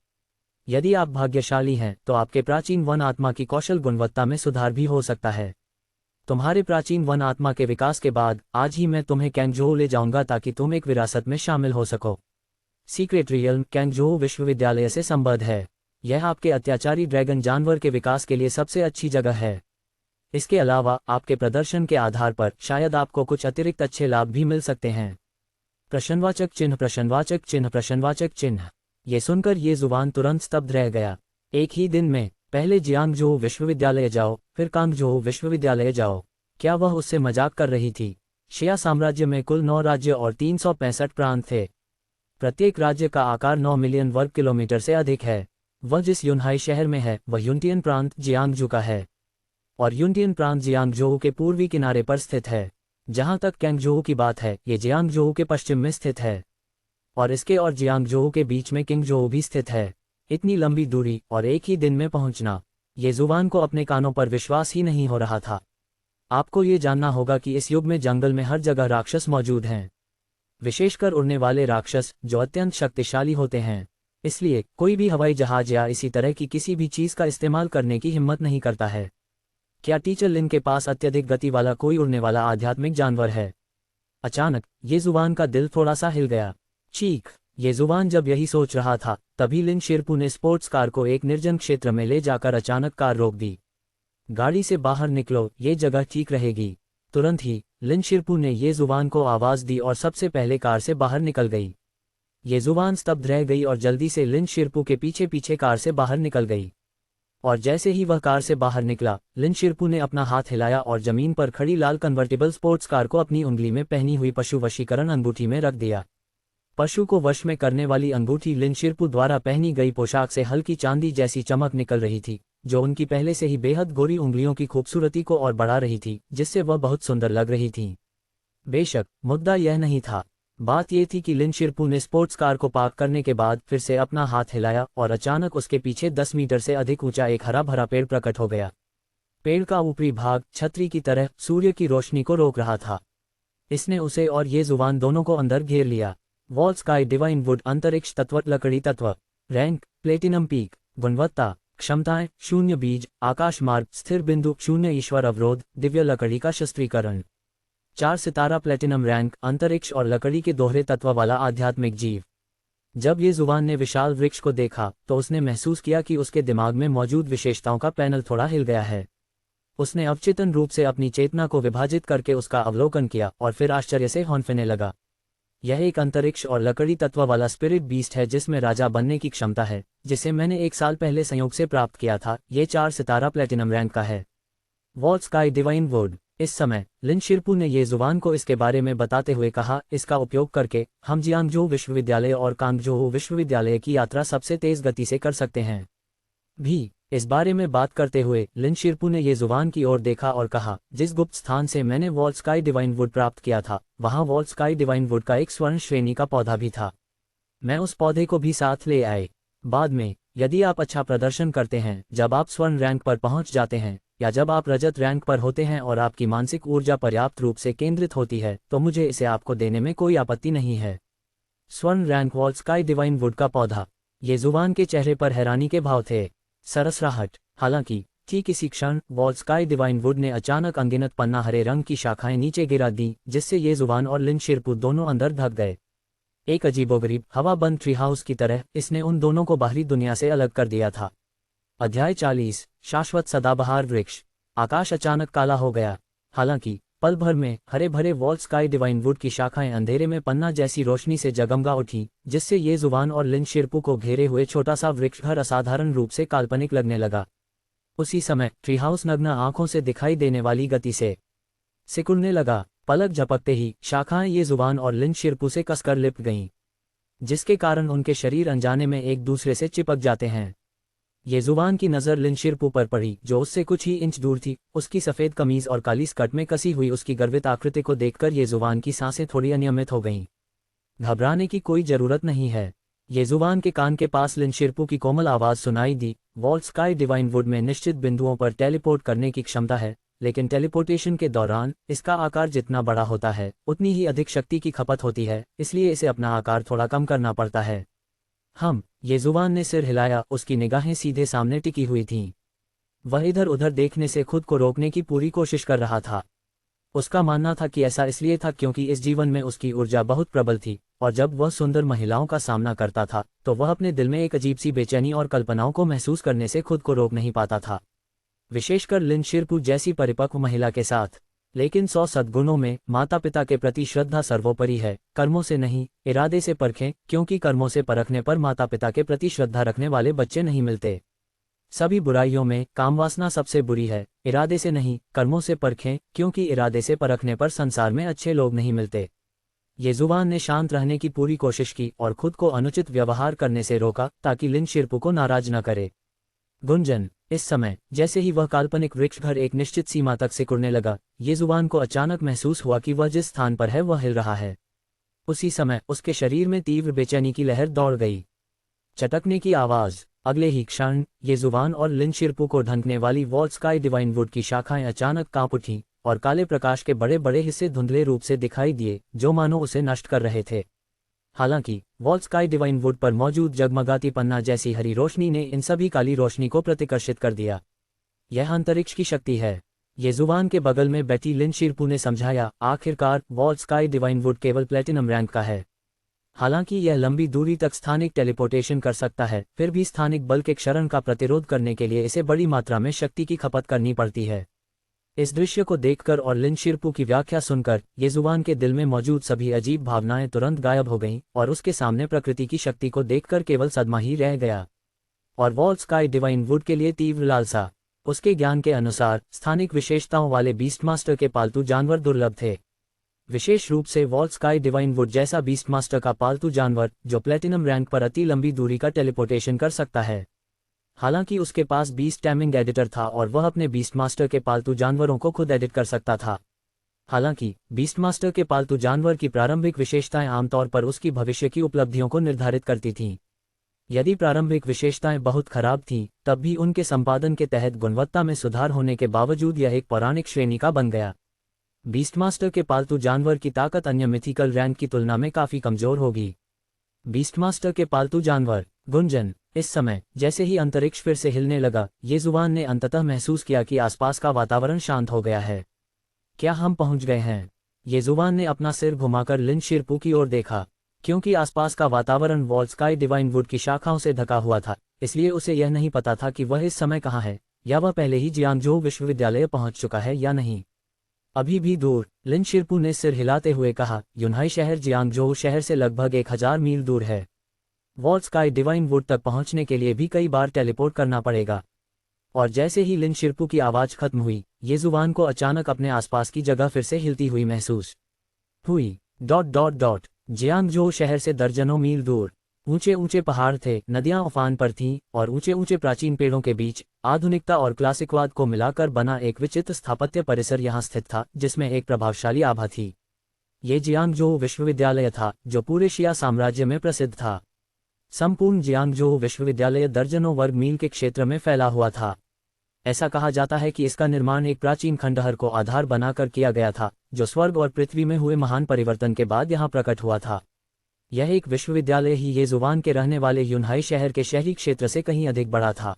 यदि आप भाग्यशाली हैं तो आपके प्राचीन वन आत्मा की कौशल गुणवत्ता में सुधार भी हो सकता है। तुम्हारे प्राचीन वन आत्मा के विकास के बाद आज ही मैं तुम्हें कैंगजोऊ ले जाऊंगा ताकि तुम एक विरासत में शामिल हो सको। सीक्रेट रियल्म कैंगजोऊ विश्वविद्यालय से संबद्ध है। यह आपके अत्याचारी ड्रैगन जानवर के विकास के लिए सबसे अच्छी जगह है। इसके अलावा आपके प्रदर्शन के आधार पर शायद आपको कुछ अतिरिक्त अच्छे लाभ भी मिल सकते हैं। प्रश्नवाचक चिन्ह प्रश्नवाचक चिन्ह प्रश्नवाचक चिन्ह। ये सुनकर ये जुबान तुरंत स्तब्ध रह गया। एक ही दिन में पहले जियांगजोऊ विश्वविद्यालय जाओ, फिर कांगजोऊ विश्वविद्यालय जाओ। क्या वह उससे मजाक कर रही थी? शिया साम्राज्य में कुल 9 राज्य और 365 प्रांत थे। प्रत्येक राज्य का आकार 9 मिलियन वर्ग किलोमीटर से अधिक है। वह जिस यूनहाई शहर में है वह यूनटियन प्रांत जियांगजू का है, और यूनटियन प्रांत जियांगजोऊ के पूर्वी किनारे पर स्थित है। जहां तक कैंगजोऊ की बात है, ये जियांगजोऊ के पश्चिम में स्थित है, और इसके और जियांगजोऊ के बीच में किंगजोऊ भी स्थित है। इतनी लंबी दूरी और एक ही दिन में पहुंचना, ये जुबान को अपने कानों पर विश्वास ही नहीं हो रहा था। आपको ये जानना होगा कि इस युग में जंगल में हर जगह राक्षस मौजूद हैं, विशेषकर उड़ने वाले राक्षस जो अत्यंत शक्तिशाली होते हैं। इसलिए कोई भी हवाई जहाज या इसी तरह की किसी भी चीज का इस्तेमाल करने की हिम्मत नहीं करता है। क्या टीचर लिन के पास अत्यधिक गति वाला कोई उड़ने वाला आध्यात्मिक जानवर है? अचानक ये जुबान का दिल थोड़ा सा हिल गया। चीख! ये जुबान जब यही सोच रहा था, तभी लिन शिरपू ने स्पोर्ट्स कार को एक निर्जन क्षेत्र में ले जाकर अचानक कार रोक दी। गाड़ी से बाहर निकलो, ये जगह ठीक रहेगी। तुरंत ही लिन शिरपू ने ये जुबान को आवाज दी और सबसे पहले कार से बाहर निकल गई। ये जुबान स्तब्ध रह गई और जल्दी से लिन शिरपू के पीछे पीछे कार से बाहर निकल गई। और जैसे ही वह कार से बाहर निकला, लिन शिरपू ने अपना हाथ हिलाया और जमीन पर खड़ी लाल कन्वर्टिबल स्पोर्ट्स कार को अपनी उंगली में पहनी हुई पशु वशीकरण अंगूठी में रख दिया। पशु को वश में करने वाली अंगूठी लिन शिरपू द्वारा पहनी गई पोशाक से हल्की चांदी जैसी चमक निकल रही थी, जो उनकी पहले से ही बेहद गोरी उंगलियों की खूबसूरती को और बढ़ा रही थी, जिससे वह बहुत सुंदर लग रही थी। बेशक मुद्दा यह नहीं था। बात यह थी कि लिन शिरपू ने स्पोर्ट्स कार को पार्क करने के बाद फिर से अपना हाथ हिलाया और अचानक उसके पीछे 10 मीटर से अधिक ऊंचा एक हरा भरा पेड़ प्रकट हो गया। पेड़ का ऊपरी भाग छतरी की तरह सूर्य की रोशनी को रोक रहा था। इसने उसे और ये जुबान दोनों को अंदर घेर लिया। वॉल स्काई डिवाइन वुड अंतरिक्ष तत्व लकड़ी तत्व। Rank platinum peak. गुणवत्ता क्षमताएं 0 बीज आकाश मार्ग स्थिर बिंदु 0 ईश्वर अवरोध दिव्य लकड़ी का शस्त्रीकरण। 4 सितारा प्लेटिनम रैंक अंतरिक्ष और लकड़ी के दोहरे तत्व वाला आध्यात्मिक जीव। जब ये जुबान ने विशाल वृक्ष को देखा तो उसने महसूस किया कि उसके दिमाग में मौजूद विशेषताओं का पैनल थोड़ा हिल गया है। उसने अवचेतन रूप से अपनी चेतना को विभाजित करके उसका अवलोकन किया और फिर आश्चर्य से हौंफने लगा। यह एक अंतरिक्ष और लकड़ी तत्व वाला स्पिरिट बीस्ट है जिसमें राजा बनने की क्षमता है, जिसे मैंने 1 साल पहले संयोग से प्राप्त किया था। ये 4 सितारा प्लेटिनम रैंक का है। Wall sky divine would. इस समय लिन शिरपू ने ये जुबान को इसके बारे में बताते हुए कहा, इसका उपयोग करके हम जियांगजोऊ विश्वविद्यालय और कांगजोऊ विश्वविद्यालय की यात्रा सबसे तेज गति से कर सकते हैं। भी इस बारे में बात करते हुए लिन शिरपू ने ये जुबान की ओर देखा और कहा, जिस गुप्त स्थान से मैंने वॉल स्काई डिवाइन वुड प्राप्त किया था, वहां वॉल स्काई डिवाइन वुड का एक स्वर्ण श्रेणी का पौधा भी था। मैं उस पौधे को भी साथ ले आए। बाद में यदि आप अच्छा प्रदर्शन करते हैं, जब आप स्वर्ण रैंक पर पहुंच जाते हैं या जब आप रजत रैंक पर होते हैं और आपकी मानसिक ऊर्जा पर्याप्त रूप से केंद्रित होती है, तो मुझे इसे आपको देने में कोई आपत्ति नहीं है। स्वर्ण rank wall sky divine would का पौधा। ये जुबान के चेहरे पर हैरानी के भाव थे। सरसराहट। हालांकि ठीक इसी क्षण वॉल स्काई डिवाइन वुड ने अचानक अनगिनत पन्ना हरे रंग की शाखाएं नीचे गिरा दी, जिससे ये जुबान और लिन शिरपू दोनों अंदर ढक गए। एक अजीबोगरीब हवाबंद ट्री हाउस की तरह इसने उन दोनों को बाहरी दुनिया से अलग कर दिया था। अध्याय 40। शाश्वत सदाबहार वृक्ष। आकाश अचानक काला हो गया। हालांकि पल भर में हरे भरे वॉल स्काई डिवाइन वुड की शाखाएं अंधेरे में पन्ना जैसी रोशनी से जगमगा उठी, जिससे ये जुबान और लिन शिरपू को घेरे हुए छोटा सा वृक्ष घर असाधारण रूप से काल्पनिक लगने लगा। उसी समय ट्री हाउस नग्न आंखों से दिखाई देने वाली गति से सिकुड़ने लगा। पलक झपकते ही शाखाएं ये जुबान और लिन शिरपू से कसकर लिपट गईं, जिसके कारण उनके शरीर अनजाने में एक दूसरे से चिपक जाते हैं। ये जुबान की नज़र लिन शिरपू पर पड़ी, जो उससे कुछ ही इंच दूर थी। उसकी सफ़ेद कमीज और काली स्कर्ट में कसी हुई उसकी गर्वित आकृति को देखकर ये जुबान की सांसें थोड़ी अनियमित हो गईं। घबराने की कोई ज़रूरत नहीं है। ये जुबान के कान के पास लिन शिरपू की कोमल आवाज़ सुनाई दी। वॉल स्काई डिवाइन वुड में निश्चित बिंदुओं पर टेलीपोर्ट करने की क्षमता है, लेकिन टेलीपोर्टेशन के दौरान इसका आकार जितना बड़ा होता है उतनी ही अधिक शक्ति की खपत होती है, इसलिए इसे अपना आकार थोड़ा कम करना पड़ता है। ये जुबान ने सिर हिलाया। उसकी निगाहें सीधे सामने टिकी हुई थीं। वह इधर उधर देखने से खुद को रोकने की पूरी कोशिश कर रहा था। उसका मानना था कि ऐसा इसलिए था क्योंकि इस जीवन में उसकी ऊर्जा बहुत प्रबल थी, और जब वह सुंदर महिलाओं का सामना करता था तो वह अपने दिल में एक अजीब सी बेचैनी और कल्पनाओं को महसूस करने से खुद को रोक नहीं पाता था, विशेषकर लिन शिरपू जैसी परिपक्व महिला के साथ। लेकिन 100 सद्गुणों में माता पिता के प्रति श्रद्धा सर्वोपरि है। कर्मों से नहीं, इरादे से परखें, क्योंकि कर्मों से परखने पर माता पिता के प्रति श्रद्धा रखने वाले बच्चे नहीं मिलते। सभी बुराइयों में कामवासना सबसे बुरी है। इरादे से नहीं, कर्मों से परखें, क्योंकि इरादे से परखने पर संसार में अच्छे लोग नहीं मिलते। ये जुबान ने शांत रहने की पूरी कोशिश की और खुद को अनुचित व्यवहार करने से रोका, ताकि लिन शिरपू को नाराज न करे। गुंजन। इस समय जैसे ही वह काल्पनिक वृक्ष घर एक निश्चित सीमा तक सिकुड़ने लगा, ये जुबान को अचानक महसूस हुआ कि वह जिस स्थान पर है वह हिल रहा है। उसी समय उसके शरीर में तीव्र बेचैनी की लहर दौड़ गई। चटकने की आवाज। अगले ही क्षण ये जुबान और लिन शिरपू को ढंकने वाली वॉल स्काई डिवाइन वुड की शाखाएं अचानक कांप उठीं और काले प्रकाश के बड़े बड़े हिस्से धुंधले रूप से दिखाई दिए, जो मानो उसे नष्ट कर रहे थे। हालांकि वॉल स्काई डिवाइन वुड पर मौजूद जगमगाती पन्ना जैसी हरी रोशनी ने इन सभी काली रोशनी को प्रतिकर्षित कर दिया। यह अंतरिक्ष की शक्ति है, ये जुबान के बगल में बैठी लिन शिरपू ने समझाया। आखिरकार वॉल स्काई डिवाइन वुड केवल प्लेटिनम रैंक का है। हालांकि यह लंबी दूरी तक स्थानिक टेलीपोर्टेशन कर सकता है, फिर भी स्थानिक बल के क्षरण का प्रतिरोध करने के लिए इसे बड़ी मात्रा में शक्ति की खपत करनी पड़ती है। इस दृश्य को देखकर और लिन शिरपू की व्याख्या सुनकर ये जुबान के दिल में मौजूद सभी अजीब भावनाएं तुरंत गायब हो गईं और उसके सामने प्रकृति की शक्ति को देखकर केवल सदमा ही रह गया। और वॉल स्काई डिवाइन वुड के लिए तीव्र लालसा। उसके ज्ञान के अनुसार स्थानिक विशेषताओं वाले बीस्टमास्टर के पालतू जानवर दुर्लभ थे, विशेष रूप से वॉल स्काई डिवाइन वुड जैसा बीस्टमास्टर का पालतू जानवर जो प्लेटिनम रैंक पर अति लंबी दूरी का टेलीपोर्टेशन कर सकता है। हालांकि उसके पास बीस्ट टैमिंग एडिटर था और वह अपने बीस्टमास्टर के पालतू जानवरों को खुद एडिट कर सकता था। हालांकि बीस्टमास्टर के पालतू जानवर की प्रारंभिक विशेषताएं आमतौर पर उसकी भविष्य की उपलब्धियों को निर्धारित करती थीं। यदि प्रारंभिक विशेषताएं बहुत खराब थीं, तब भी उनके संपादन के तहत गुणवत्ता में सुधार होने के बावजूद यह एक पौराणिक श्रेणी का बन गया। बीस्टमास्टर के पालतू जानवर की ताकत अन्य मिथिकल रैंक की तुलना में काफी कमजोर होगी। बीस्टमास्टर के पालतू जानवर। गुंजन। इस समय जैसे ही अंतरिक्ष फिर से हिलने लगा, ये जुबान ने अंततः महसूस किया कि आसपास का वातावरण शांत हो गया है। क्या हम पहुंच गए हैं? ये जुबान ने अपना सिर घुमाकर लिन शिरपू की ओर देखा। क्योंकि आसपास का वातावरण वॉल स्काई डिवाइन वुड की शाखाओं से ढका हुआ था, इसलिए उसे यह नहीं पता था कि वह इस समय कहाँ है, या वह पहले ही जियांगजोउ विश्वविद्यालय पहुंच चुका है या नहीं। अभी भी दूर, लिन शिरपू ने सिर हिलाते हुए कहा। यूनहाई शहर जियांगजोउ शहर से लगभग 1000 मील दूर है। वॉल स्काई डिवाइन वुड तक पहुंचने के लिए भी कई बार टेलीपोर्ट करना पड़ेगा। और जैसे ही लिन शिरपू की आवाज खत्म हुई, ये जुबान को अचानक अपने आसपास की जगह फिर से हिलती हुई महसूस हुई। ... जियांगजोउ शहर से दर्जनों मील दूर ऊंचे ऊंचे पहाड़ थे, नदियां उफान पर थीं और ऊंचे ऊंचे प्राचीन पेड़ों के बीच आधुनिकता और क्लासिकवाद को मिलाकर बना एक विचित्र स्थापत्य परिसर यहां स्थित था, जिसमें एक प्रभावशाली आभा थी। ये जियांगजोउ विश्वविद्यालय था, जो पूरे शिया साम्राज्य में प्रसिद्ध था। संपूर्ण जियांगजोउ विश्वविद्यालय दर्जनों वर्ग मील के क्षेत्र में फैला हुआ था। ऐसा कहा जाता है कि इसका निर्माण एक प्राचीन खंडहर को आधार बनाकर किया गया था, जो स्वर्ग और पृथ्वी में हुए महान परिवर्तन के बाद यहाँ प्रकट हुआ था। यह एक विश्वविद्यालय ही ये जुबान के रहने वाले यूनहाई शहर के शहरी क्षेत्र से कहीं अधिक बड़ा था।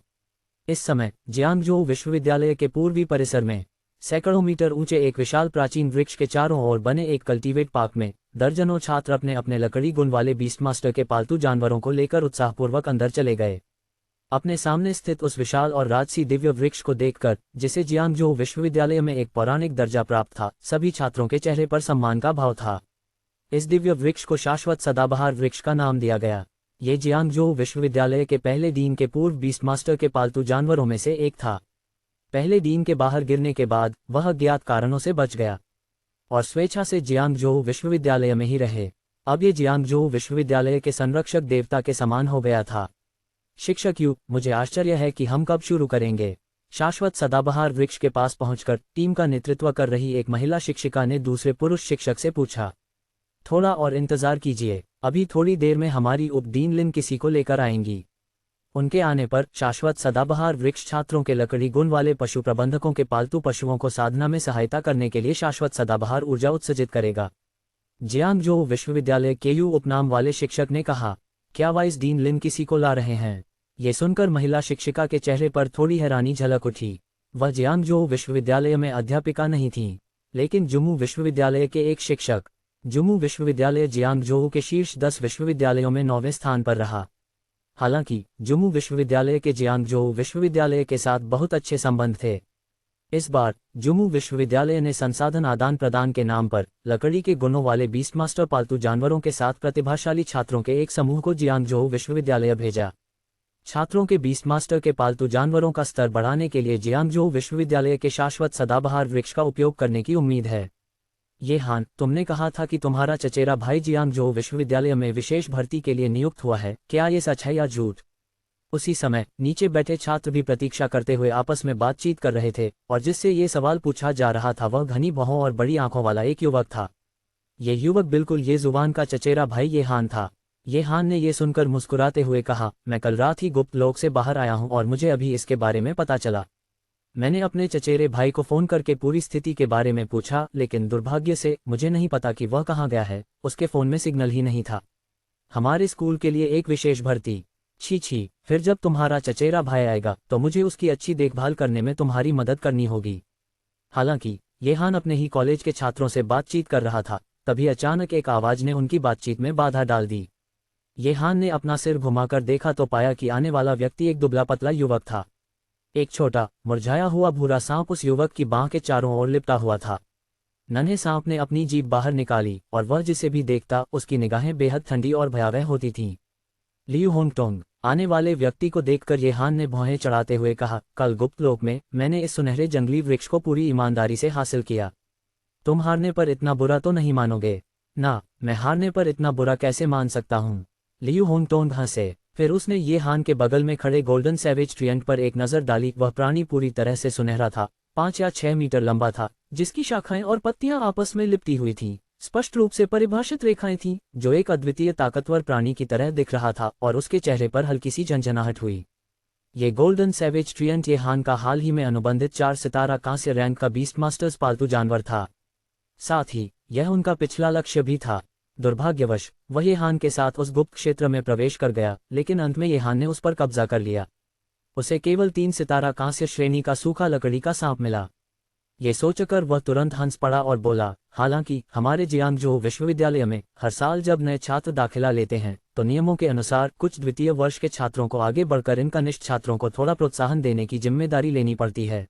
इस समय जियांगजोऊ विश्वविद्यालय के पूर्वी परिसर में सैकड़ों मीटर ऊंचे एक विशाल प्राचीन वृक्ष के चारों ओर बने एक कल्टीवेट पार्क में दर्जनों छात्र अपने अपने लकड़ी गुण वाले बीस्टमास्टर के पालतू जानवरों को लेकर उत्साहपूर्वक अंदर चले गए। अपने सामने स्थित उस विशाल और राजसी दिव्य वृक्ष को देखकर, जिसे जियांगजोऊ विश्वविद्यालय में एक पौराणिक दर्जा प्राप्त था, सभी छात्रों के चेहरे पर सम्मान का भाव था। इस दिव्य वृक्ष को शाश्वत सदाबहार वृक्ष का नाम दिया गया। ये जियांगजोऊ विश्वविद्यालय के पहले डीन के पूर्व बीस्टमास्टर के पालतू जानवरों में से एक था। पहले डीन के बाहर गिरने के बाद वह अज्ञात कारणों से बच गया और स्वेच्छा से जियांगजोऊ विश्वविद्यालय में ही रहे। अब ये जियांगजोऊ विश्वविद्यालय के संरक्षक देवता के समान हो गया था। शिक्षक यू, मुझे आश्चर्य है कि हम कब शुरू करेंगे? शाश्वत सदाबहार वृक्ष के पास पहुंचकर टीम का नेतृत्व कर रही एक महिला शिक्षिका ने दूसरे पुरुष शिक्षक से पूछा। थोड़ा और इंतजार कीजिए, अभी थोड़ी देर में हमारी उपडीन लिन किसी को लेकर आएंगी। उनके आने पर शाश्वत सदाबहार वृक्ष छात्रों के लकड़ी गुण वाले पशु प्रबंधकों के पालतू पशुओं को साधना में सहायता करने के लिए शाश्वत सदाबहार ऊर्जा उत्सर्जित करेगा। जियांगजोऊ विश्वविद्यालय के यू उपनाम वाले शिक्षक ने कहा। क्या वाइस डीन लिन किसी को ला रहे हैं? ये सुनकर महिला शिक्षिका के चेहरे पर थोड़ी हैरानी झलक उठी। वह जियांगजोऊ विश्वविद्यालय में अध्यापिका नहीं थीं, लेकिन जुमू विश्वविद्यालय के एक शिक्षक। जुमू विश्वविद्यालय जियांगजोऊ के शीर्ष 10 विश्वविद्यालयों में 9वें स्थान पर रहा। हालांकि जुमू विश्वविद्यालय के जियांगजोऊ विश्वविद्यालय के साथ बहुत अच्छे संबंध थे। इस बार जुमू विश्वविद्यालय ने संसाधन आदान प्रदान के नाम पर लकड़ी के गुणों वाले बीस्टमास्टर पालतू जानवरों के साथ प्रतिभाशाली छात्रों के एक समूह को जियांगजोऊ विश्वविद्यालय भेजा। छात्रों के बीस्टमास्टर के पालतू जानवरों का स्तर बढ़ाने के लिए जियांगजोऊ विश्वविद्यालय के शाश्वत सदाबहार वृक्ष का उपयोग करने की उम्मीद है। ये हान, तुमने कहा था कि तुम्हारा चचेरा भाई जियांगजोऊ विश्वविद्यालय में विशेष भर्ती के लिए नियुक्त हुआ है, क्या ये सच है या झूठ? उसी समय नीचे बैठे छात्र भी प्रतीक्षा करते हुए आपस में बातचीत कर रहे थे और जिससे ये सवाल पूछा जा रहा था वह घनी बाहों और बड़ी आंखों वाला एक युवक था। ये युवक बिल्कुल ये जुबान का चचेरा भाई ये हान था। ये हान ने ये सुनकर मुस्कुराते हुए कहा, मैं कल रात ही गुप्त लोक से बाहर आया हूं और मुझे अभी इसके बारे में पता चला। मैंने अपने चचेरे भाई को फोन करके पूरी स्थिति के बारे में पूछा, लेकिन दुर्भाग्य से मुझे नहीं पता कि वह कहाँ गया है। उसके फ़ोन में सिग्नल ही नहीं था। हमारे स्कूल के लिए एक विशेष भर्ती। छी छी, फिर जब तुम्हारा चचेरा भाई आएगा तो मुझे उसकी अच्छी देखभाल करने में तुम्हारी मदद करनी होगी। हालांकि ये हान अपने ही कॉलेज के छात्रों से बातचीत कर रहा था, तभी अचानक एक आवाज़ ने उनकी बातचीत में बाधा डाल दी। ये हान ने अपना सिर घुमाकर देखा तो पाया कि आने वाला व्यक्ति एक दुबला पतला युवक था। एक छोटा मुरझाया हुआ भूरा सांप उस युवक की बांह के चारों ओर लिपटा हुआ था। नन्हे सांप ने अपनी जीभ बाहर निकाली और वह जिसे भी देखता उसकी निगाहें बेहद ठंडी और भयावह होती थीं। लियू होंगटोंग, आने वाले व्यक्ति को देखकर ये हान ने भौहें चढ़ाते हुए कहा, कल गुप्त लोक में मैंने इस सुनहरे जंगली वृक्ष को पूरी ईमानदारी से हासिल किया। तुम हारने पर इतना बुरा तो नहीं मानोगे ना? मैं हारने पर इतना बुरा कैसे मान सकता हूँ? लियू होंगटोंग हंसे। फिर उसने ये हान के बगल में खड़े गोल्डन सैवेज ट्रियंट पर एक नज़र डाली। वह प्राणी पूरी तरह से सुनहरा था, 5 या 6 मीटर लंबा था, जिसकी शाखाएं और पत्तियां आपस में लिपटी हुई थीं। स्पष्ट रूप से परिभाषित रेखाएं थीं, जो एक अद्वितीय ताकतवर प्राणी की तरह दिख रहा था और उसके चेहरे पर हल्की सी झंझनाहट हुई। ये गोल्डन सैवेज ट्रियंट ये हान का हाल ही में अनुबंधित 4 सितारा कांस्य रैंक का बीस्टमास्टर्स पालतू जानवर था। साथ ही यह उनका पिछला लक्ष्य भी था। दुर्भाग्यवश वह ये हान के साथ उस गुप्त क्षेत्र में प्रवेश कर गया, लेकिन अंत में ये हान ने उस पर कब्जा कर लिया। उसे केवल 3 सितारा कांस्य श्रेणी का सूखा लकड़ी का सांप मिला। ये सोचकर वह तुरंत हंस पड़ा और बोला, हालांकि हमारे जियांगजोऊ विश्वविद्यालय में हर साल जब नए छात्र दाखिला लेते हैं तो नियमों के अनुसार कुछ द्वितीय वर्ष के छात्रों को आगे बढ़कर इन कनिष्ठ छात्रों को थोड़ा प्रोत्साहन देने की जिम्मेदारी लेनी पड़ती है।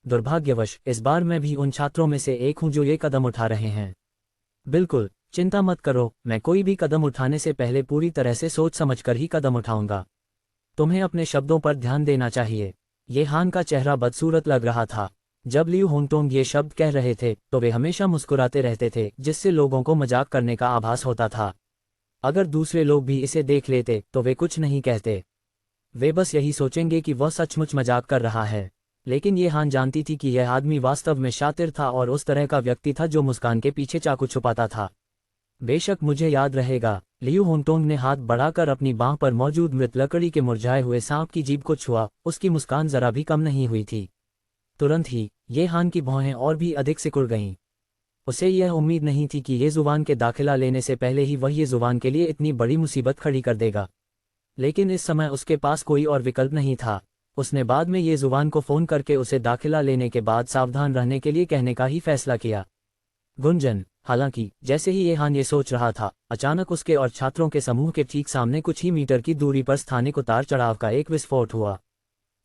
दुर्भाग्यवश इस बार मैं भी उन छात्रों में से एक हूं जो ये कदम उठा रहे हैं। बिल्कुल चिंता मत करो, मैं कोई भी कदम उठाने से पहले पूरी तरह से सोच समझकर ही कदम उठाऊंगा। तुम्हें अपने शब्दों पर ध्यान देना चाहिए। ये हान का चेहरा बदसूरत लग रहा था। जब लियू होंगटोंग ये शब्द कह रहे थे तो वे हमेशा मुस्कुराते रहते थे, जिससे लोगों को मजाक करने का आभास होता था। अगर दूसरे लोग भी इसे देख लेते तो वे कुछ नहीं कहते, वे बस यही सोचेंगे कि वह सचमुच मजाक कर रहा है। लेकिन ये हान जानती थी कि यह आदमी वास्तव में शातिर था और उस तरह का व्यक्ति था जो मुस्कान के पीछे चाकू छुपाता था। बेशक मुझे याद रहेगा। लियू होंगटोंग ने हाथ बढ़ाकर अपनी बांह पर मौजूद मृत लकड़ी के मुरझाए हुए सांप की जीभ को छुआ। उसकी मुस्कान जरा भी कम नहीं हुई थी। तुरंत ही ये हान की भौहें और भी अधिक सिकुड़ गईं। उसे यह उम्मीद नहीं थी कि ये ज़ुबान के दाखिला लेने से पहले ही वह ये ज़ुबान के लिए इतनी बड़ी मुसीबत खड़ी कर देगा। लेकिन इस समय उसके पास कोई और विकल्प नहीं था। उसने बाद में ये ज़ुबान को फ़ोन करके उसे दाखिला लेने के बाद सावधान रहने के लिए कहने का ही फैसला किया। गुंजन, हालांकि जैसे ही येहान ये सोच रहा था, अचानक उसके और छात्रों के समूह के ठीक सामने कुछ ही मीटर की दूरी पर स्थानिक उतार चढ़ाव का एक विस्फोट हुआ।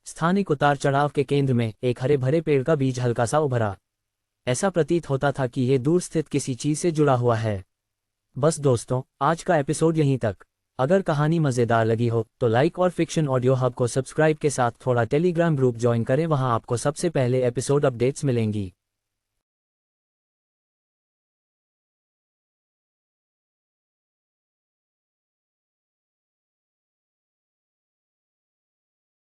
स्थानिक उतार चढ़ाव के केंद्र में एक हरे भरे पेड़ का बीज हल्का सा उभरा। ऐसा प्रतीत होता था कि ये दूर स्थित किसी चीज से जुड़ा हुआ है। बस दोस्तों, आज का एपिसोड यहीं तक। अगर कहानी मज़ेदार लगी हो तो लाइक और फिक्शन ऑडियो हब को सब्सक्राइब के साथ थोड़ा टेलीग्राम ग्रुप ज्वाइन करें, वहां आपको सबसे पहले एपिसोड अपडेट्स मिलेंगी।